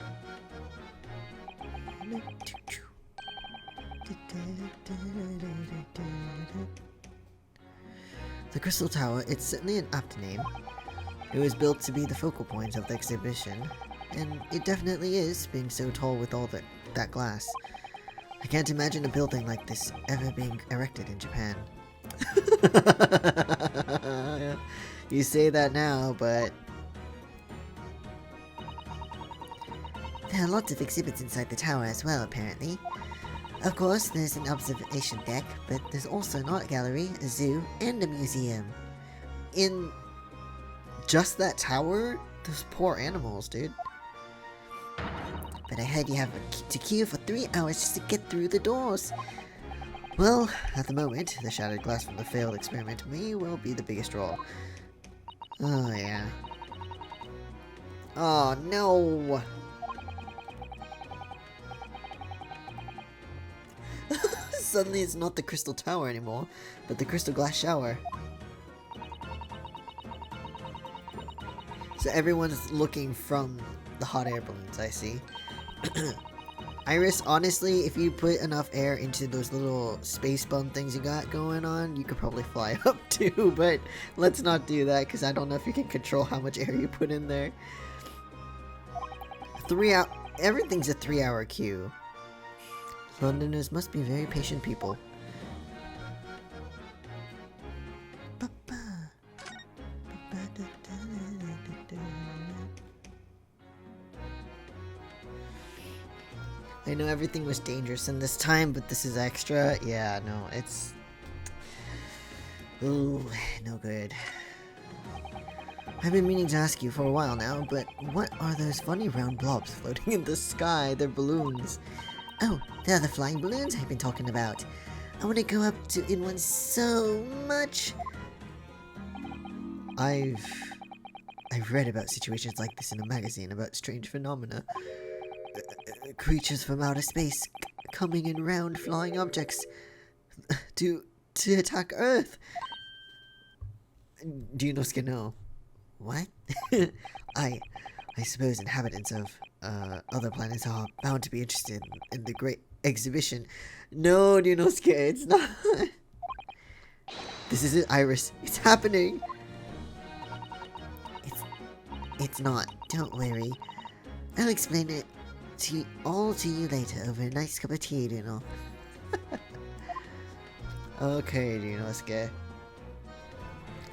Speaker 1: The Crystal Tower, it's certainly an apt name. It was built to be the focal point of the exhibition, and it definitely is, being so tall with all that glass. I can't imagine a building like this ever being erected in Japan. You say that now, but...
Speaker 5: There are lots of exhibits inside the tower as well, apparently. Of course, there's an observation deck, but there's also an art gallery, a zoo, and a museum.
Speaker 1: In just that tower? Those poor animals, dude.
Speaker 5: But I heard you have to queue for 3 hours just to get through the doors.
Speaker 1: Well, at the moment, the shattered glass from the failed experiment may well be the biggest draw. Oh, yeah. Oh, no! Suddenly it's not the Crystal Tower anymore, but the Crystal Glass Shower. So everyone's looking from the hot air balloons, I see. Iris, honestly, if you put enough air into those little space bun things you got going on, you could probably fly up too, but let's not do that because I don't know if you can control how much air you put in there. Everything's a 3-hour queue. Londoners must be very patient people. I know everything was dangerous in this time, but this is extra. Yeah, no, it's... Ooh, no good. I've been meaning to ask you for a while now, but what are those funny round blobs floating in the sky? They're balloons.
Speaker 5: Oh, they're the flying balloons I've been talking about. I want to go up in one so much.
Speaker 1: I've read about situations like this in a magazine about strange phenomena. Creatures from outer space coming in round flying objects to attack Earth. Do you know?
Speaker 5: What?
Speaker 1: I suppose inhabitants of other planets are bound to be interested in the great exhibition. No, Dunosuke, it's not. This is it, Iris. It's happening.
Speaker 5: It's not. Don't worry. I'll explain it all to you later over a nice cup of tea, Duno.
Speaker 1: Okay, Dunosuke.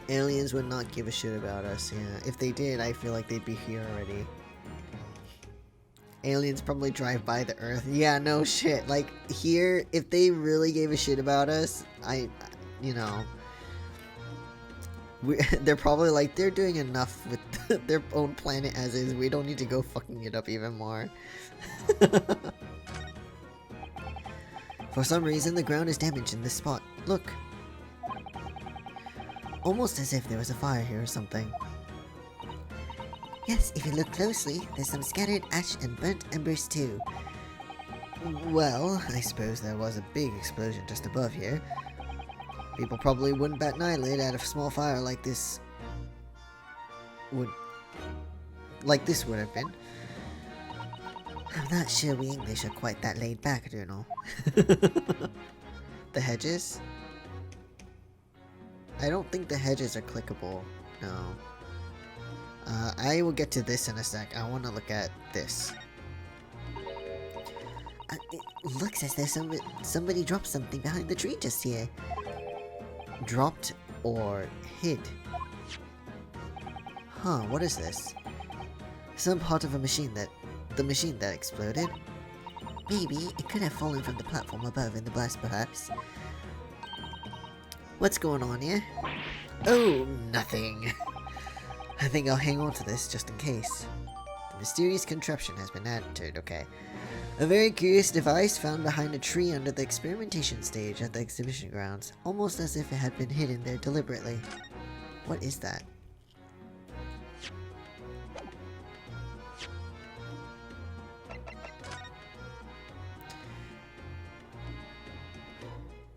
Speaker 1: Aliens would not give a shit about us, yeah. If they did, I feel like they'd be here already. Aliens probably drive by the Earth. Yeah, no shit. Like, here, if they really gave a shit about us, they're probably like, they're doing enough with their own planet as is. We don't need to go fucking it up even more. For some reason, the ground is damaged in this spot. Look. Almost as if there was a fire here or something.
Speaker 5: Yes, if you look closely, there's some scattered ash and burnt embers too.
Speaker 1: Well, I suppose there was a big explosion just above here. People probably wouldn't bat an eyelid at a small fire like this would have been.
Speaker 5: I'm not sure we English are quite that laid back, do you know?
Speaker 1: The hedges? I don't think the hedges are clickable. No. I will get to this in a sec. I want to look at this.
Speaker 5: It looks as though somebody dropped something behind the tree just here.
Speaker 1: Dropped or hid? Huh, what is this? Some part of the machine that exploded?
Speaker 5: Maybe it could have fallen from the platform above in the blast, perhaps.
Speaker 1: What's going on here? Oh, nothing. I think I'll hang on to this just in case. The mysterious contraption has been entered, okay. A very curious device found behind a tree under the experimentation stage at the exhibition grounds, almost as if it had been hidden there deliberately. What is that?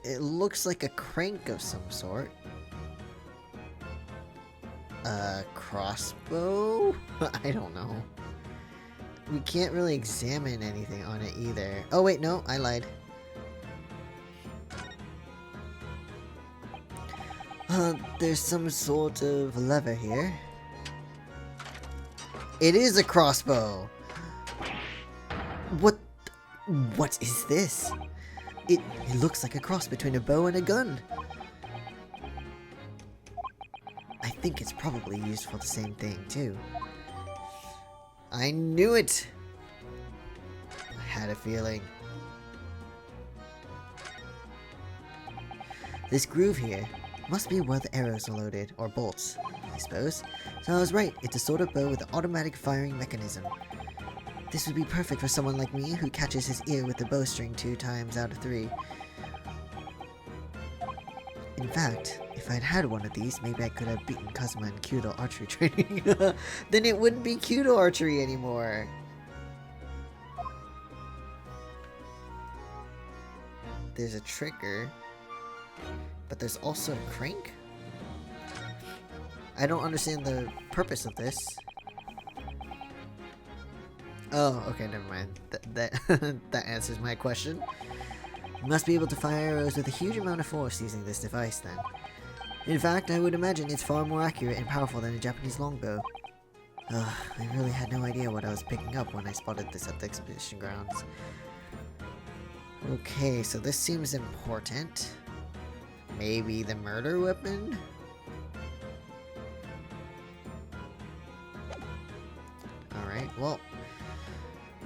Speaker 1: It looks like a crank of some sort. A crossbow? I don't know. we can't really examine anything on it either. Oh wait, no, I lied. There's some sort of lever here. It is a crossbow! What is this? It looks like a cross between a bow and a gun. I think it's probably used for the same thing, too. I knew it! I had a feeling. This groove here must be where the arrows are loaded, or bolts, I suppose. So I was right, it's a sort of bow with an automatic firing mechanism. This would be perfect for someone like me who catches his ear with the bowstring 2 times out of 3. In fact, if I'd had one of these, maybe I could have beaten Kazuma in Kyudo archery training. Then it wouldn't be Kyudo archery anymore. There's a trigger, but there's also a crank? I don't understand the purpose of this. Oh, okay, never mind. That answers my question. You must be able to fire arrows with a huge amount of force using this device, then. In fact, I would imagine it's far more accurate and powerful than a Japanese longbow. Ugh, I really had no idea what I was picking up when I spotted this at the exhibition grounds. Okay, so this seems important. Maybe the murder weapon? Alright, well,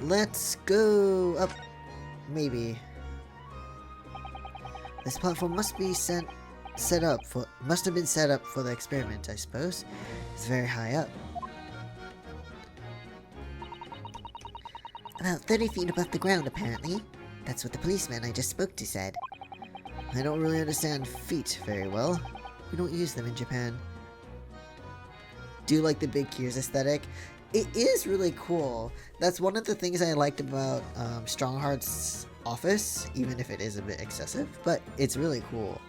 Speaker 1: let's go up. Maybe. This platform must be must have been set up for the experiment, I suppose. It's very high up.
Speaker 5: About 30 feet above the ground, apparently. That's what the policeman I just spoke to said.
Speaker 1: I don't really understand feet very well. We don't use them in Japan. Do you like the big gears aesthetic? It is really cool. That's one of the things I liked about Strongheart's office, even if it is a bit excessive, but it's really cool.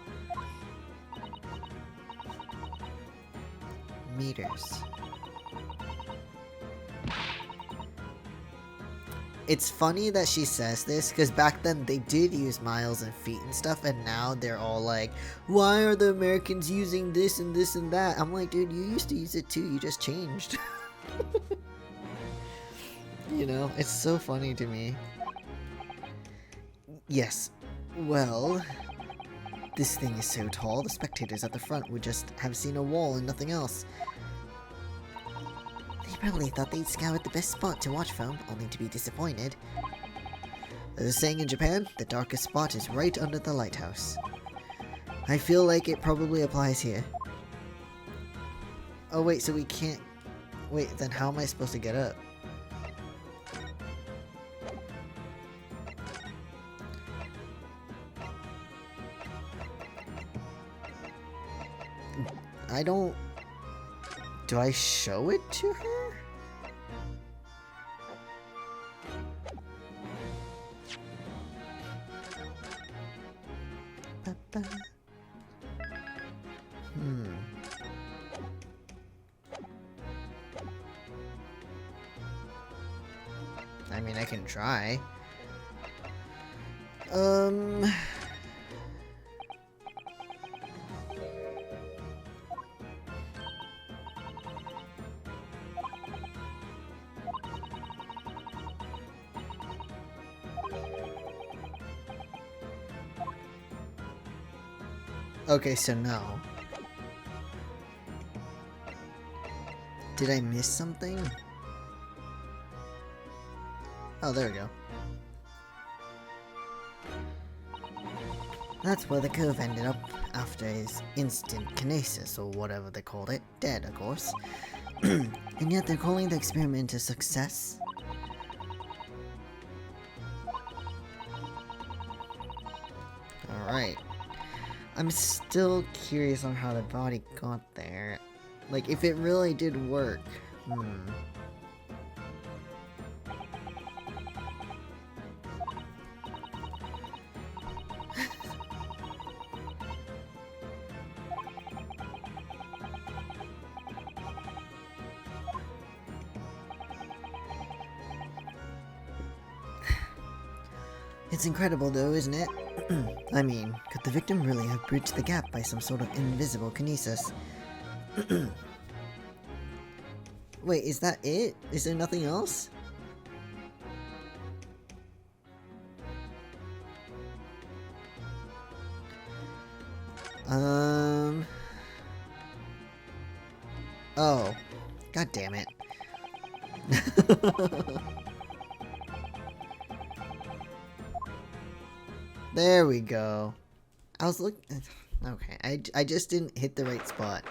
Speaker 1: Meters. It's funny that she says this, because back then they did use miles and feet and stuff, and now they're all like, why are the Americans using this and this and that? I'm like, dude, you used to use it too, you just changed. You know, it's so funny to me. Yes, well, this thing is so tall, the spectators at the front would just have seen a wall and nothing else.
Speaker 5: They probably thought they'd scoured the best spot to watch from, only to be disappointed.
Speaker 1: There's a saying in Japan, the darkest spot is right under the lighthouse. I feel like it probably applies here. Oh wait, so we can't... Wait, then how am I supposed to get up? I don't... Do I show it to her? I mean, I can try. Okay, so no. Did I miss something? Oh, there we go. That's where the cove ended up after his instant kinesis, or whatever they called it. Dead, of course. And yet they're calling the experiment a success? Alright. I'm still curious on how the body got there. Like, if it really did work. It's incredible though, isn't it? I mean, could the victim really have bridged the gap by some sort of invisible kinesis? Wait, is that it? Is there nothing else? Oh. God damn it. There we go. I was looking... Okay, I just didn't hit the right spot.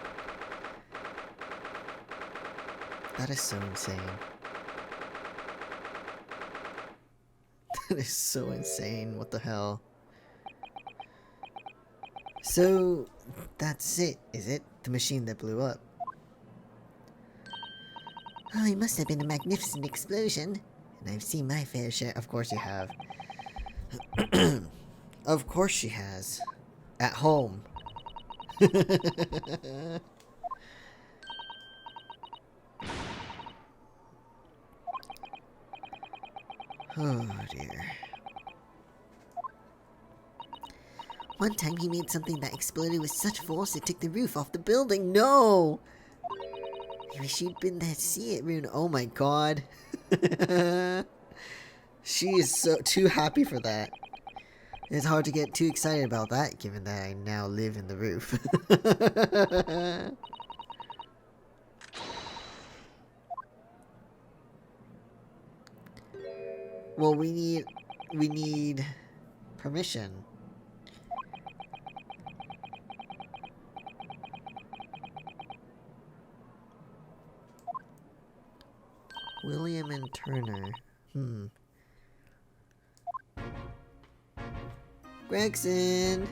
Speaker 1: That is so insane. That is so insane. What the hell? So, that's it, is it? The machine that blew up.
Speaker 5: Oh, it must have been a magnificent explosion. And I've seen my fair share.
Speaker 1: Of course you have. Of course she has. At home. Oh dear.
Speaker 5: One time he made something that exploded with such force it took the roof off the building.
Speaker 1: No!
Speaker 5: I wish you'd been there to see it, Rune.
Speaker 1: Oh my god. She is so too happy for that. It's hard to get too excited about that, given that I now live in the roof. Well, we need permission. William and Turner. Gregson!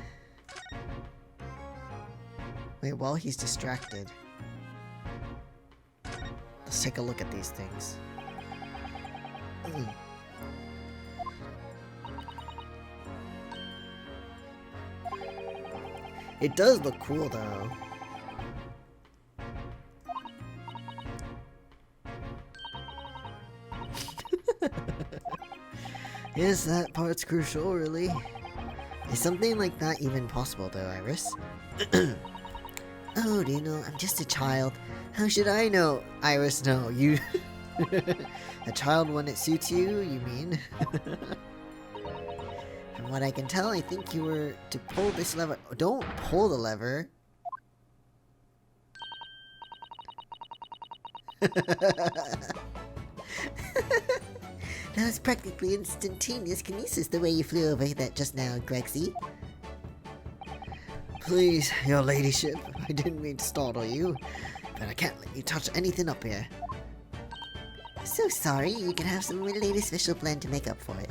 Speaker 1: Wait, while he's distracted, let's take a look at these things. It does look cool though. Yes, that part's crucial, really. Is something like that even possible though, Iris?
Speaker 5: Oh, do you know, I'm just a child.
Speaker 1: How should I know? Iris, no, you... A child when it suits you, you mean? From what I can tell, I think you were to pull this lever. Don't pull the lever.
Speaker 5: That was practically instantaneous kinesis the way you flew over that just now, Gregsy.
Speaker 1: Please, your ladyship, I didn't mean to startle you, but I can't let you touch anything up here.
Speaker 5: So sorry, you can have some related special plan to make up for it.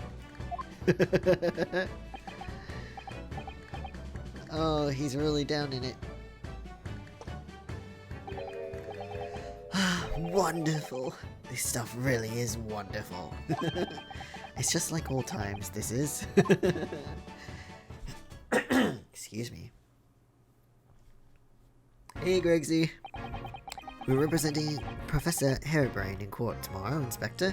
Speaker 1: Oh, he's really down in it. Wonderful. This stuff really is wonderful. It's just like old times, this is. Excuse me. Hey, Gregsy. We're representing Professor Harebrain in court tomorrow, Inspector.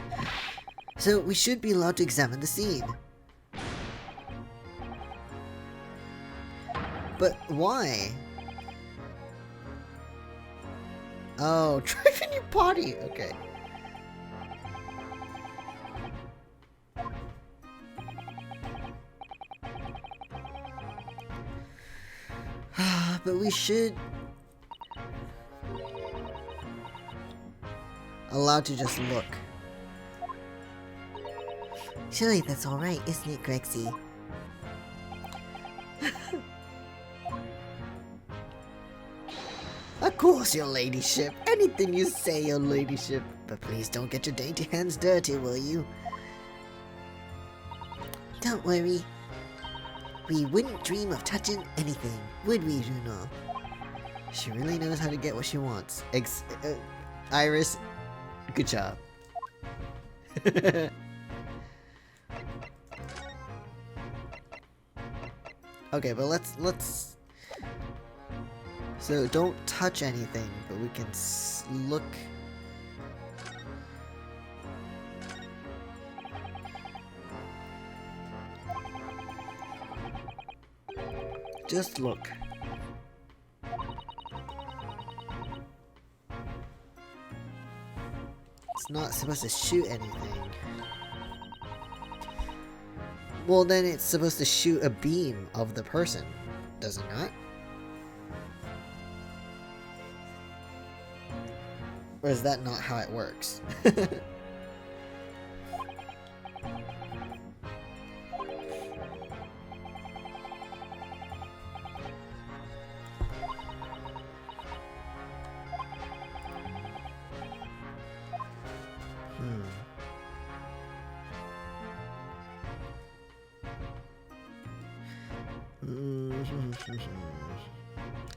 Speaker 1: So we should be allowed to examine the scene. But why? Oh, driving your potty. Okay. But we should... allowed to just look.
Speaker 5: Surely that's alright, isn't it, Gregsy?
Speaker 1: Of course, your ladyship. Anything you say, your ladyship. But please don't get your dainty hands dirty, will you?
Speaker 5: Don't worry. We wouldn't dream of touching anything, would we, Juno?
Speaker 1: She really knows how to get what she wants. Iris, good job. Okay, but let's... So don't touch anything, but we can look... Just look. It's not supposed to shoot anything. Well, then it's supposed to shoot a beam of the person, does it not? Or is that not how it works?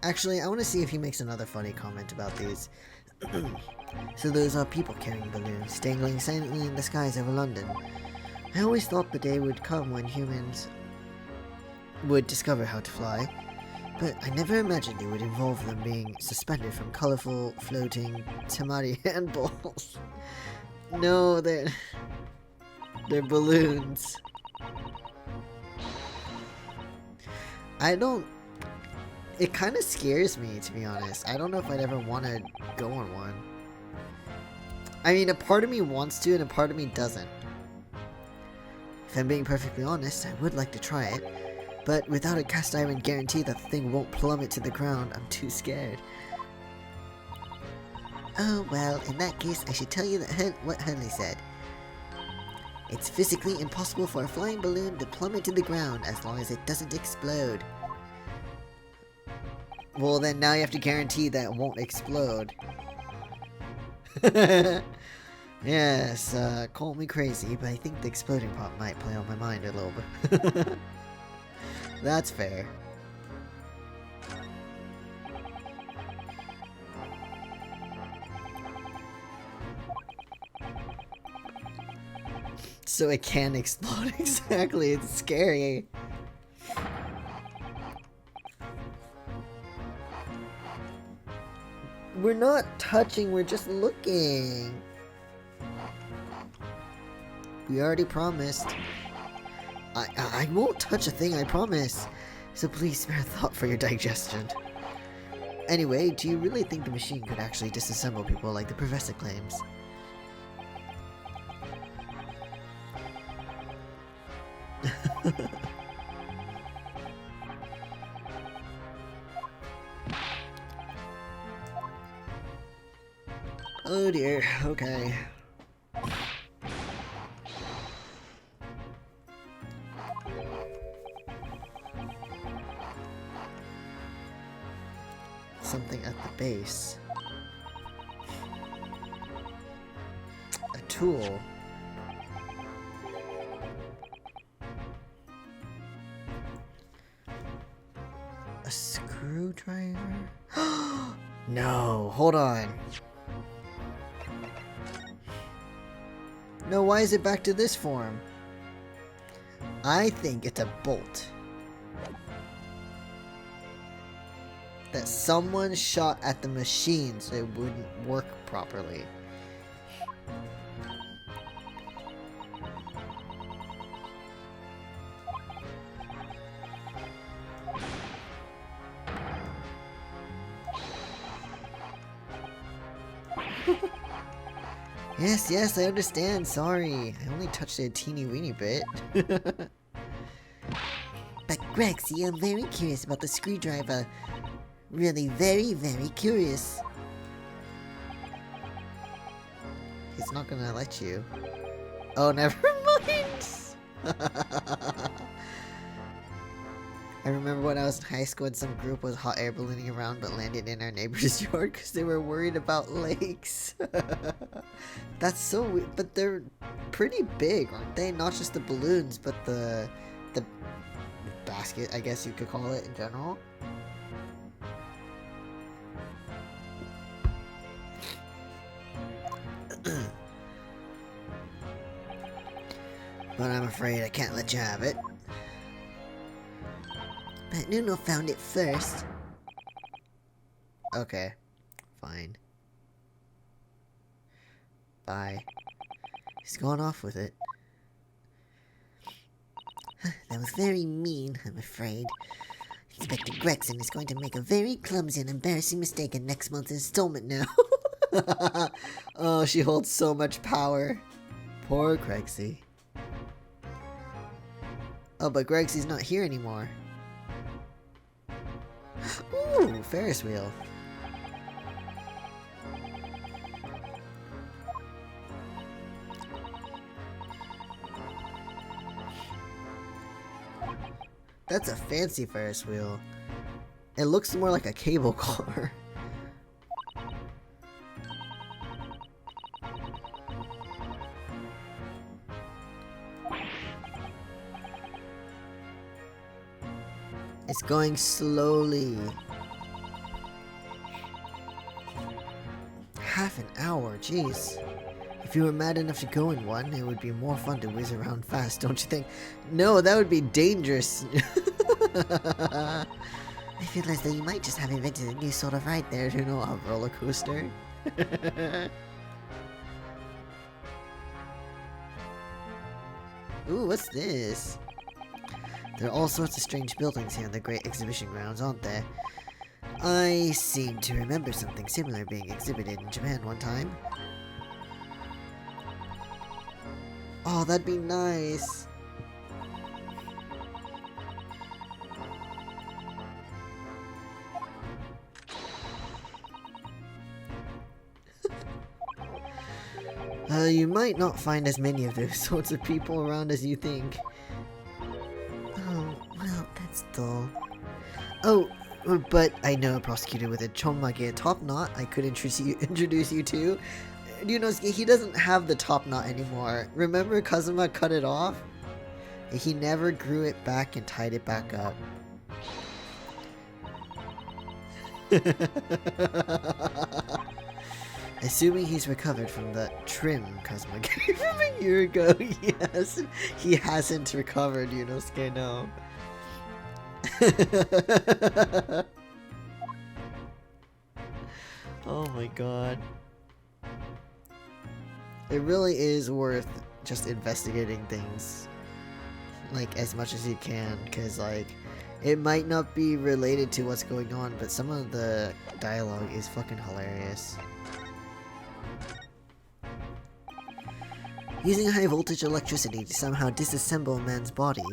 Speaker 1: Actually, I want to see if he makes another funny comment about these. So those are people carrying balloons, dangling silently in the skies over London. I always thought the day would come when humans would discover how to fly, but I never imagined it would involve them being suspended from colorful, floating tamari handballs. No, they're balloons. It kind of scares me, to be honest. I don't know if I'd ever want to go on one. I mean, a part of me wants to and a part of me doesn't. If I'm being perfectly honest, I would like to try it, but without a cast iron guarantee that the thing won't plummet to the ground, I'm too scared.
Speaker 5: Oh, well, in that case, I should tell you that what Hurley said. It's physically impossible for a flying balloon to plummet to the ground as long as it doesn't explode.
Speaker 1: Well, then now you have to guarantee that it won't explode. Yes, call me crazy, but I think the exploding part might play on my mind a little bit. That's fair. So it can explode, exactly, it's scary. We're not touching, we're just looking. We already promised. I won't touch a thing, I promise. So please spare thought for your digestion. Anyway, do you really think the machine could actually disassemble people like the professor claims? Oh dear, okay. Something at the base. A tool. A screwdriver? No, hold on. No, why is it back to this form? I think it's a bolt. That someone shot at the machine so it wouldn't work properly. Yes, I understand. Sorry. I only touched it a teeny weeny bit.
Speaker 5: But Greg, see, I'm very curious about the screwdriver. Really very, very curious.
Speaker 1: He's not gonna let you. Oh, never mind. I remember when I was in high school and some group was hot air ballooning around but landed in our neighbor's yard because they were worried about lakes. That's so weird, but they're pretty big, aren't they? Not just the balloons, but the basket, I guess you could call it in general. But I'm afraid I can't let you have it.
Speaker 5: But Nuno found it first.
Speaker 1: Okay, fine. Bye. He's gone off with it.
Speaker 5: That was very mean, I'm afraid. Inspector Gregson is going to make a very clumsy and embarrassing mistake in next month's installment now.
Speaker 1: Oh, she holds so much power. Poor Grexy. Oh, but Grexy's not here anymore. Ooh, Ferris wheel. That's a fancy Ferris wheel. It looks more like a cable car. It's going slowly. Half an hour, jeez. If you were mad enough to go in one, it would be more fun to whiz around fast, don't you think? No, that would be dangerous.
Speaker 5: I feel as though you might just have invented a new sort of ride there.
Speaker 1: You know, a roller coaster. Ooh, what's this? There are all sorts of strange buildings here in the Great Exhibition Grounds, aren't there? I seem to remember something similar being exhibited in Japan one time. Oh, that'd be nice. You might not find as many of those sorts of people around as you think.
Speaker 5: Oh, well, that's dull.
Speaker 1: Oh, but I know a prosecutor with a chonmage top knot I could introduce you to. You know, he doesn't have the top knot anymore. Remember Kazuma cut it off? He never grew it back and tied it back up. Assuming he's recovered from the trim Kazuma gave him a year ago. Yes, he hasn't recovered, Yunosuke, no. Oh my god. It really is worth just investigating things, like, as much as you can, because, like, it might not be related to what's going on, but some of the dialogue is fucking hilarious. Using high voltage electricity to somehow disassemble a man's body,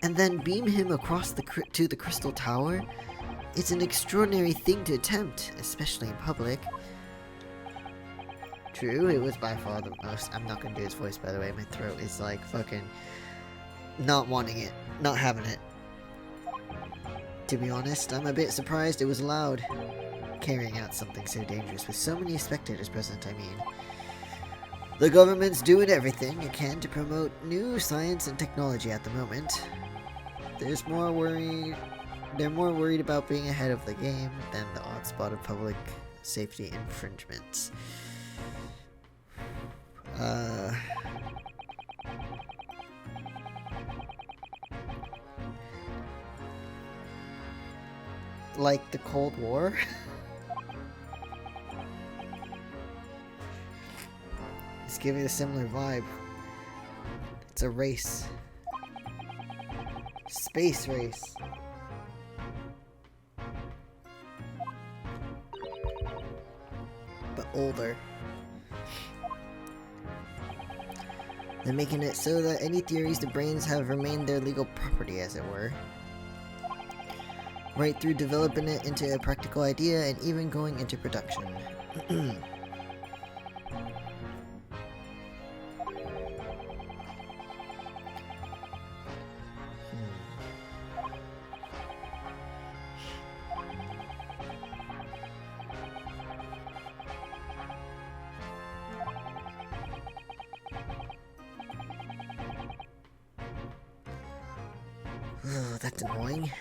Speaker 1: and then beam him across to the Crystal Tower? It's an extraordinary thing to attempt, especially in public. True, it was by far the most. I'm not gonna do his voice, by the way. My throat is like fucking not wanting it, not having it. To be honest, I'm a bit surprised it was allowed. Carrying out something so dangerous with so many spectators present, I mean. The government's doing everything it can to promote new science and technology at the moment. They're more worried about being ahead of the game than the odd spot of public safety infringements. Like the Cold War? It's giving a similar vibe. It's a race. Space race. But older. They're making it so that any theories the brains have remained their legal property, as it were. Right through developing it into a practical idea and even going into production. Oh, that's annoying.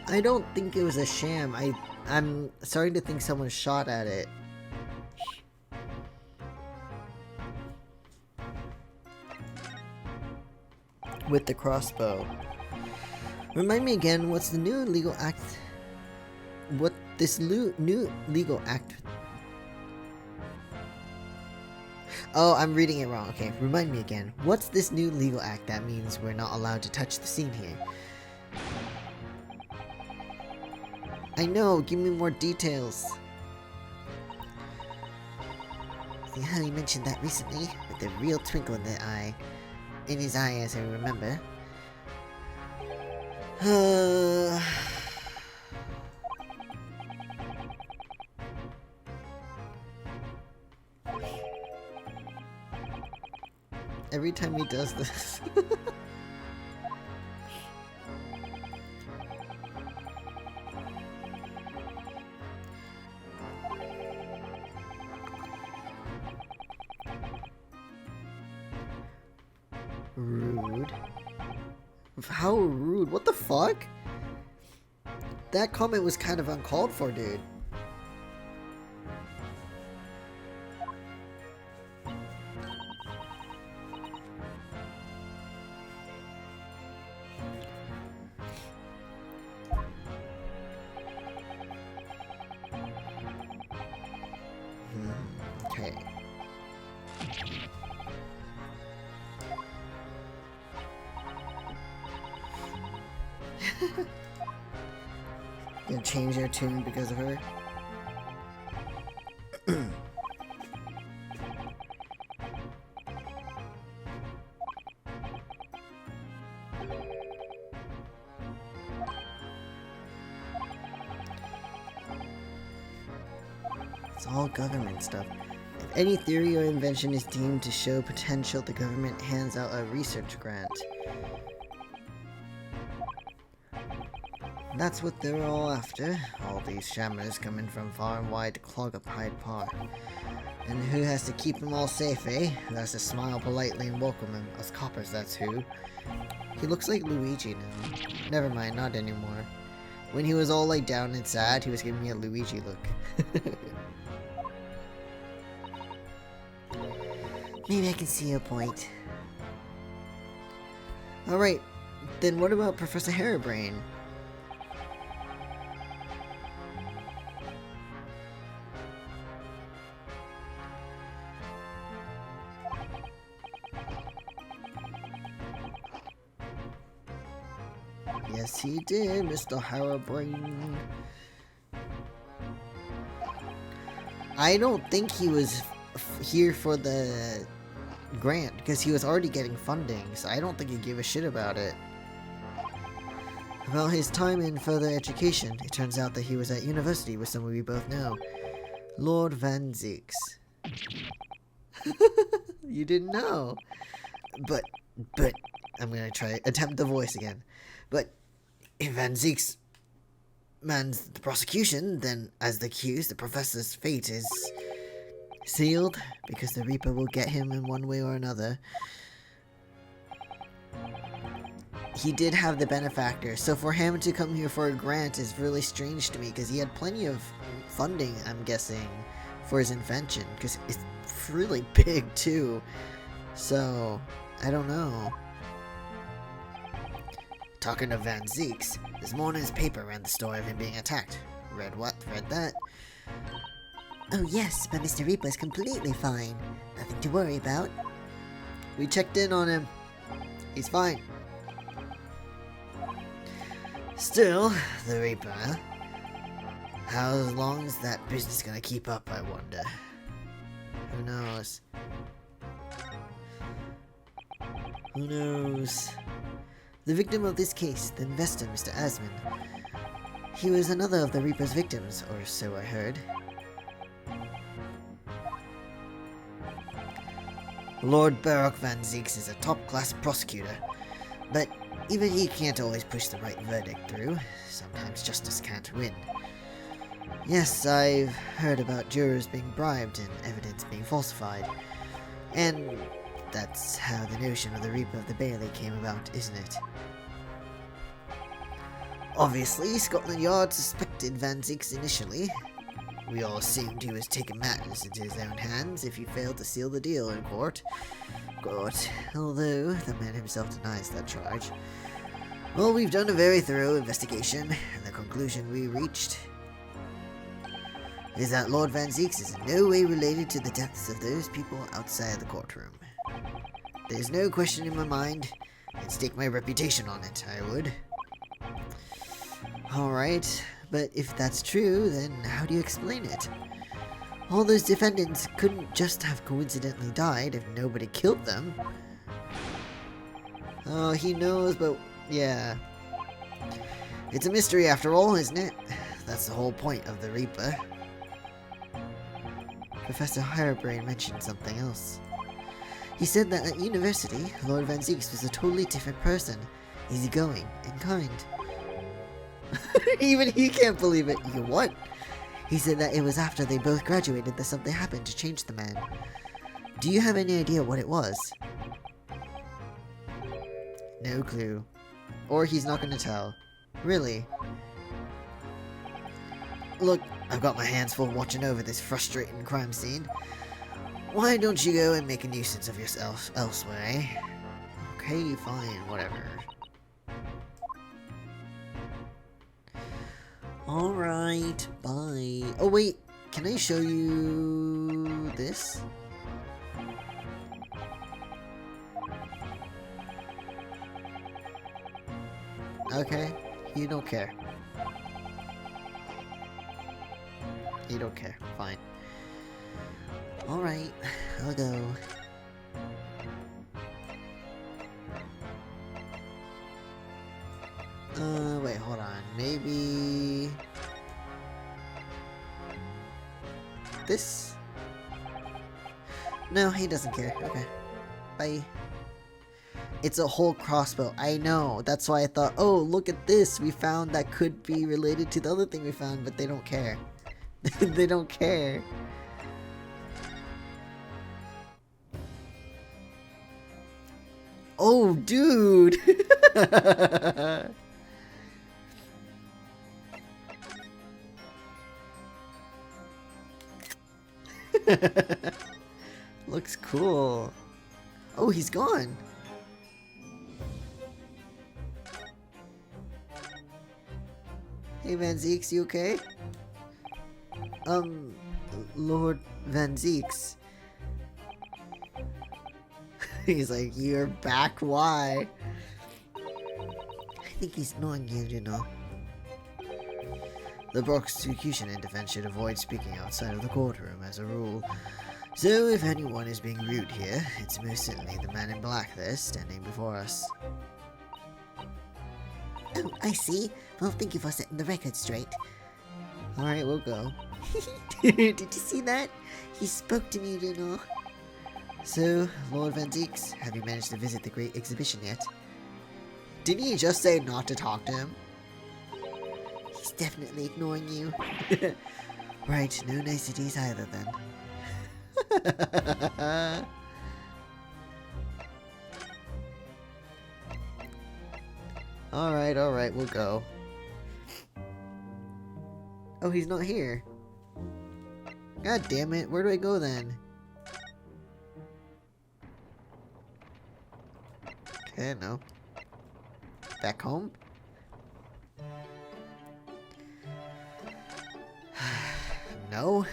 Speaker 1: I don't think it was a sham. I'm starting to think someone shot at it. With the crossbow. Remind me again, what's the new legal act? What this new legal act... Oh, I'm reading it wrong. Okay, remind me again. What's this new legal act that means we're not allowed to touch the scene here? I know, give me more details.
Speaker 5: See how you mentioned that recently, with the real twinkle in his eye, as I remember.
Speaker 1: Every time he does this. Rude. How rude? What the fuck? That comment was kind of uncalled for, dude. Okay. Gonna change their tune because of her. It's all government stuff. If any theory or invention is deemed to show potential, the government hands out a research grant. That's what they're all after. All these shammers coming from far and wide to clog up Hyde Park. And who has to keep them all safe, eh? Who has to smile politely and welcome them? Us coppers, that's who. He looks like Luigi now. Never mind, not anymore. When he was all like down and sad, he was giving me a Luigi look.
Speaker 5: Maybe I can see your point.
Speaker 1: Alright, then what about Professor Harebrain? Yes, he did, Mr. Harebrain. I don't think he was here for the grant, because he was already getting funding, so I don't think he gave a shit about it. About his time in further education, it turns out that he was at university with someone we both know, Lord Van Zieks. You didn't know. But, I'm gonna attempt the voice again. But, if Van Zieks mans the prosecution, then as the accused, the professor's fate is sealed, because the Reaper will get him in one way or another. He did have the benefactor, so for him to come here for a grant is really strange to me, because he had plenty of funding, I'm guessing, for his invention, because it's really big too. So, I don't know. Talking of Van Zieks, this morning's paper ran the story of him being attacked. Read what? Read that?
Speaker 5: Oh yes, but Mr. Reaper's completely fine. Nothing to worry about.
Speaker 1: We checked in on him. He's fine. Still, the Reaper, huh? How long is that business gonna keep up, I wonder? Who knows? Who knows? The victim of this case, the investor, Mr. Asman. He was another of the Reaper's victims, or so I heard. Lord Baroque Van Zieks is a top-class prosecutor, but even he can't always push the right verdict through. Sometimes justice can't win. Yes, I've heard about jurors being bribed and evidence being falsified. And that's how the notion of the Reaper of the Bailey came about, isn't it? Obviously, Scotland Yard suspected Van Zieks initially. We all assumed he was taking matters into his own hands if he failed to seal the deal in court. Although the man himself denies that charge. Well, we've done a very thorough investigation, and the conclusion we reached...
Speaker 5: is that Lord Van Zeeks is in no way related to the deaths of those people outside the courtroom. There's no question in my mind. I'd stake my reputation on it, I would. Alright, but if that's true, then how do you explain it? All those defendants couldn't just have coincidentally died if nobody killed them. Oh, he knows, but yeah. It's a mystery after all, isn't it? That's the whole point of the Reaper. Professor Harebrain mentioned something else. He said that at university, Lord Van Zeeks was a totally different person, easygoing and kind. Even he can't believe it. You what? He said that it was after they both graduated that something happened to change the man. Do you have any idea what it was? No clue. Or he's not going to tell. Really? Look, I've got my hands full watching over this frustrating crime scene. Why don't you go and make a nuisance of yourself elsewhere, eh? Okay, fine, whatever. Alright, bye. Oh wait, can I show you this? Okay, you don't care. You don't care, fine. Alright, I'll go. Wait, hold on. Maybe... this? No, he doesn't care. Okay. Bye. It's a whole crossbow. I know. That's why I thought, oh, look at this. We found that could be related to the other thing we found, but they don't care. They don't care. Oh, dude! Looks cool. Oh, he's gone. Hey, Van Zeeks, you okay? Lord Van Zeeks. He's like, you're back, why? I think he's knowing you know. The prosecution and defense should avoid speaking outside of the courtroom as a rule. So if anyone is being rude here, it's most certainly the man in black there standing before us. Oh, I see. Well, thank you for setting the record straight. Alright, we'll go. Did you see that? He spoke to me, you know. So, Lord Van Zeeks, have you managed to visit the Great Exhibition yet? Didn't he just say not to talk to him? He's definitely ignoring you. Right, no niceties either then. Alright, we'll go. Oh, he's not here. God damn it, where do I go then? Okay, no. Back home? No?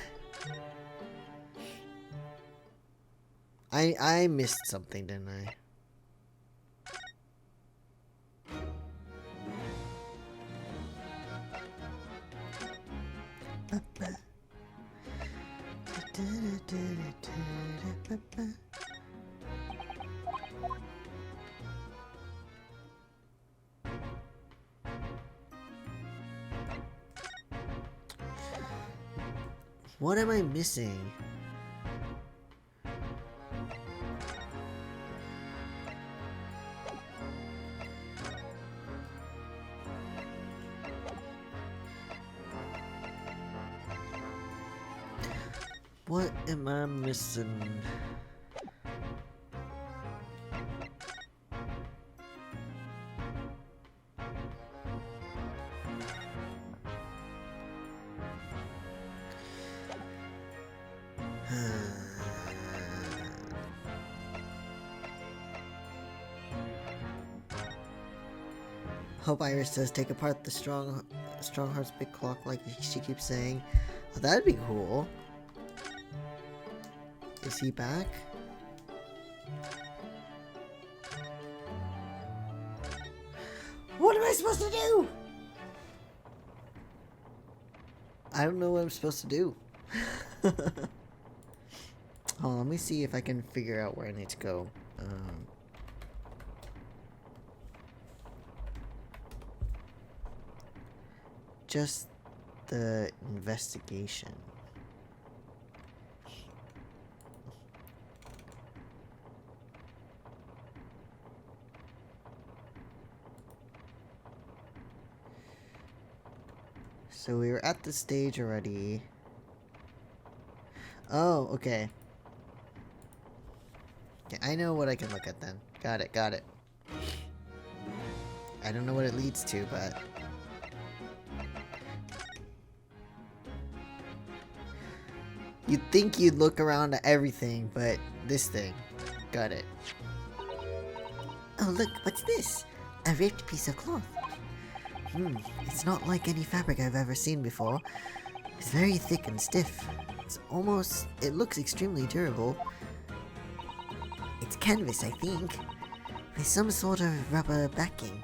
Speaker 5: I missed something, didn't I? What am I missing? What am I missing?
Speaker 1: Hope Iris does take apart the strong heart's big clock like she keeps saying. Oh, that'd be cool. Is he back? What am I supposed to do? I don't know what I'm supposed to do. Oh, let me see if I can figure out where I need to go. Just the investigation. So we were at the stage already. Oh, okay. Okay, I know what I can look at then. Got it, got it. I don't know what it leads to, but... You'd think you'd look around at everything, but this thing. Got it.
Speaker 5: Oh look, what's this? A ripped piece of cloth.
Speaker 1: It's not like any fabric I've ever seen before. It's very thick and stiff. It looks extremely durable.
Speaker 5: It's canvas, I think, with some sort of rubber backing.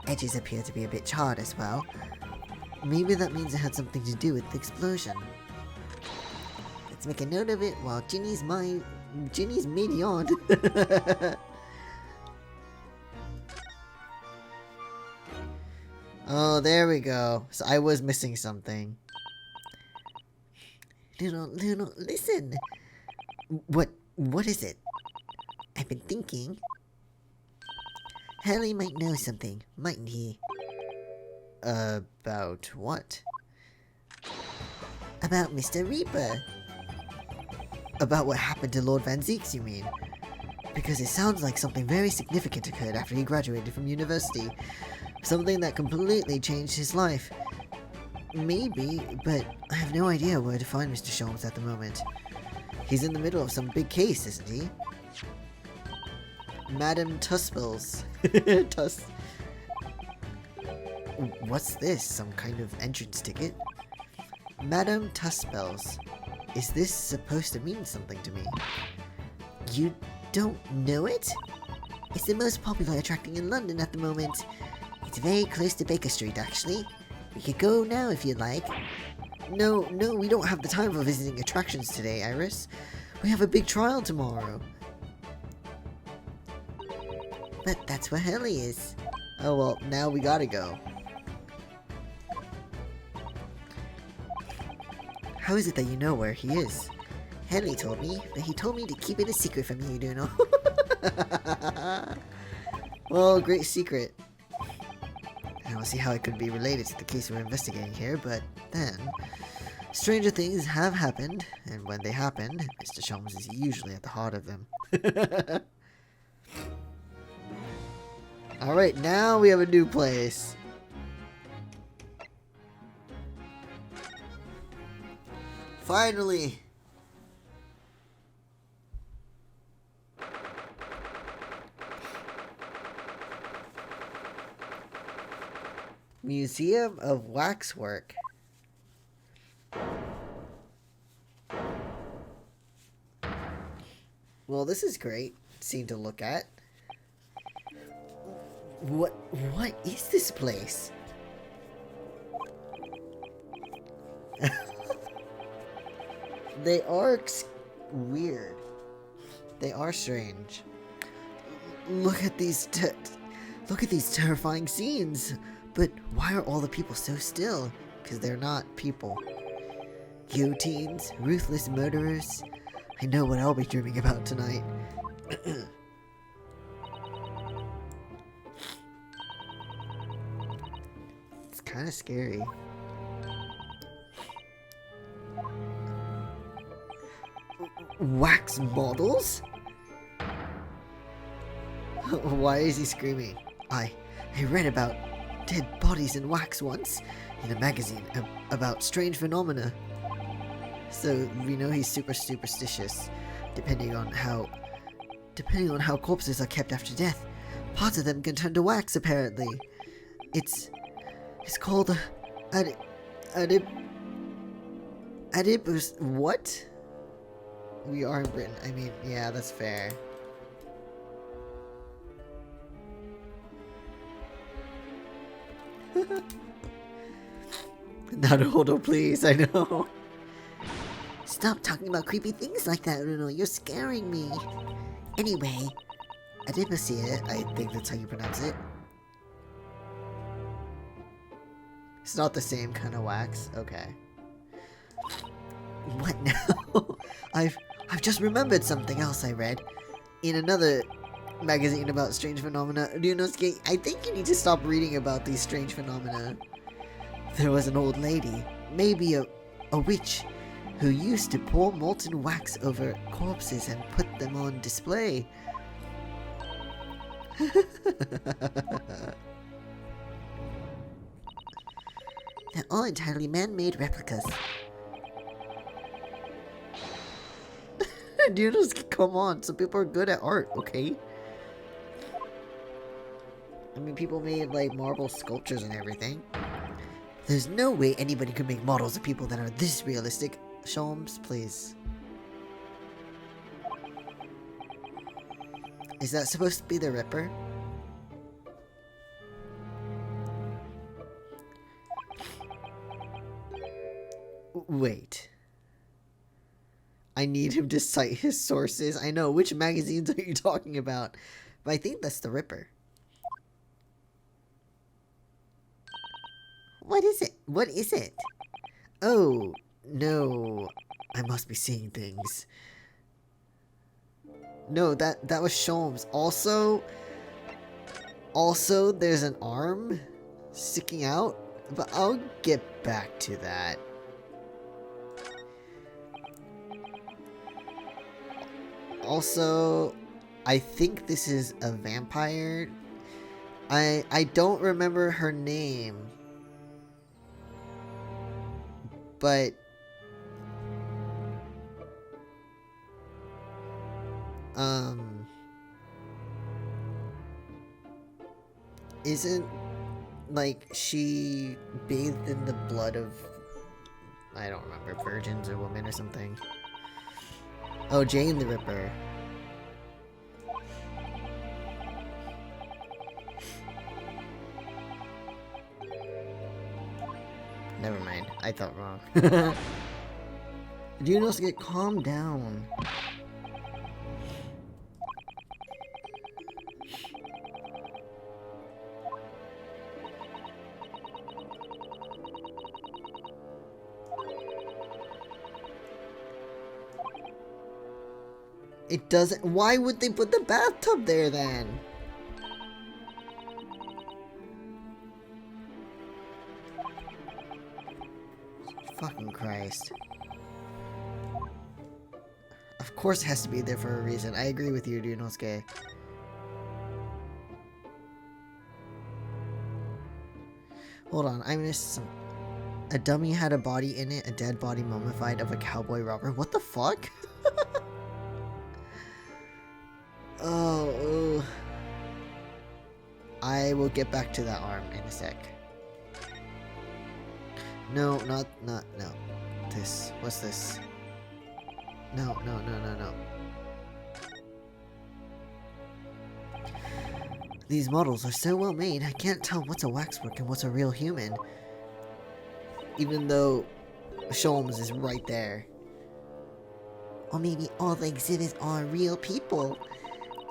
Speaker 5: The edges appear to be a bit charred as well.
Speaker 1: Maybe that means it had something to do with the explosion.
Speaker 5: Let's make a note of it while Ginny's mid-yawn.
Speaker 1: Oh, there we go. So I was missing something.
Speaker 5: Luna, listen. What is it? I've been thinking. Harley might know something, mightn't he?
Speaker 1: About what?
Speaker 5: About Mr. Reaper.
Speaker 1: About what happened to Lord Van Zeeks, you mean? Because it sounds like something very significant occurred after he graduated from university. Something that completely changed his life. Maybe, but I have no idea where to find Mr. Sholmes at the moment. He's in the middle of some big case, isn't he? Madame Tuspels. What's this? Some kind of entrance ticket? Madame Tuspels. Is this supposed to mean something to me?
Speaker 5: You don't know it? It's the most popular attraction in London at the moment. It's very close to Baker Street, actually. We could go now if you'd like.
Speaker 1: No, we don't have the time for visiting attractions today, Iris. We have a big trial tomorrow.
Speaker 5: But that's where Hurley is.
Speaker 1: Oh well, now we gotta go. How is it that you know where he is?
Speaker 5: Henry told me, but he told me to keep it a secret from you, do you know?
Speaker 1: Well, great secret. I don't see how it could be related to the case we're investigating here, but then... stranger things have happened, and when they happen, Mr. Sholmes is usually at the heart of them. Alright, now we have a new place. Finally! Museum of Waxwork. Well, this is great scene to look at. What is this place? They are weird. They are strange. Look at these terrifying scenes. But why are all the people so still? Because they're not people. Guillotines, ruthless murderers. I know what I'll be dreaming about tonight. It's kind of scary. Wax models? Why is he screaming? I read about dead bodies in wax once in a magazine about strange phenomena. So we know he's super superstitious, depending on how corpses are kept after death.
Speaker 5: Parts of them can turn to wax, apparently. It's called adipus.
Speaker 1: What? We are in Britain. I mean, yeah, that's fair. Naruto, please. I know.
Speaker 5: Stop talking about creepy things like that, Uno. You're scaring me. Anyway, adiposia, I think that's how you pronounce it.
Speaker 1: It's not the same kind of wax. Okay.
Speaker 5: What now?
Speaker 1: I've just remembered something else I read in another magazine about strange phenomena. Ryunosuke, I think you need to stop reading about these strange phenomena. There was an old lady, maybe a witch, who used to pour molten wax over corpses and put them on display.
Speaker 5: They're all entirely man-made replicas.
Speaker 1: Ryunosuke, come on, some people are good at art, okay? I mean, people made, like, marble sculptures and everything.
Speaker 5: There's no way anybody could make models of people that are this realistic.
Speaker 1: Sholmes, please. Is that supposed to be the Ripper? Wait. I need him to cite his sources. I know, which magazines are you talking about? But I think that's the Ripper.
Speaker 5: What is it? What is it?
Speaker 1: Oh, no. I must be seeing things. No, that was Sholmes. Also, there's an arm sticking out, but I'll get back to that. Also, I think this is a vampire. I don't remember her name. But isn't, like, she bathed in the blood of, I don't remember, virgins or women or something. Oh, Jane the Ripper. Never mind, I thought wrong. Do you know to get calm down? It doesn't. Why would they put the bathtub there then? Fucking Christ. Of course it has to be there for a reason. I agree with you, Ryunosuke. Hold on, I missed some. A dummy had a body in it, a dead body mummified of a cowboy robber. What the fuck? Oh. I will get back to that arm in a sec. No, no. This. What's this? No. These models are so well made, I can't tell what's a waxwork and what's a real human. Even though Sholmes is right there.
Speaker 5: Or maybe all the exhibits are real people.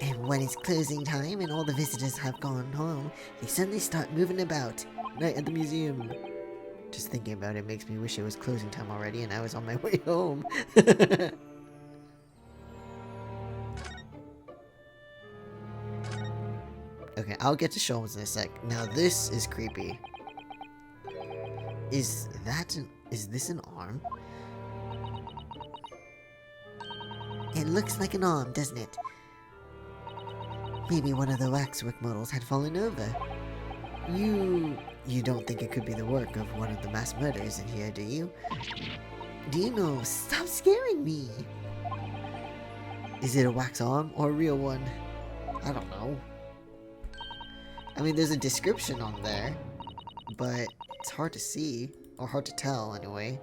Speaker 5: And when it's closing time and all the visitors have gone home, they suddenly start moving about.
Speaker 1: Night at the museum. Just thinking about it makes me wish it was closing time already and I was on my way home. Okay, I'll get to Sholmes in a sec. Now this is creepy. Is this an arm?
Speaker 5: It looks like an arm, doesn't it? Maybe one of the waxwork models had fallen over.
Speaker 1: You don't think it could be the work of one of the mass murderers in here, do you?
Speaker 5: Do you know? Stop scaring me!
Speaker 1: Is it a wax arm or a real one? I don't know. I mean, there's a description on there, but it's hard to see, or hard to tell anyway.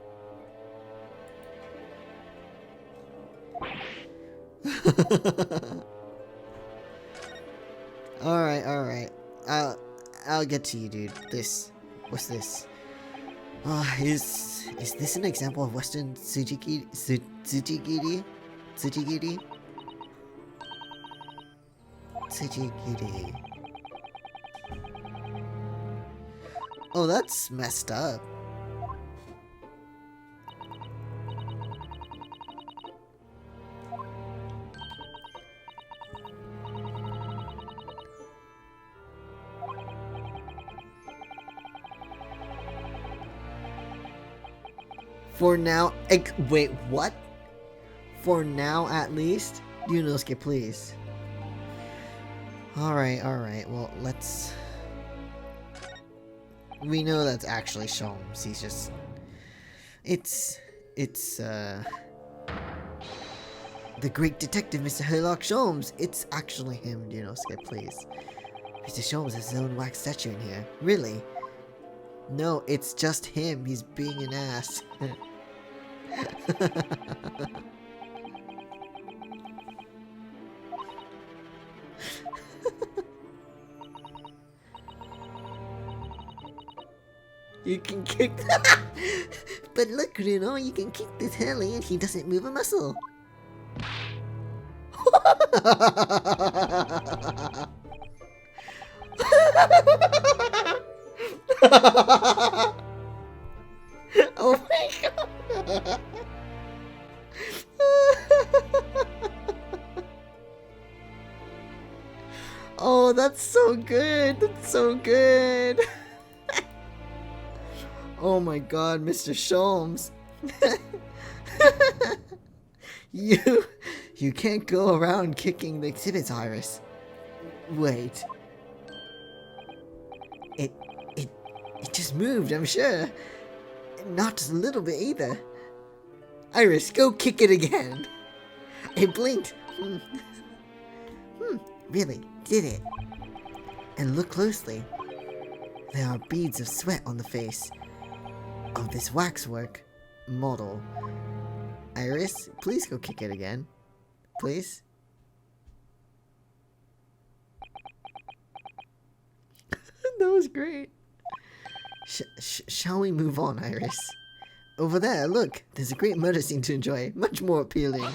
Speaker 1: Alright. I'll get to you, dude. What's this? Is this an example of Western Tsujigiri? Tsujigiri? Oh, that's messed up. For now, wait, what? For now, at least? Yunosuke, please. Alright, well, let's... We know that's actually Sholmes, he's just... It's, the great detective, Mr. Sherlock Sholmes! It's actually him, Yunosuke, please. Mr. Sholmes has his own wax statue in here. Really? No, it's just him, he's being an ass. You can kick But look, Bruno, you can kick this heli and he doesn't move a muscle. Oh my god. Oh, that's so good. That's so good. Oh my god, Mr. Sholmes. You can't go around kicking the exhibits, Iris. Wait. It just moved, I'm sure. Not just a little bit either. Iris, go kick it again. It blinked. Really, did it? And look closely. There are beads of sweat on the face of this waxwork model. Iris, please go kick it again. Please? That was great. Shall we move on, Iris? Over there, look. There's a great murder scene to enjoy. Much more appealing.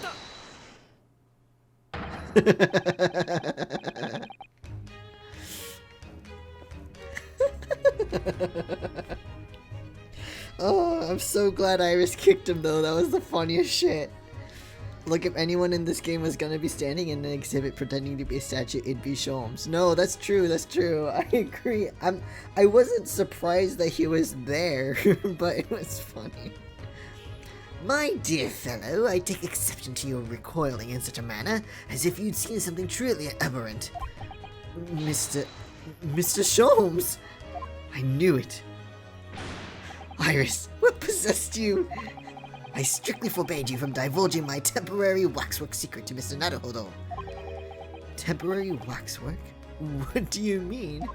Speaker 1: Oh, I'm so glad Iris kicked him though. That was the funniest shit. Look, if anyone in this game was gonna be standing in an exhibit pretending to be a statue, it'd be Sholmes. No, that's true, that's true. I agree. I wasn't surprised that he was there, but it was funny.
Speaker 5: My dear fellow, I take exception to your recoiling in such a manner, as if you'd seen something truly aberrant.
Speaker 1: Mr. Sholmes! I knew it. Iris, what possessed you?
Speaker 5: I strictly forbade you from divulging my temporary waxwork secret to Mr. Naruhodo.
Speaker 1: Temporary waxwork? What do you mean?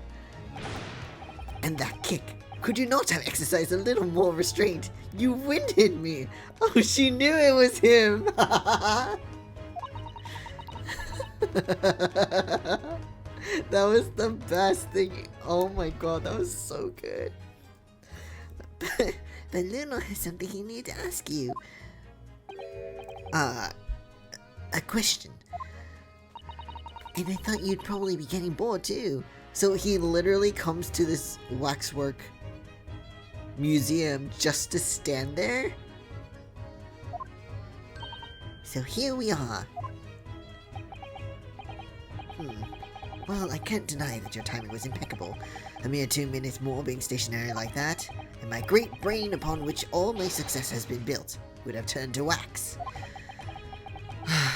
Speaker 5: And that kick. Could you not have exercised a little more restraint? You winded me.
Speaker 1: Oh, she knew it was him. That was the best thing. Oh my god, that was so good.
Speaker 5: But Luna has something he needs to ask you. A question. And I thought you'd probably be getting bored too.
Speaker 1: So he literally comes to this waxwork museum just to stand there?
Speaker 5: So here we are. Well, I can't deny that your timing was impeccable. A mere 2 minutes more being stationary like that, and my great brain upon which all my success has been built would have turned to wax.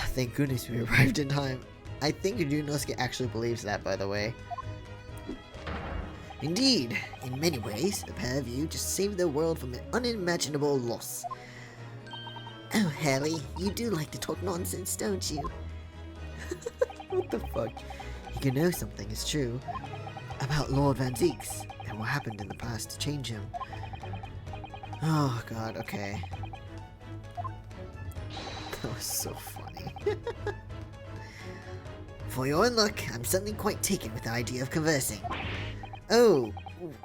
Speaker 1: Thank goodness we arrived in time. I think Yunosuke actually believes that, by the way.
Speaker 5: Indeed, in many ways, the pair of you just saved the world from an unimaginable loss. Oh, Harry, you do like to talk nonsense, don't you?
Speaker 1: What the fuck?
Speaker 5: You can know something is true.
Speaker 1: about Lord Van Zeeks and what happened in the past to change him. Oh god, okay. That was so funny.
Speaker 5: For your own luck, I'm suddenly quite taken with the idea of conversing.
Speaker 1: Oh,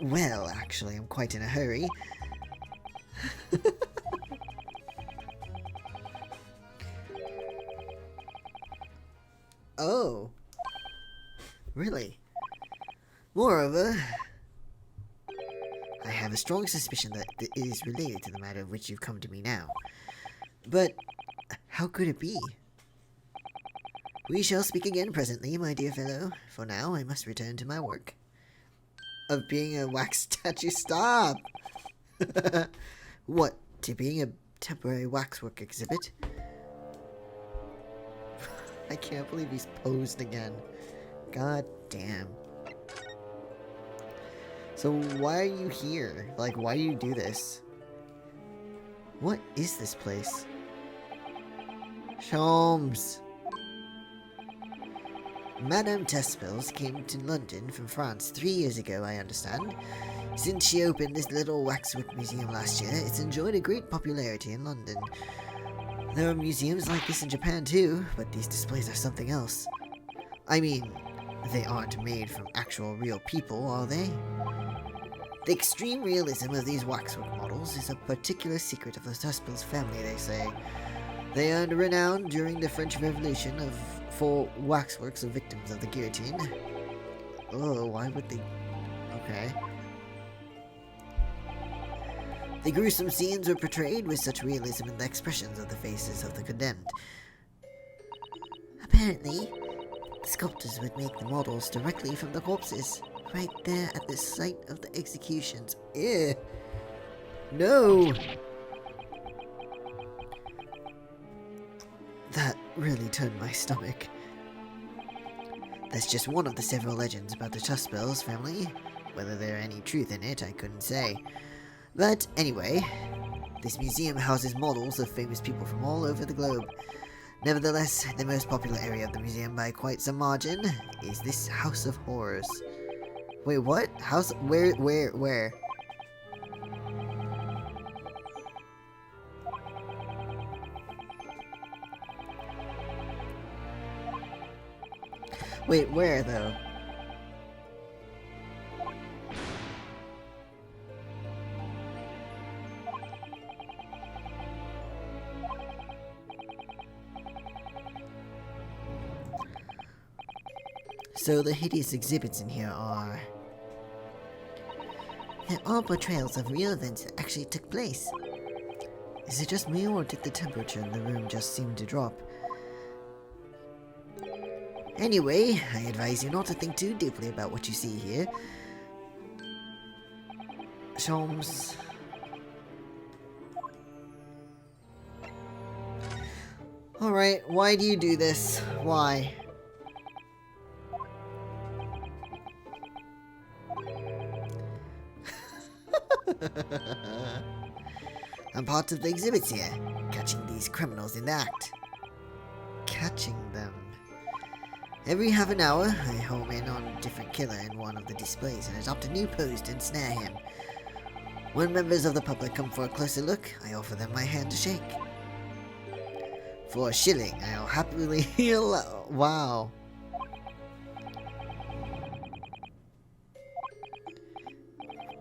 Speaker 1: well, actually, I'm quite in a hurry. Oh. Really? Moreover, I have a strong suspicion that it is related to the matter of which you've come to me now. But how could it be? We shall speak again presently, my dear fellow. For now, I must return to my work. Of being a wax statue. Stop! What? To being a temporary waxwork exhibit? I can't believe he's posed again. God damn. So why are you here? Like, why do you do this? What is this place? Sholmes! Madame Tespels came to London from France 3 years ago, I understand. Since she opened this little waxwork museum last year, it's enjoyed a great popularity in London. There are museums like this in Japan too, but these displays are something else. I mean, they aren't made from actual real people, are they? The extreme realism of these waxwork models is a particular secret of the Tespels family, they say. They earned renown during the French Revolution for waxworks of victims of the guillotine. Oh, why would they... Okay. The gruesome scenes were portrayed with such realism in the expressions of the faces of the condemned.
Speaker 5: Apparently, the sculptors would make the models directly from the corpses, right there at the site of the executions.
Speaker 1: Ew. No! That really turned my stomach. That's just one of the several legends about the Tespels family. Whether there any truth in it, I couldn't say. But anyway, this museum houses models of famous people from all over the globe. Nevertheless, the most popular area of the museum by quite some margin is this House of Horrors. Wait, what? House? Where? Wait, where though? So the hideous exhibits in here are...
Speaker 5: They're all portrayals of real events that actually took place.
Speaker 1: Is it just me, or did the temperature in the room just seem to drop? Anyway, I advise you not to think too deeply about what you see here. Sholmes. Alright, why do you do this? Why? I'm part of the exhibits here, catching these criminals in the act. Catching them. Every half an hour, I home in on a different killer in one of the displays and adopt a new pose to ensnare him. When members of the public come for a closer look, I offer them my hand to shake. For a shilling, I'll happily heal. Wow.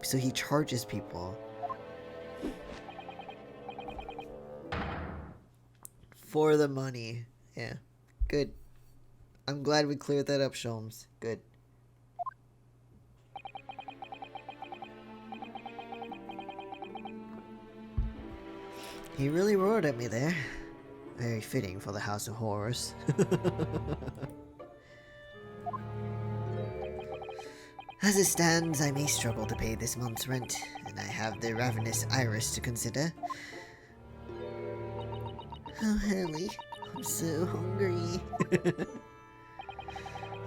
Speaker 1: So he charges people for the money. Yeah, good. I'm glad we cleared that up, Sholmes. Good. He really roared at me there. Very fitting for the House of Horrors. As it stands, I may struggle to pay this month's rent, and I have the ravenous Iris to consider.
Speaker 5: Oh, Hurley, I'm so hungry.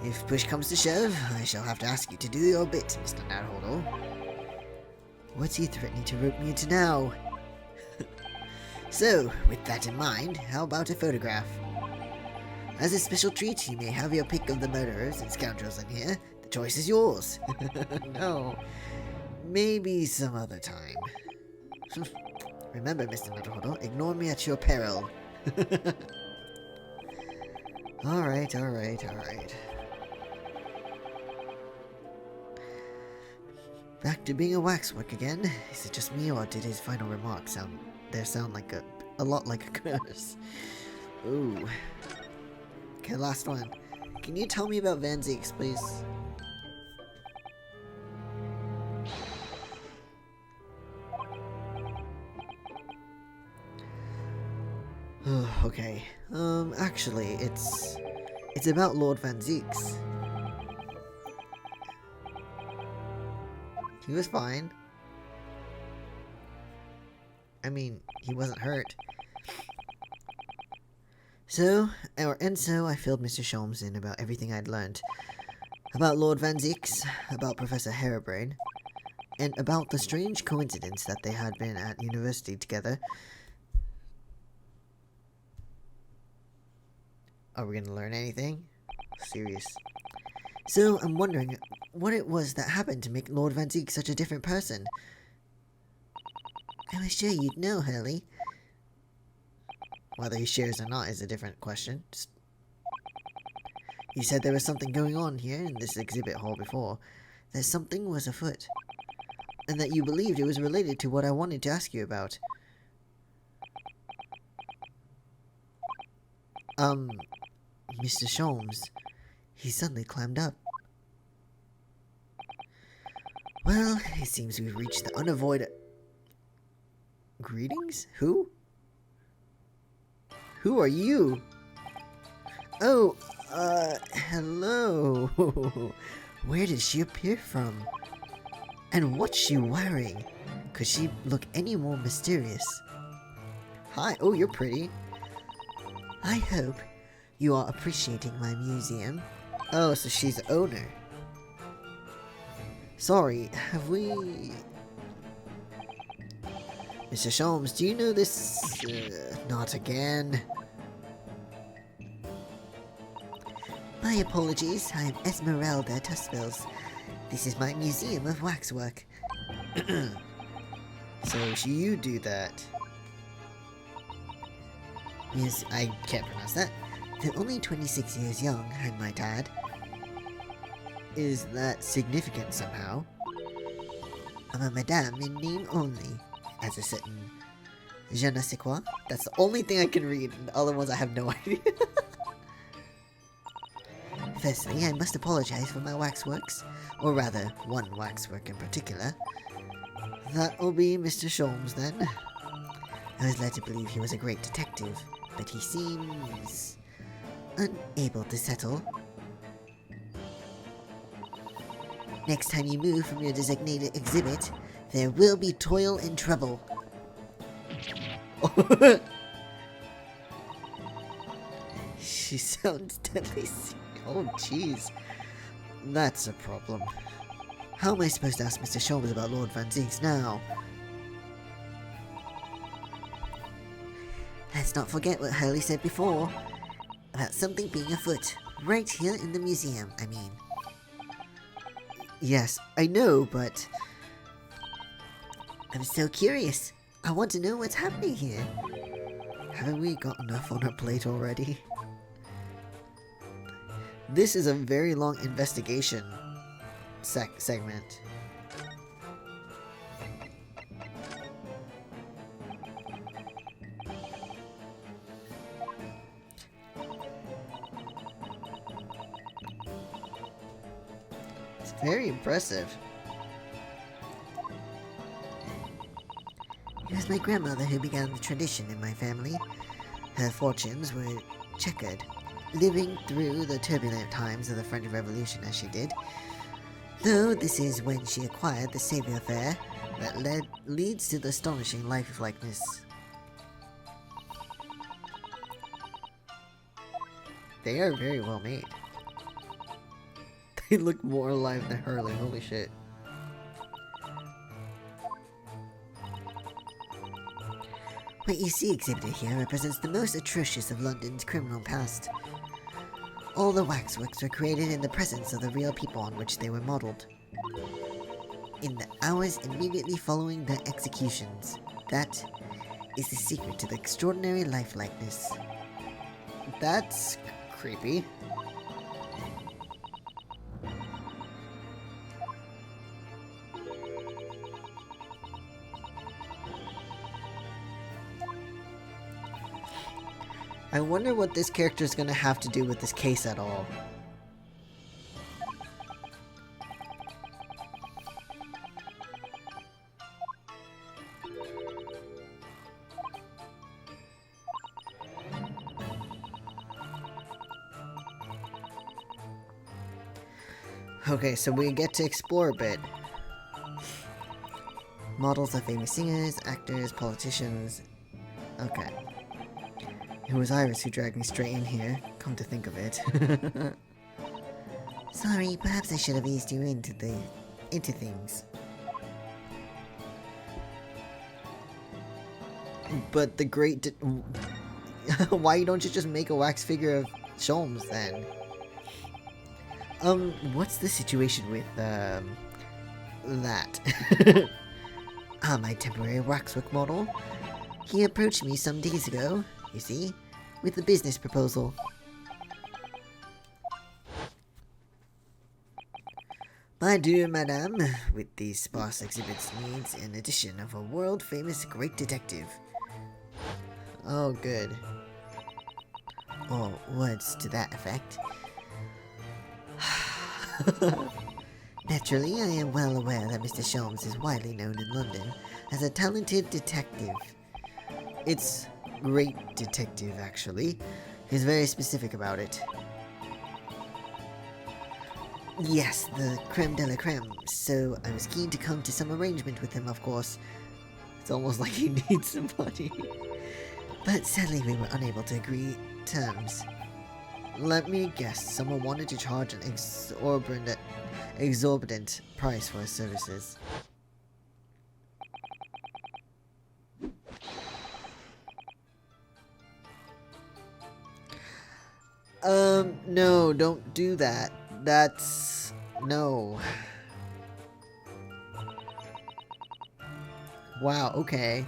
Speaker 1: If push comes to shove, I shall have to ask you to do your bit, Mr. Nadholdo. What's he threatening to rope me into now? So, with that in mind, how about a photograph? As a special treat, you may have your pick of the murderers and scoundrels in here. The choice is yours. No. Maybe some other time. Remember, Mr. Naruhodo, ignore me at your peril. Alright. Back to being a waxwork again. Is it just me, or did his final remarks sound like a lot like a curse? Ooh. Okay, last one. Can you tell me about Van Zeeks, please? Okay. Actually, it's about Lord Van Zeeks. He was fine. I mean, he wasn't hurt. So I filled Mr. Sholmes in about everything I'd learned. About Lord Van Zeeks, about Professor Harebrain, and about the strange coincidence that they had been at university together. Are we gonna learn anything? Serious. So, I'm wondering what it was that happened to make Lord Van Zeek such a different person. I was sure you'd know, Hurley. Whether he shares or not is a different question. You said there was something going on here in this exhibit hall before. That something was afoot. And that you believed it was related to what I wanted to ask you about. Mr. Sholmes. He suddenly climbed up. Well, it seems we've reached the unavoidable... Greetings? Who? Who are you? Oh, hello. Where did she appear from? And what's she wearing? Could she look any more mysterious? Hi, oh, you're pretty. I hope you are appreciating my museum. Oh, so she's the owner. Sorry, have we... Mr. Sholmes, do you know this... not again? My apologies, I am Esmeralda Tuspils. This is my museum of waxwork. So, you do that? Yes, I can't pronounce that. Though only 26 years young, I might add. Is that significant somehow? I'm a madame in name only, as a certain je ne sais quoi. That's the only thing I can read, and the other ones I have no idea. Firstly, I must apologize for my waxworks, or rather, one waxwork in particular. That will be Mr. Sholmes, then. I was led to believe he was a great detective, but he seems... unable to settle. Next time you move from your designated exhibit, there will be toil and trouble. She sounds deadly sick. Oh, jeez. That's a problem. How am I supposed to ask Mr. Sholmes about Lord Van Zeeks now? Let's not forget what Hurley said before. About something being afoot. Right here in the museum, I mean. Yes, I know, but... I'm so curious. I want to know what's happening here. Haven't we got enough on our plate already? This is a very long investigation segment. It's very impressive. It was my grandmother who began the tradition in my family. Her fortunes were checkered, living through the turbulent times of the French Revolution as she did. Though this is when she acquired the savior affair that leads to the astonishing lifelikeliness. They are very well made. They look more alive than Hurley, holy shit. What you see exhibited here represents the most atrocious of London's criminal past.
Speaker 5: All the waxworks were created in the presence of the real people on which they were modeled. In the hours immediately following their executions. That is the secret to the extraordinary lifelikeness.
Speaker 1: That's creepy. I wonder what this character is going to have to do with this case at all. Okay, so we get to explore a bit. Models of famous singers, actors, politicians. Okay. It was Iris who dragged me straight in here, come to think of it.
Speaker 5: Sorry, perhaps I should have eased you into things.
Speaker 1: But the great... Why don't you just make a wax figure of Sholmes then? What's the situation with, that?
Speaker 5: My temporary waxwork model. He approached me some days ago, you see, with a business proposal.
Speaker 1: My dear madame, with these sparse exhibits needs an addition of a world-famous great detective. Oh, good.
Speaker 5: Or words to that effect. Naturally, I am well aware that Mr. Sholmes is widely known in London as a talented detective.
Speaker 1: It's great detective, actually. He's very specific about it.
Speaker 5: Yes, the creme de la creme, so I was keen to come to some arrangement with him, of course.
Speaker 1: It's almost like he needs somebody.
Speaker 5: But sadly we were unable to agree terms.
Speaker 1: Let me guess, someone wanted to charge an exorbitant price for his services. No, don't do that. That's... no. Wow, okay.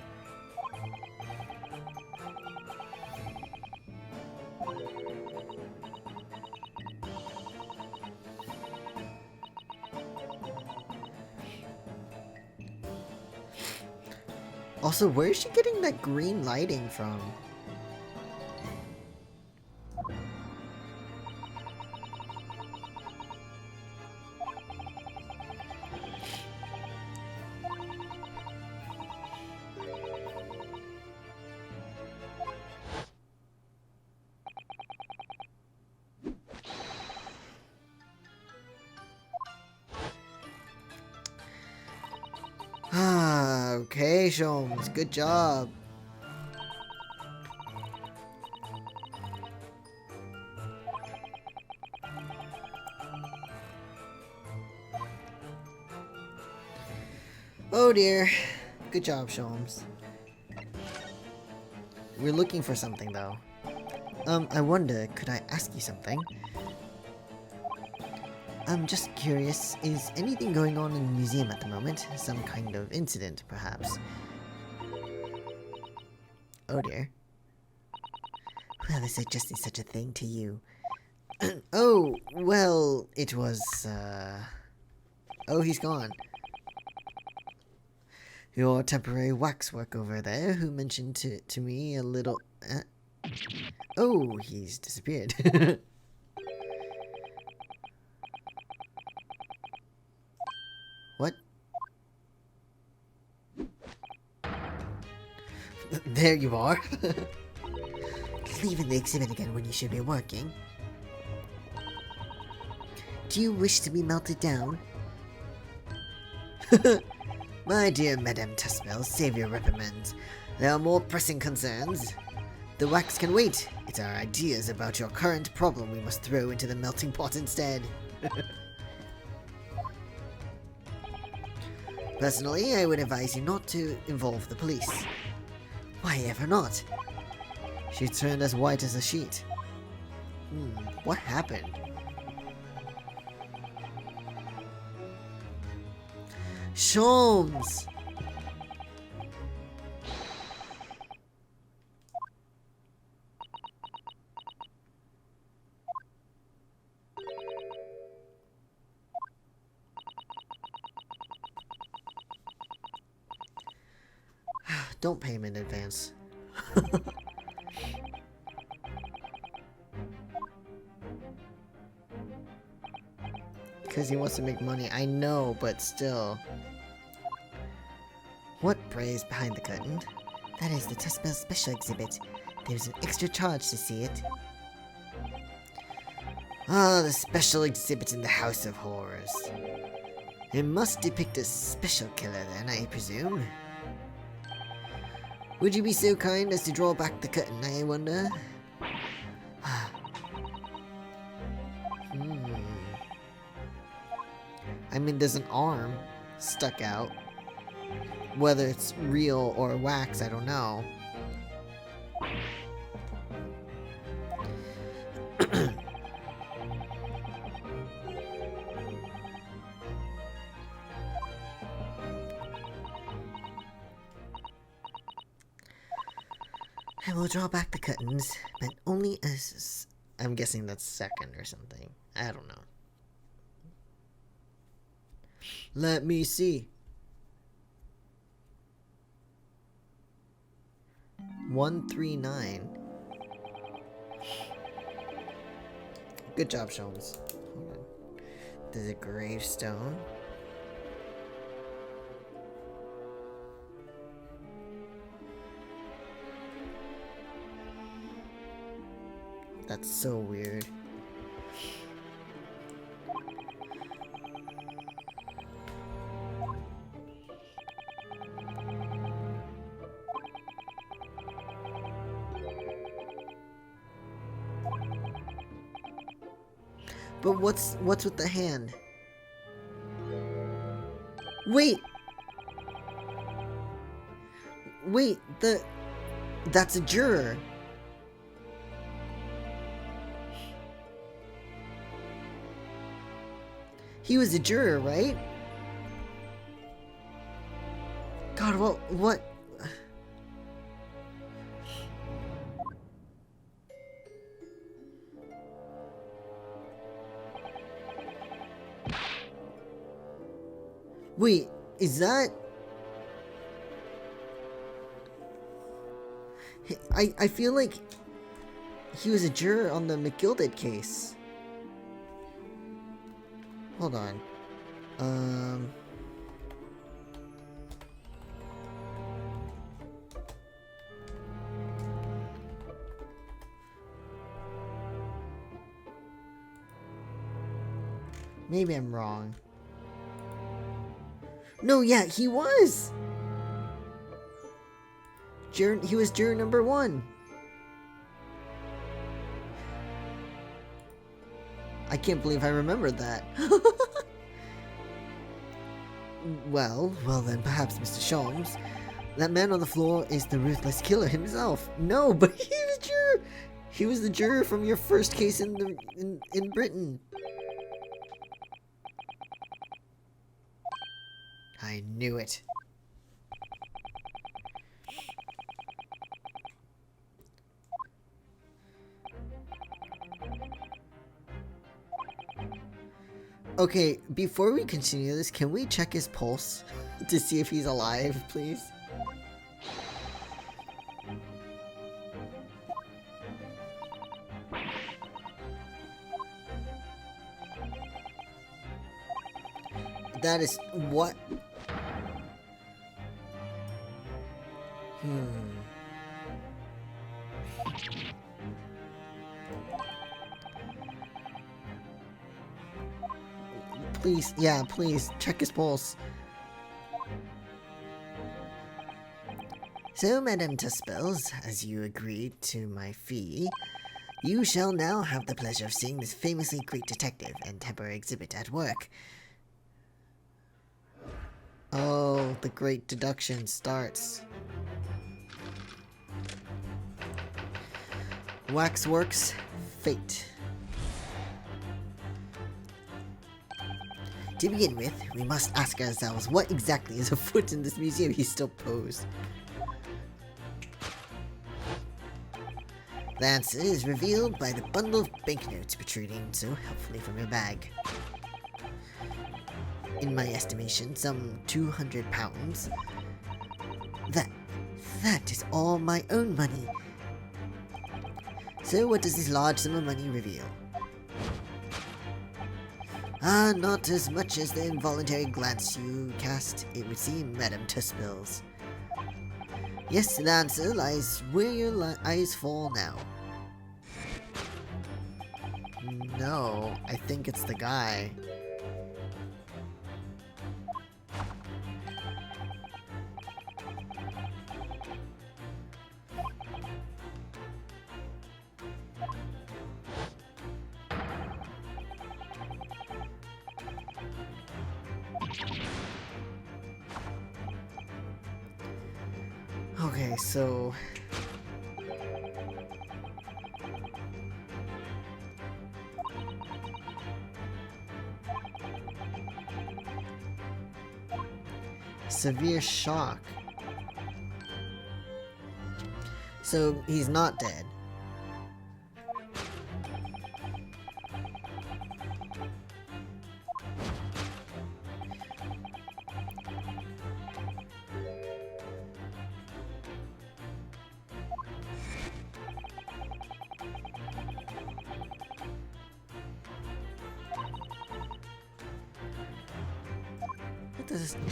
Speaker 1: Also, where is she getting that green lighting from? Ah, okay, Sholmes, good job. Oh dear. Good job, Sholmes. We're looking for something, though. I wonder, could I ask you something? I'm just curious, is anything going on in the museum at the moment? Some kind of incident, perhaps? Oh dear.
Speaker 5: Whoever suggested such a thing to you?
Speaker 1: Oh, well, it was, oh, he's gone. Your temporary waxwork over there, who mentioned to me a little... Oh, he's disappeared. What? There you are.
Speaker 5: Leaving the exhibit again when you should be working. Do you wish to be melted down?
Speaker 1: My dear Madame Tuspel, save your reprimands. There are more pressing concerns. The wax can wait. It's our ideas about your current problem we must throw into the melting pot instead. Personally, I would advise you not to involve the police.
Speaker 5: Why ever not?
Speaker 1: She turned as white as a sheet. What happened? Sholmes! Don't pay him in advance. Because he wants to make money. I know, but still. What prays behind the curtain?
Speaker 5: That is the Tespel special exhibit. There's an extra charge to see it. Ah, the special exhibit in the House of Horrors. It must depict a special killer then, I presume. Would you be so kind as to draw back the curtain, I wonder?
Speaker 1: I mean, there's an arm stuck out. Whether it's real or wax, I don't know.
Speaker 5: I will draw back the curtains, but only as...
Speaker 1: I'm guessing that's second or something. I don't know. Let me see. 139. Good job, Sholmes. Hold on. There's a gravestone. That's so weird. But what's with the hand? Wait. Wait, that's a juror. He was a juror, right? God, what? Wait, is that... I feel like he was a juror on the McGilded case. Hold on. Maybe I'm wrong. No, yeah, he was! He was juror number 1. I can't believe I remembered that. Well then, perhaps, Mr. Sholmes, that man on the floor is the ruthless killer himself. No, but he was juror. He was the juror from your first case in Britain. I knew it. Okay, before we continue this, can we check his pulse to see if he's alive, please? That is what? Please, yeah, please, check his pulse.
Speaker 5: So, Madame Tuspels, as you agreed to my fee, you shall now have the pleasure of seeing this famously great detective and temporary exhibit at work.
Speaker 1: Oh, the great deduction starts. Waxworks, Fate.
Speaker 5: To begin with, we must ask ourselves what exactly is afoot in this museum. He's still posed. The answer is revealed by the bundle of banknotes protruding so helpfully from your bag. In my estimation, some 200 pounds. That is all my own money. So what does this large sum of money reveal? Ah, not as much as the involuntary glance you cast, it would seem, Madame Tuspils. Yes, the answer lies where your eyes fall now. No, I think it's the guy. Okay, so... severe shock. So he's not dead.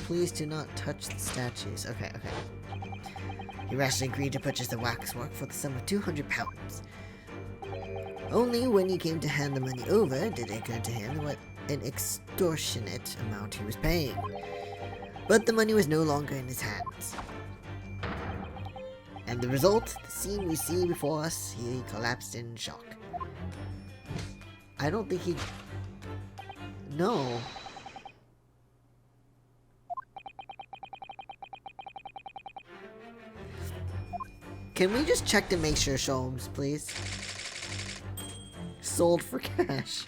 Speaker 5: Please do not touch the statues. Okay. He rashly agreed to purchase the waxwork for the sum of 200 pounds. Only when he came to hand the money over did it occur to him what an extortionate amount he was paying. But the money was no longer in his hands. And the result, the scene we see before us, he collapsed in shock. I don't think he... No. Can we just check to make sure, Sholmes, please? Sold for cash.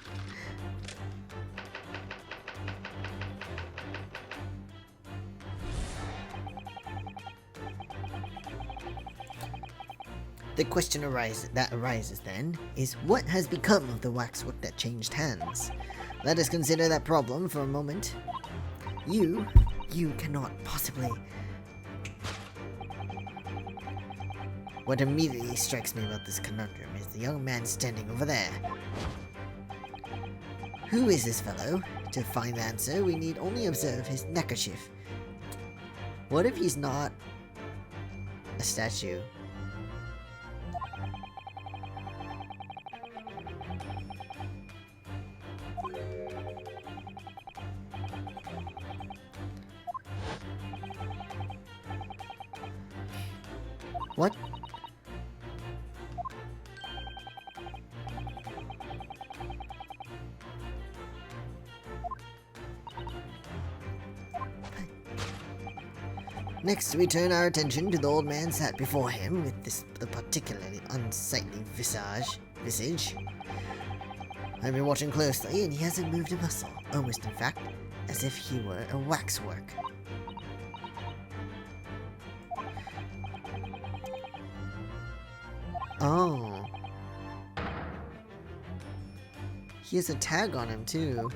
Speaker 5: The question that arises then is what has become of the waxwork that changed hands? Let us consider that problem for a moment. You cannot possibly... What immediately strikes me about this conundrum is the young man standing over there. Who is this fellow? To find the answer, we need only observe his neckerchief. What if he's not a statue? What? Next, we turn our attention to the old man sat before him with the particularly unsightly visage. I've been watching closely, and he hasn't moved a muscle, almost in fact, as if he were a waxwork. Oh. He has a tag on him, too.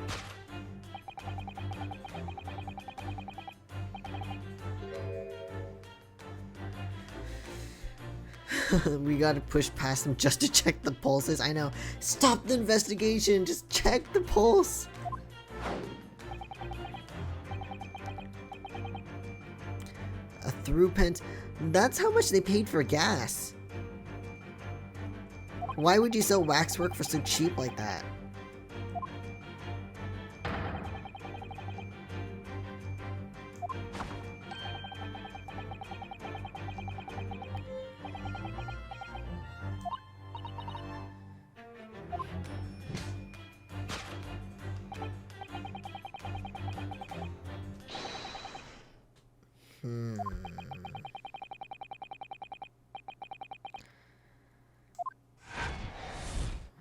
Speaker 5: We gotta push past him just to check the pulses. I know. Stop the investigation. Just check the pulse. A through pent. That's how much they paid for gas. Why would you sell waxwork for so cheap like that?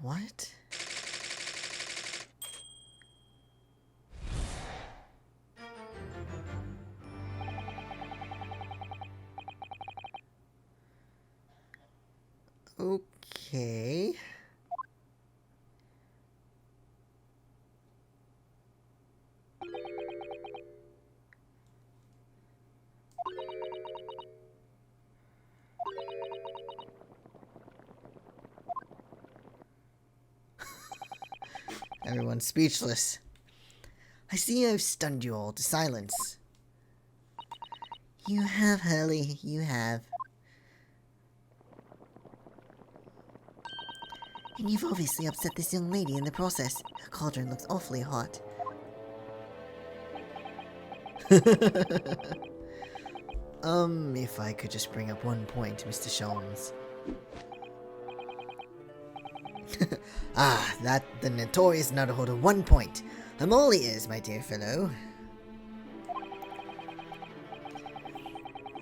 Speaker 5: What?
Speaker 1: Okay. Everyone's speechless. I see I've stunned you all to silence.
Speaker 5: You have, Hurley, you have. And you've obviously upset this young lady in the process. Her cauldron looks awfully hot.
Speaker 1: If I could just bring up one point, Mr. Sholmes. That the notorious Naruhodo 1 point. I'm all ears, my dear fellow.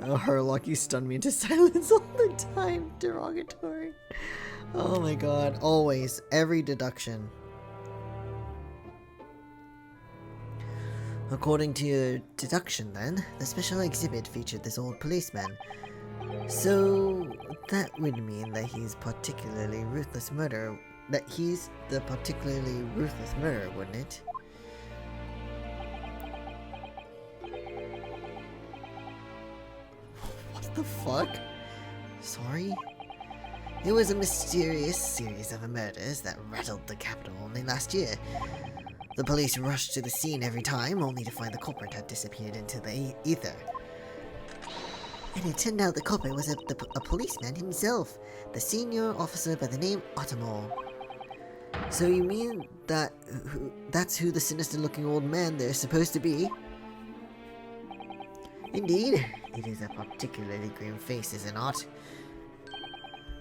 Speaker 1: Oh, Herlock, you stun me into silence all the time. Derogatory. Oh my god. Always. Every deduction. According to your deduction, then, the special exhibit featured this old policeman. So, that would mean that he's particularly ruthless murderer. That he's the particularly ruthless murderer, wouldn't it? What the fuck? Sorry? It was a mysterious series of murders that rattled the capital only last year. The police rushed to the scene every time, only to find the culprit had disappeared into the ether.
Speaker 5: And it turned out the culprit was a policeman himself, the senior officer by the name Otomol.
Speaker 1: So you mean that that's who the sinister-looking old man there's supposed to be? Indeed, it is a particularly grim face, is it not?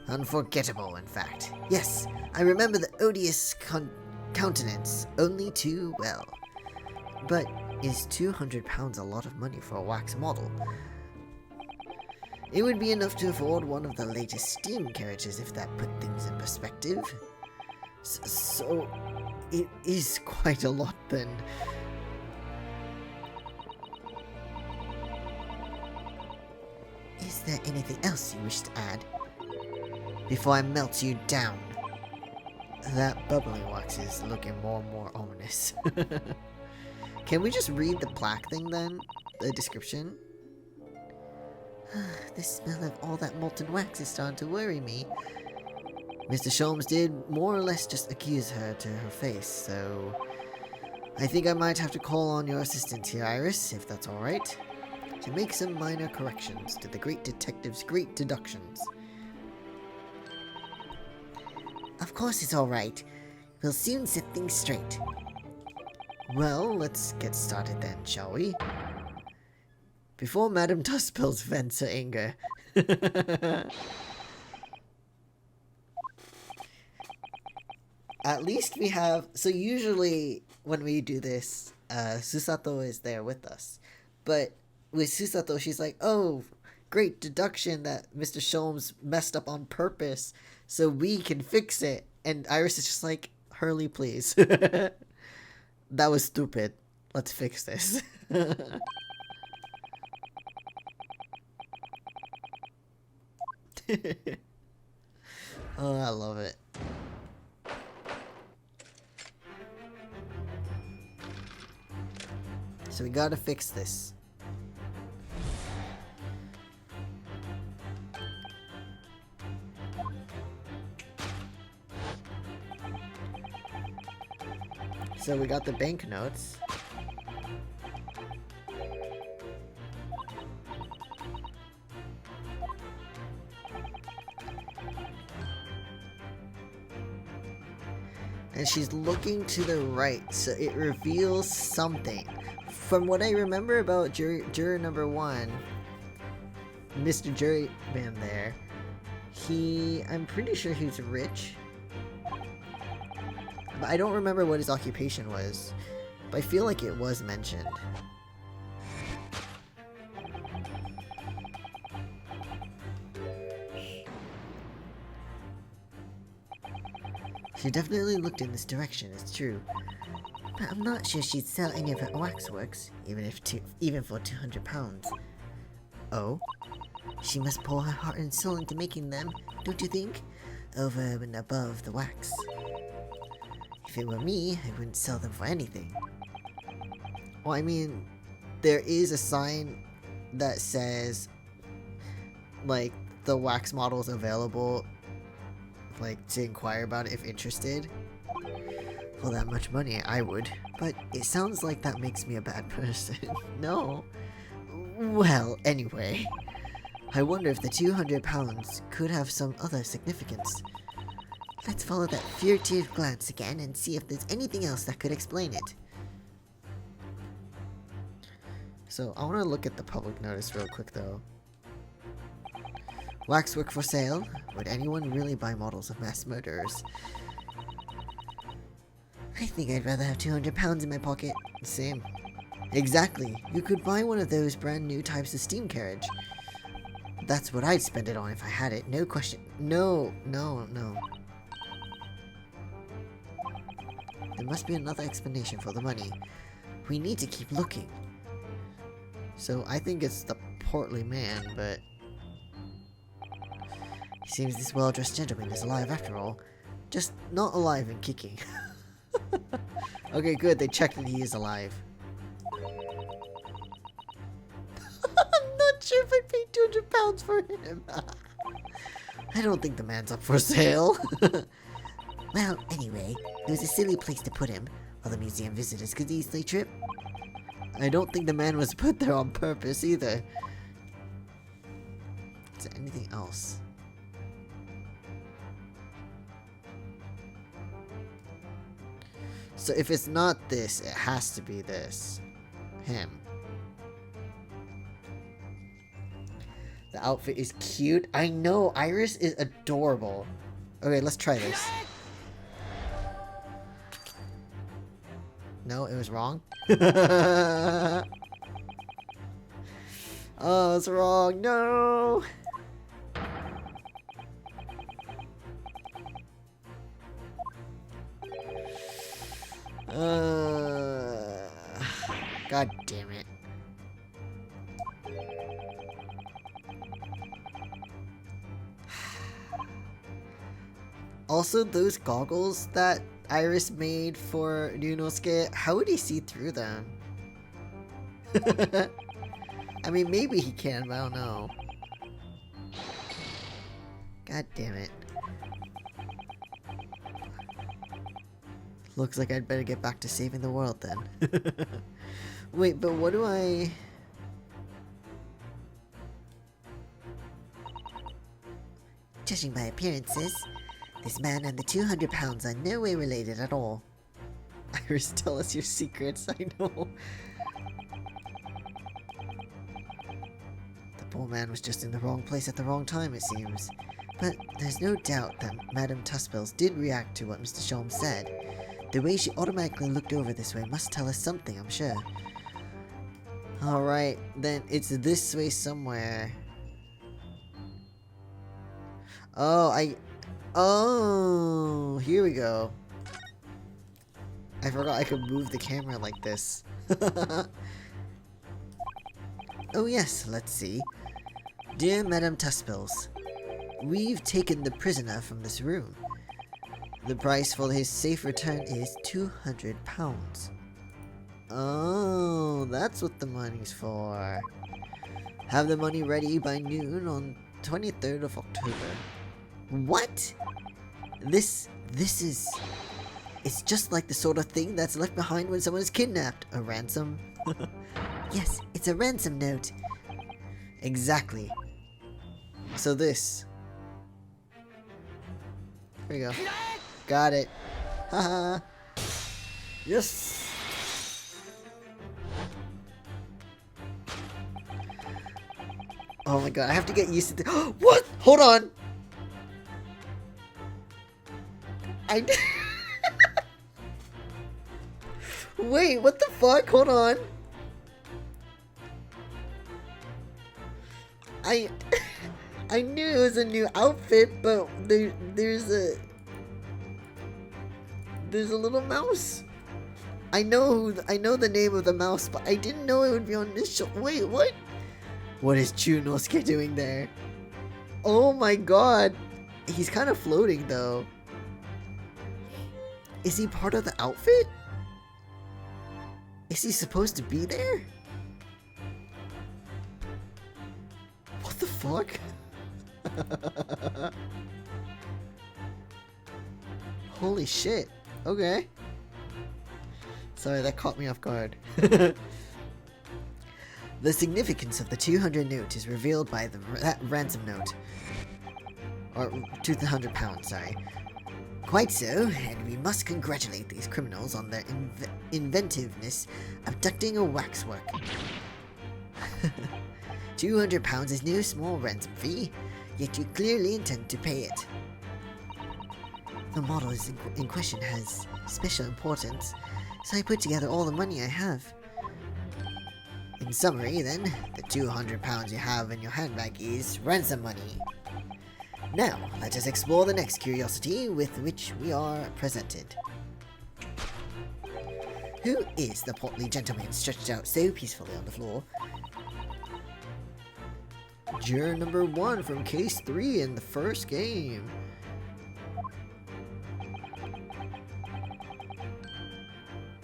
Speaker 1: Unforgettable, in fact. Yes, I remember the odious countenance only too well. But is £200 a lot of money for a wax model? It would be enough to afford one of the latest steam carriages if that put things in perspective. So, it is quite a lot then.
Speaker 5: Is there anything else you wish to add?
Speaker 1: Before I melt you down. That bubbling wax is looking more and more ominous. Can we just read the plaque thing then? The description?
Speaker 5: The smell of all that molten wax is starting to worry me.
Speaker 1: Mr. Sholmes did more or less just accuse her to her face, so I think I might have to call on your assistant here, Iris, if that's alright, to make some minor corrections to the great detective's great deductions.
Speaker 5: Of course it's alright. We'll soon set things straight.
Speaker 1: Well, let's get started then, shall we? Before Madame Tussbells vents her anger. At least we have... So usually when we do this, Susato is there with us. But with Susato, she's like, oh, great deduction that Mr. Sholmes messed up on purpose so we can fix it. And Iris is just like, Hurley, please. That was stupid. Let's fix this. Oh, I love it. So we gotta fix this. So we got the banknotes. And she's looking to the right, so it reveals something. From what I remember about juror number 1, Mr. Juryman there, I'm pretty sure he's rich. But I don't remember what his occupation was. But I feel like it was mentioned.
Speaker 5: She definitely looked in this direction, it's true. But I'm not sure she'd sell any of her waxworks, even for £200.
Speaker 1: Oh?
Speaker 5: She must pour her heart and soul into making them, don't you think? over and above the wax. If it were me, I wouldn't sell them for anything.
Speaker 1: Well, I mean, there is a sign that says, like, the wax model is available, like, to inquire about it if interested.
Speaker 5: For that much money, I would. But it sounds like that makes me a bad person.
Speaker 1: No.
Speaker 5: Well, anyway. I wonder if the 200 pounds could have some other significance. Let's follow that furtive glance again and see if there's anything else that could explain it.
Speaker 1: So, I want to look at the public notice real quick, though. Waxwork for sale. Would anyone really buy models of mass murderers?
Speaker 5: I think I'd rather have 200 pounds in my pocket.
Speaker 1: Same.
Speaker 5: Exactly. You could buy one of those brand new types of steam carriage. That's what I'd spend it on if I had it. No question.
Speaker 1: No.
Speaker 5: There must be another explanation for the money. We need to keep looking.
Speaker 1: So, I think it's the portly man, but...
Speaker 5: It seems this well-dressed gentleman is alive after all.
Speaker 1: just not alive and kicking. Okay, good. They checked that he is alive. I'm not sure if I'd pay 200 pounds for him. I don't think the man's up for sale.
Speaker 5: Well, anyway, it was a silly place to put him. Other museum visitors could easily trip.
Speaker 1: I don't think the man was put there on purpose either. Is there anything else? So if it's not this, it has to be this. Him. The outfit is cute. I know, Iris is adorable. Okay, let's try this. No, it was wrong. Oh, it's wrong. No. God damn it. Also, those goggles that Iris made for Ryunosuke, how would he see through them? I mean, maybe he can, but I don't know. God damn it. Looks like I'd better get back to saving the world then. Wait, but what do I...
Speaker 5: Judging by appearances, this man and the 200 pounds are no way related at all.
Speaker 1: Iris, tell us your secrets, I know. The poor man was just in the wrong place at the wrong time, it seems.
Speaker 5: But there's no doubt that Madame Tuspels did react to what Mr. Sholmes said. The way she automatically looked over this way must tell us something, I'm sure.
Speaker 1: Alright, then it's this way somewhere. Oh, here we go. I forgot I could move the camera like this.
Speaker 5: Oh yes, let's see. Dear Madame Tuspels, we've taken the prisoner from this room. The price for his safe return is 200 pounds.
Speaker 1: Oh, that's what the money's for. Have the money ready by noon on 23rd of October.
Speaker 5: What? This is... It's just like the sort of thing that's left behind when someone is kidnapped.
Speaker 1: A ransom?
Speaker 5: Yes, it's a ransom note.
Speaker 1: Exactly. So this. Here we go. Got it. Haha. Yes. Oh my god, I have to get used to this. What? Hold on. Wait, what the fuck? Hold on. I knew it was a new outfit, but there's a little mouse. I know the name of the mouse, but I didn't know it would be on this show. Wait, what? What is Chunosuke doing there? Oh my god. He's kind of floating though. Is he part of the outfit? Is he supposed to be there? What the fuck? Holy shit. Okay. Sorry, that caught me off guard. The significance of the 200 note is revealed by that ransom note. Or 200 pounds, sorry. Quite so, and we must congratulate these criminals on their inventiveness abducting a waxwork. 200 pounds is no small ransom fee, yet you clearly intend to pay it. The model in question has special importance, so I put together all the money I have. In summary, then, the 200 pounds you have in your handbag is ransom money. Now, let us explore the next curiosity with which we are presented. Who is the portly gentleman stretched out so peacefully on the floor? Juror number 1 from case 3 in the first game.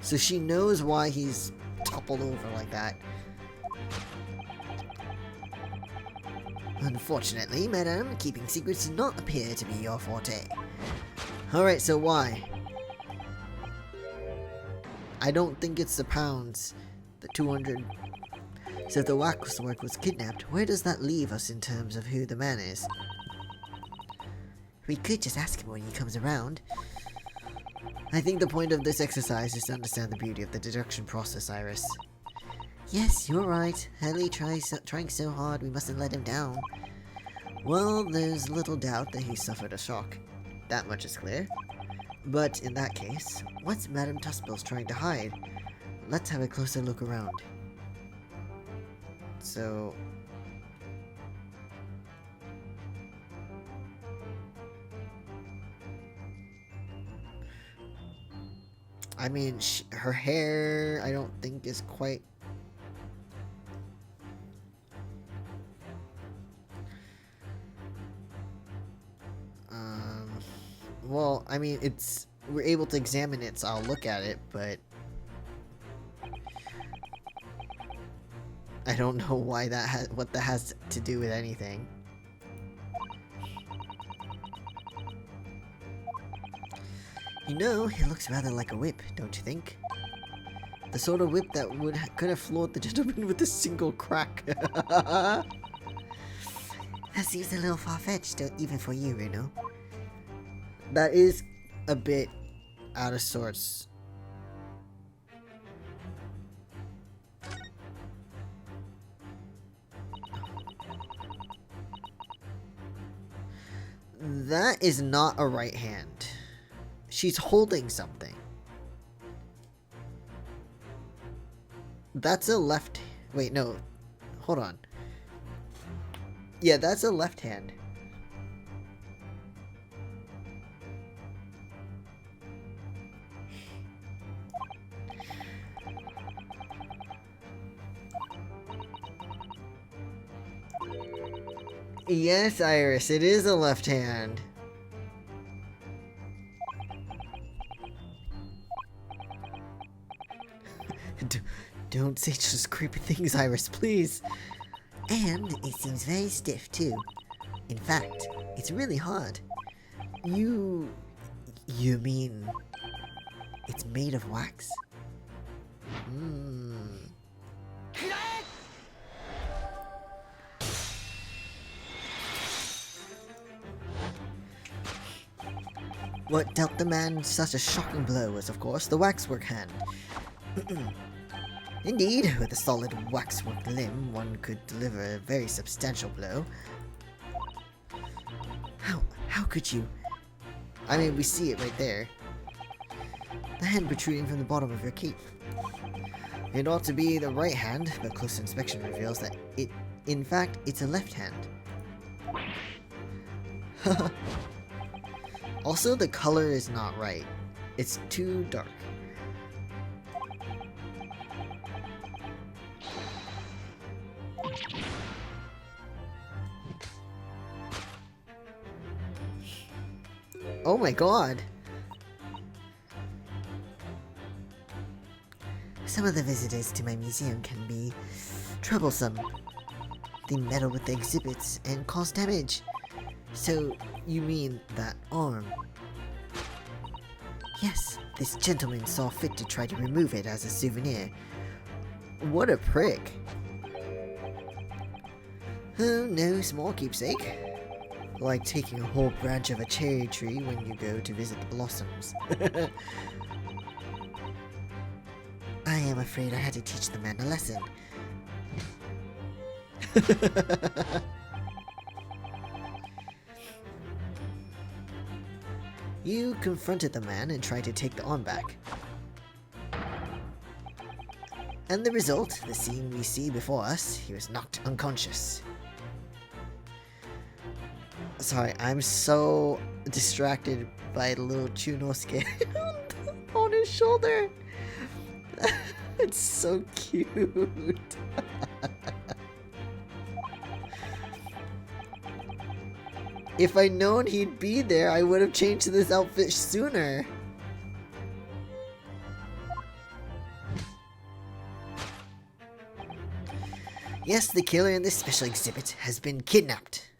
Speaker 1: So she knows why he's toppled over like that. Unfortunately, madam, keeping secrets does not appear to be your forte. Alright, so why? I don't think it's the pounds. The 200. So if the waxwork was kidnapped, where does that leave us in terms of who the man is? We could just ask him when he comes around. I think the point of this exercise is to understand the beauty of the deduction process, Iris. Yes, you're right. Haley trying so hard, we mustn't let him down. Well, there's little doubt that he suffered a shock. That much is clear. But in that case, what's Madame Tuspel's trying to hide? Let's have a closer look around. So... I mean, her hair, I don't think is quite... Well, I mean, we're able to examine it, so I'll look at it, but... I don't know why what that has to do with anything. You know, it looks rather like a whip, don't you think? The sort of whip that could have floored the gentleman with a single crack.
Speaker 5: That seems a little far-fetched, even for you, Reno.
Speaker 1: That is a bit out of sorts. That is not a right hand. She's holding something. That's a left... Wait, no. Hold on. Yeah, that's a left hand. Yes, Iris, it is a left hand. Don't say just creepy things, Iris, please.
Speaker 5: And it seems very stiff, too. In fact, it's really hard.
Speaker 1: You mean
Speaker 5: It's made of wax?
Speaker 1: What dealt the man such a shocking blow was, of course, the waxwork hand. Indeed, with a solid waxwork limb, one could deliver a very substantial blow. How could you? I mean, we see it right there. The hand protruding from the bottom of your cape. It ought to be the right hand, but close inspection reveals that in fact, it's a left hand. Also, the color is not right. It's too dark. Oh my god.
Speaker 5: Some of the visitors to my museum can be troublesome. They meddle with the exhibits and cause damage.
Speaker 1: So, you mean that arm?
Speaker 5: Yes, this gentleman saw fit to try to remove it as a souvenir.
Speaker 1: What a prick.
Speaker 5: Oh, no small keepsake.
Speaker 1: Like taking a whole branch of a cherry tree when you go to visit the blossoms.
Speaker 5: I am afraid I had to teach the man a lesson.
Speaker 1: You confronted the man and tried to take the arm back.
Speaker 5: And the result, the scene we see before us, he was knocked unconscious.
Speaker 1: Sorry, I'm so distracted by little Chunosuke on his shoulder. It's so cute. If I'd known he'd be there, I would have changed to this outfit sooner.
Speaker 5: Yes, the killer in this special exhibit has been kidnapped.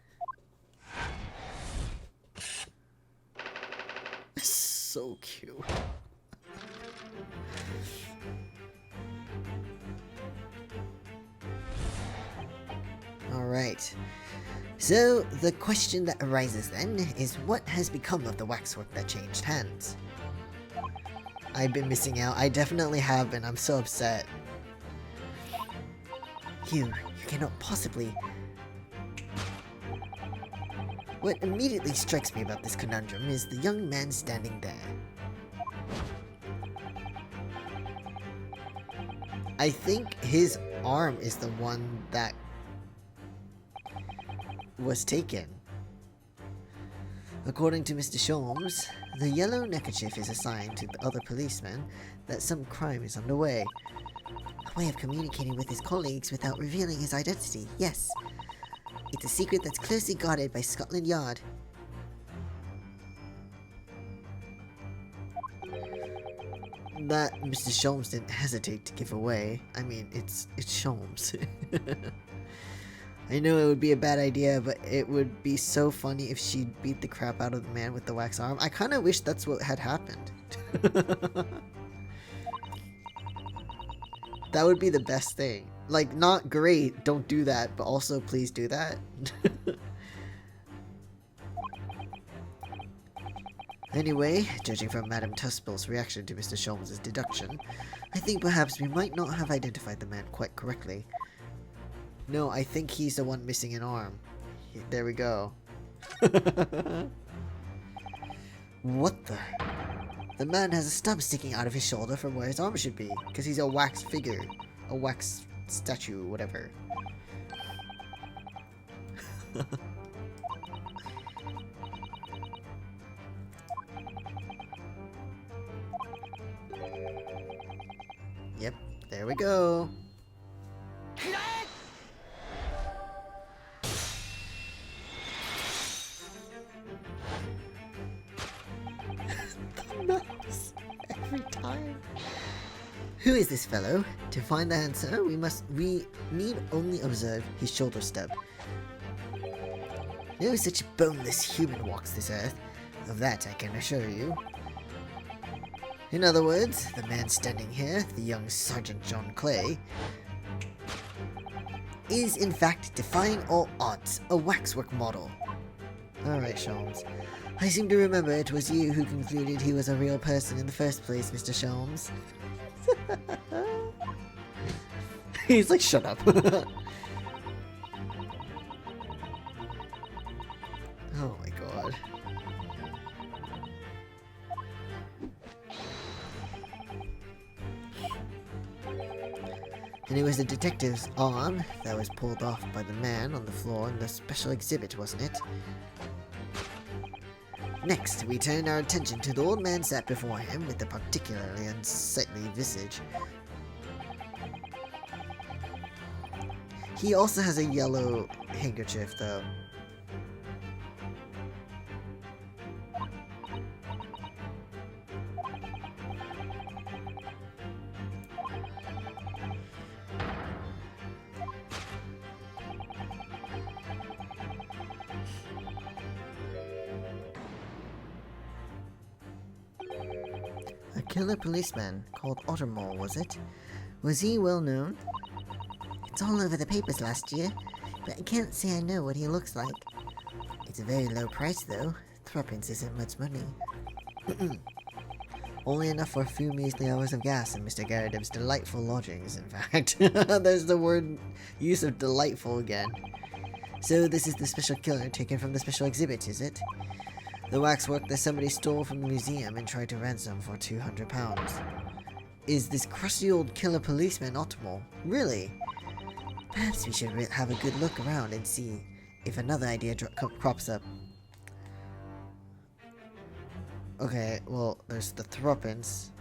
Speaker 1: So cute.
Speaker 5: Alright. So, the question that arises then is what has become of the waxwork that changed hands?
Speaker 1: I've been missing out. I definitely have been. I'm so upset.
Speaker 5: You cannot possibly... What immediately strikes me about this conundrum is the young man standing there.
Speaker 1: I think his arm is the one that was taken.
Speaker 5: According to Mr. Sholmes, the yellow neckerchief is a sign to the other policemen that some crime is underway. A way of communicating with his colleagues without revealing his identity, yes. It's a secret that's closely guarded by Scotland Yard.
Speaker 1: That Mr. Sholmes didn't hesitate to give away. I mean, it's Sholmes. I know it would be a bad idea, but it would be so funny if she beat the crap out of the man with the wax arm. I kind of wish that's what had happened. That would be the best thing. Like, not great, don't do that, but also please do that.
Speaker 5: Anyway, judging from Madame Tuspel's reaction to Mr. Sholmes' deduction, I think perhaps we might not have identified the man quite correctly.
Speaker 1: No, I think he's the one missing an arm. There we go.
Speaker 5: What the? The man has a stub sticking out of his shoulder from where his arm should be,
Speaker 1: Because he's a wax figure. A wax statue, whatever. Yep, there we go. Nice. Every time.
Speaker 5: Who is this fellow? To find the answer, we need only observe his shoulder stub. No such boneless human walks this earth. Of that I can assure you. In other words, the man standing here, the young Sergeant John Clay, is in fact, defying all odds, a waxwork model.
Speaker 1: Alright, Sholmes.
Speaker 5: I seem to remember it was you who concluded he was a real person in the first place, Mr. Sholmes.
Speaker 1: He's like, shut up. Oh my god.
Speaker 5: And it was the detective's arm that was pulled off by the man on the floor in the special exhibit, wasn't it? Next, we turned our attention to the old man sat before him with a particularly unsightly visage.
Speaker 1: He also has a yellow handkerchief, though. killer policeman called Ottermore, was it? Was he well known?
Speaker 5: It's all over the papers last year, but I can't say I know what he looks like. It's a very low price, though. Threepence isn't much money.
Speaker 1: Only enough for a few measly hours of gas in Mr. Garridim's delightful lodgings, in fact. There's the word use of delightful again. So this is the special killer taken from the special exhibit, is it? The waxwork that somebody stole from the museum and tried to ransom for £200. Is this crusty old killer policeman Ottomol? Really?
Speaker 5: Perhaps we should have a good look around and see if another idea crops up.
Speaker 1: Okay, well, there's the threepence.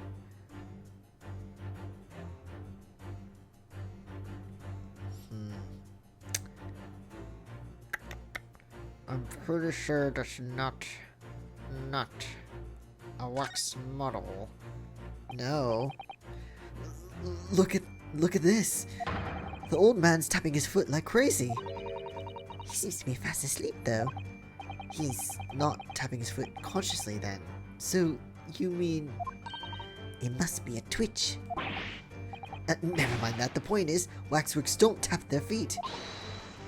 Speaker 1: I'm pretty sure that's not a wax model. No. Look at this. The old man's tapping his foot like crazy.
Speaker 5: He seems to be fast asleep, though.
Speaker 1: He's not tapping his foot consciously then. So, you mean...
Speaker 5: It must be a twitch.
Speaker 1: Never mind that. The point is, waxworks don't tap their feet.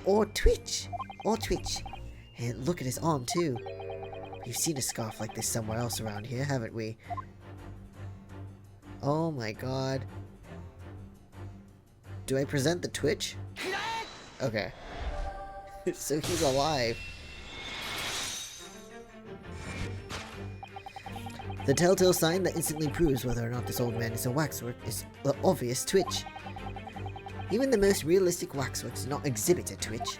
Speaker 5: Or twitch. Or twitch.
Speaker 1: And look at his arm, too. We've seen a scarf like this somewhere else around here, haven't we? Oh my god. Do I present the twitch? Okay. So he's alive. The telltale sign that instantly proves whether or not this old man is a waxwork is the obvious twitch. Even the most realistic waxworks do not exhibit a twitch.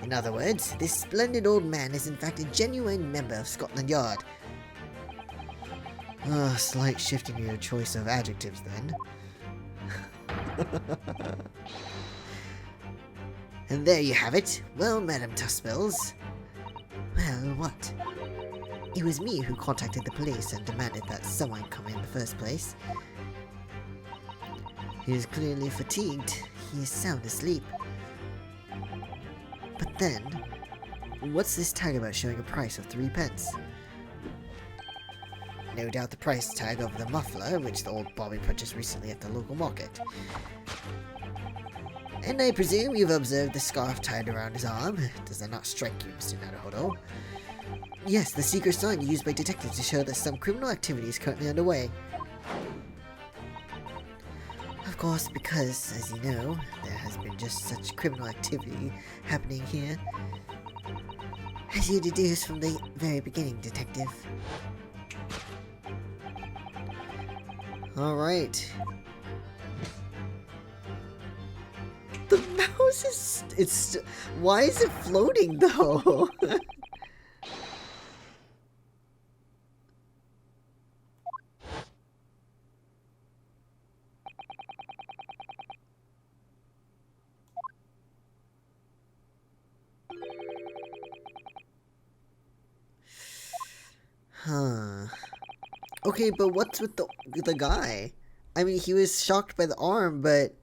Speaker 1: In other words, this splendid old man is in fact a genuine member of Scotland Yard. Slight shift in your choice of adjectives then. And there you have it. Well, Madam Tuspells.
Speaker 5: Well, what?
Speaker 1: It was me who contacted the police and demanded that someone come in the first place. He is clearly fatigued. He is sound asleep. But then, what's this tag about showing a price of 3p? No doubt the price tag of the muffler, which the old Bobby purchased recently at the local market. And I presume you've observed the scarf tied around his arm. Does that not strike you, Mr. Naruhodo? Yes, the secret sign used by detectives to show that some criminal activity is currently underway. Of course, because, as you know, there has been just such criminal activity happening here.
Speaker 5: As you deduced from the very beginning, Detective.
Speaker 1: Alright. The mouse is... it's... why is it floating, though? Huh. Okay, but what's with the guy? I mean, he was shocked by the arm, but...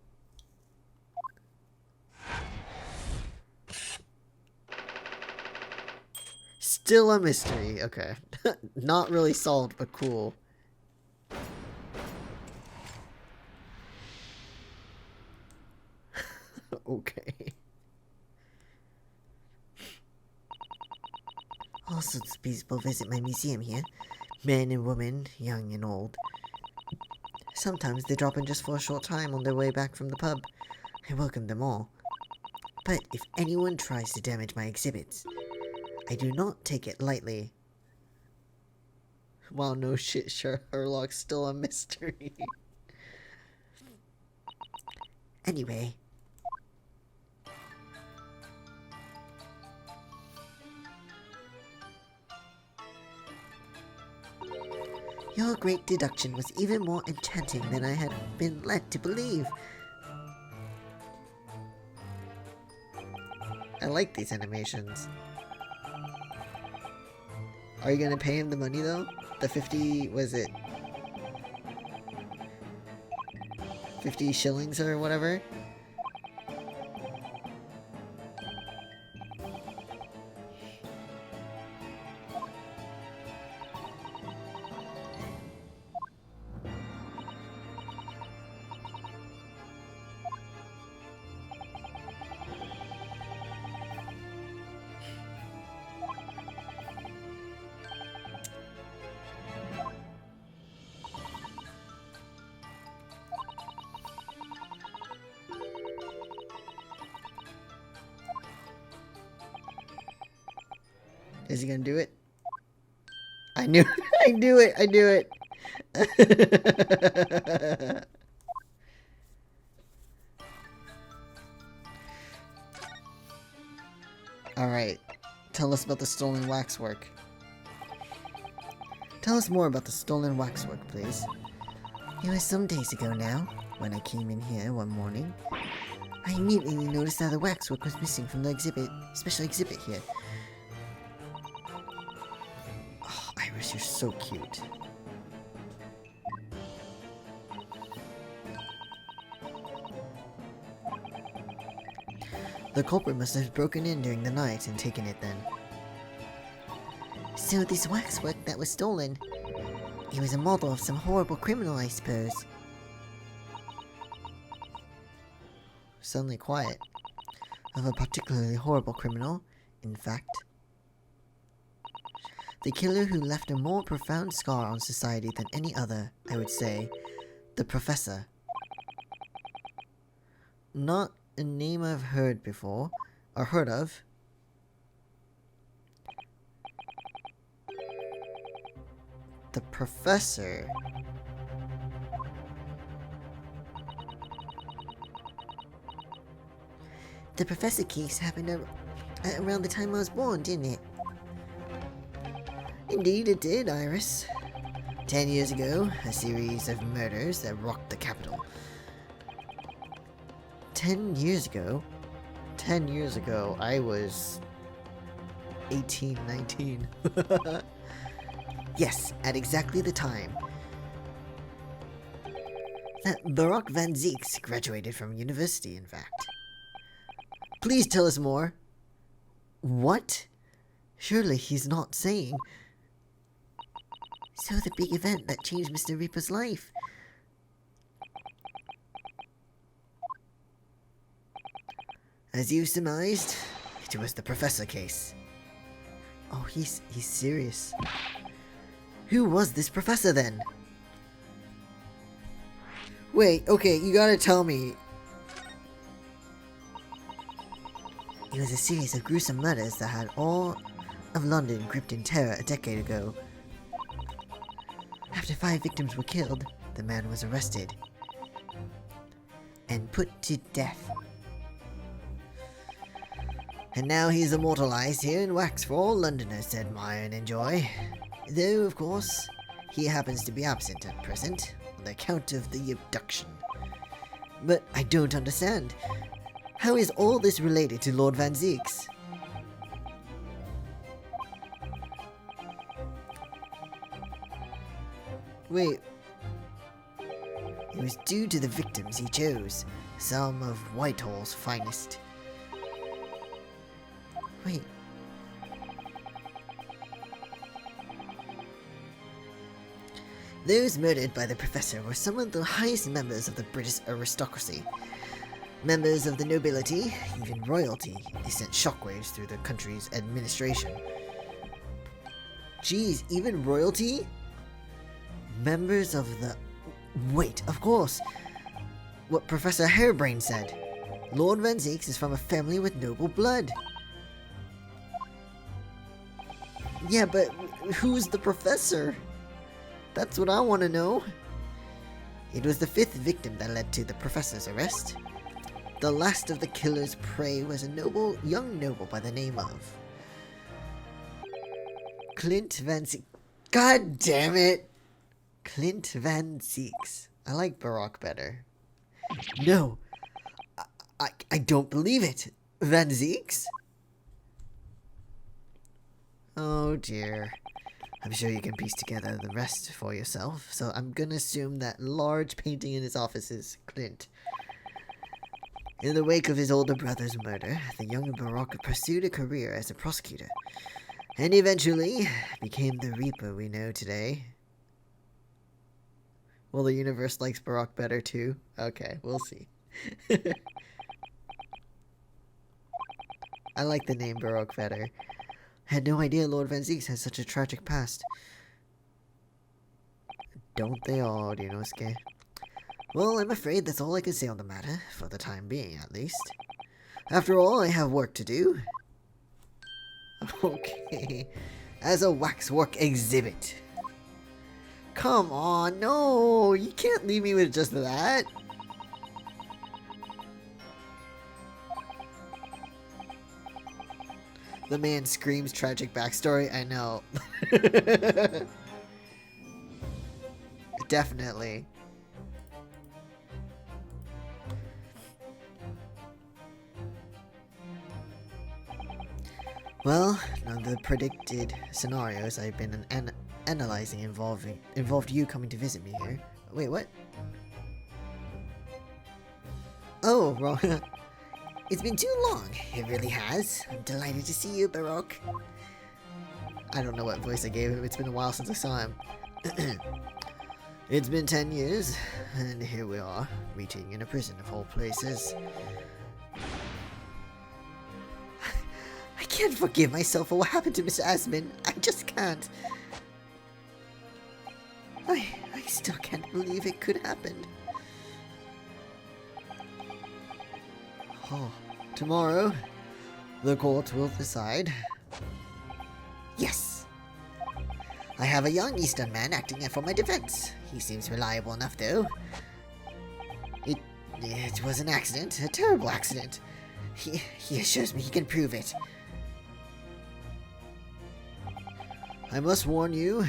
Speaker 1: Still a mystery. Okay. Not really solved, but cool. Okay.
Speaker 5: All sorts of people visit my museum here. Men and women, young and old.
Speaker 1: Sometimes they drop in just for a short time on their way back from the pub. I welcome them all. But if anyone tries to damage my exhibits, I do not take it lightly. Wow, no shit, Sherlock's still a mystery.
Speaker 5: Anyway. Your great deduction was even more enchanting than I had been led to believe.
Speaker 1: I like these animations. Are you gonna pay him the money though? The 50, was it 50 shillings or whatever? Is he gonna do it? I knew I knew it! I knew it! Alright. Tell us about the stolen waxwork. Tell us more about the stolen waxwork, please.
Speaker 5: It was some days ago now, when I came in here one morning. I immediately noticed that the waxwork was missing from the special exhibit here.
Speaker 1: Oh, Iris, you're so cute. The culprit must have broken in during the night and taken it then.
Speaker 5: So this waxwork that was stolen, it was a model of some horrible criminal, I suppose.
Speaker 1: Suddenly quiet. Of a particularly horrible criminal, in fact. The killer who left a more profound scar on society than any other, I would say. The Professor. Not a name I've heard before, or heard of. The Professor.
Speaker 5: The Professor case happened around the time I was born, didn't it?
Speaker 1: Indeed it did, Iris. 10 years ago, a series of murders that rocked the capital. 10 years ago? 10 years ago, I was 18, 19. Yes, at exactly the time that Barak Van Zieks graduated from university, in fact. Please tell us more. What? Surely he's not saying.
Speaker 5: So the big event that changed Mr. Reaper's life.
Speaker 1: As you surmised, it was the Professor case. Oh, he's serious. Who was this Professor then? Wait, okay, you gotta tell me.
Speaker 5: It was a series of gruesome murders that had all of London gripped in terror a decade ago. After 5 victims were killed, the man was arrested and put to death.
Speaker 1: And now he's immortalized here in wax for all Londoners to admire and enjoy. Though, of course, he happens to be absent at present, on the account of the abduction. But I don't understand. How is all this related to Lord Van Zieks? Wait. It was due to the victims he chose, some of Whitehall's finest. Wait. Those murdered by the Professor were some of the highest members of the British aristocracy. Members of the nobility, even royalty, they sent shockwaves through the country's administration. Geez, even royalty? Members of the... Wait, of course! What Professor Harebrain said. Lord Van Zieks is from a family with noble blood. Yeah, but who's the Professor? That's what I want to know. It was the 5th victim that led to the Professor's arrest. The last of the killer's prey was a young noble by the name of Clint Van Zieks. God damn it! Clint Van Zieks. I like Barak better. No, I don't believe it. Van Zieks? Oh dear. I'm sure you can piece together the rest for yourself, so I'm gonna assume that large painting in his office is Clint. In the wake of his older brother's murder, the young Barak pursued a career as a prosecutor, and eventually became the Reaper we know today. Well, the universe likes Barak better too? Okay, we'll see. I like the name Barak better. Had no idea Lord Van Zieks had such a tragic past. Don't they all, Ryunosuke? Well, I'm afraid that's all I can say on the matter, for the time being at least. After all, I have work to do. Okay. As a waxwork exhibit. Come on, no! You can't leave me with just that. The man screams tragic backstory. I know. Definitely. Well, none of the predicted scenarios I've been analyzing involved you coming to visit me here. Wait, what? Oh, wrong. It's been too long. It really has. I'm delighted to see you, Baroque. I don't know what voice I gave him. It's been a while since I saw him. It's been 10 years, and here we are, meeting in a prison of all places. I can't forgive myself for what happened to Mr. Asman. I just can't. I still can't believe it could happen. Oh, tomorrow, the court will decide. Yes. I have a young Eastern man acting for my defense. He seems reliable enough, though. It was an accident, a terrible accident. He assures me he can prove it. I must warn you.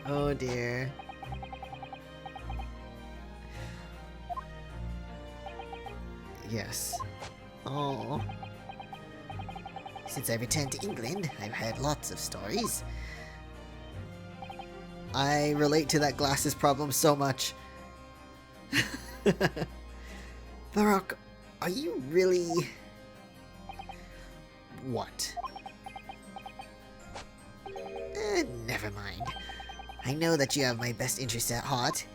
Speaker 1: Oh dear. Yes. Oh. Since I returned to England, I've heard lots of stories. I relate to that glasses problem so much. Baroque, are you really... What? Never mind. I know that you have my best interests at heart.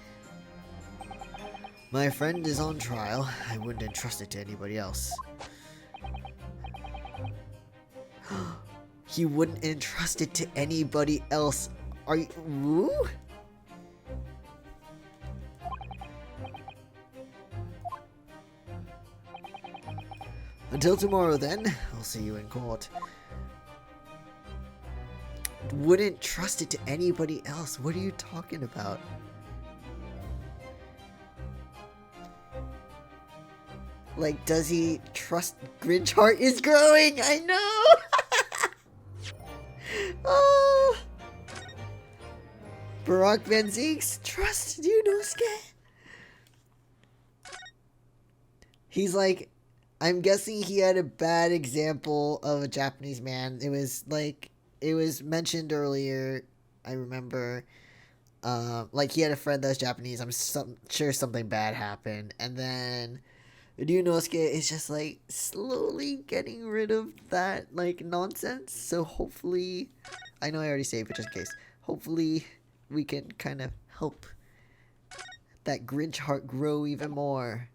Speaker 1: My friend is on trial. I wouldn't entrust it to anybody else. He wouldn't entrust it to anybody else. Are you... Woo? Until tomorrow then, I'll see you in court. Wouldn't trust it to anybody else. What are you talking about? Like, does he trust Grinch heart is growing? I know! Oh! Baroque Van Zeeks, trust Yunosuke. He's like, I'm guessing he had a bad example of a Japanese man. It was like, it was mentioned earlier, I remember. Like, he had a friend that was Japanese. I'm sure something bad happened. And then Ryunosuke is just, like, slowly getting rid of that, like, nonsense. So hopefully, I know I already saved, but just in case. Hopefully, we can kind of help that Grinch heart grow even more.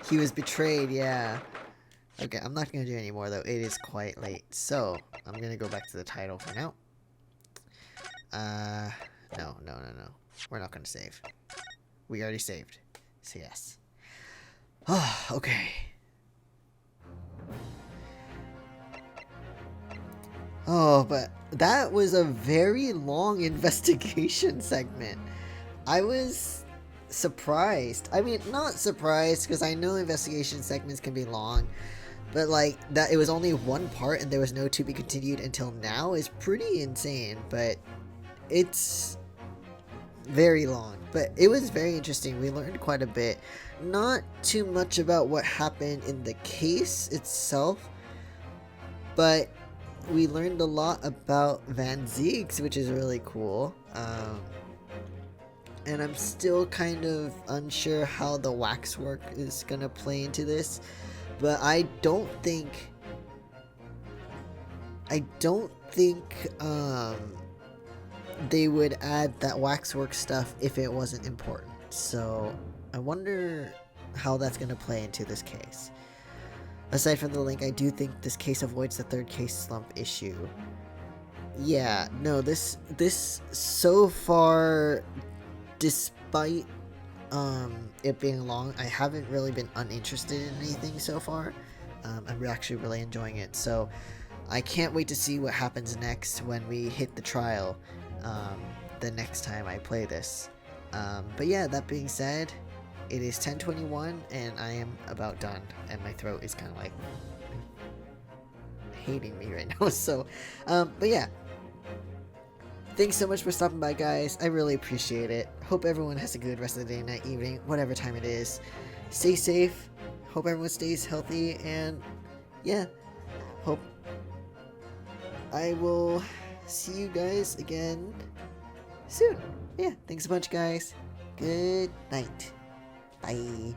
Speaker 1: He was betrayed, yeah. Okay, I'm not going to do any more, though. It is quite late. So, I'm going to go back to the title for now. No. We're not going to save. We already saved. So, yes. Oh, okay. Oh, but that was a very long investigation segment. I was surprised. I mean, not surprised, because I know investigation segments can be long. But, like, that it was only one part and there was no to be continued until now is pretty insane. But it's very long. But it was very interesting. We learned quite a bit. Not too much about what happened in the case itself. But we learned a lot about Van Zeeks, which is really cool. And I'm still kind of unsure how the waxwork is going to play into this. But I don't think they would add that waxwork stuff if it wasn't important. So I wonder how that's going to play into this case. Aside from the link, I do think this case avoids the third case slump issue. Yeah, no, this so far, despite it being long, I haven't really been uninterested in anything so far. I'm actually really enjoying it, so I can't wait to see what happens next when we hit the trial the next time I play this. But yeah, that being said, it is 10:21 and I am about done, and my throat is kind of like hating me right now. So, but yeah. Thanks so much for stopping by, guys. I really appreciate it. Hope everyone has a good rest of the day, night, evening, whatever time it is. Stay safe. Hope everyone stays healthy, and yeah, hope I will see you guys again soon. Yeah, thanks a bunch, guys. Good night. Bye.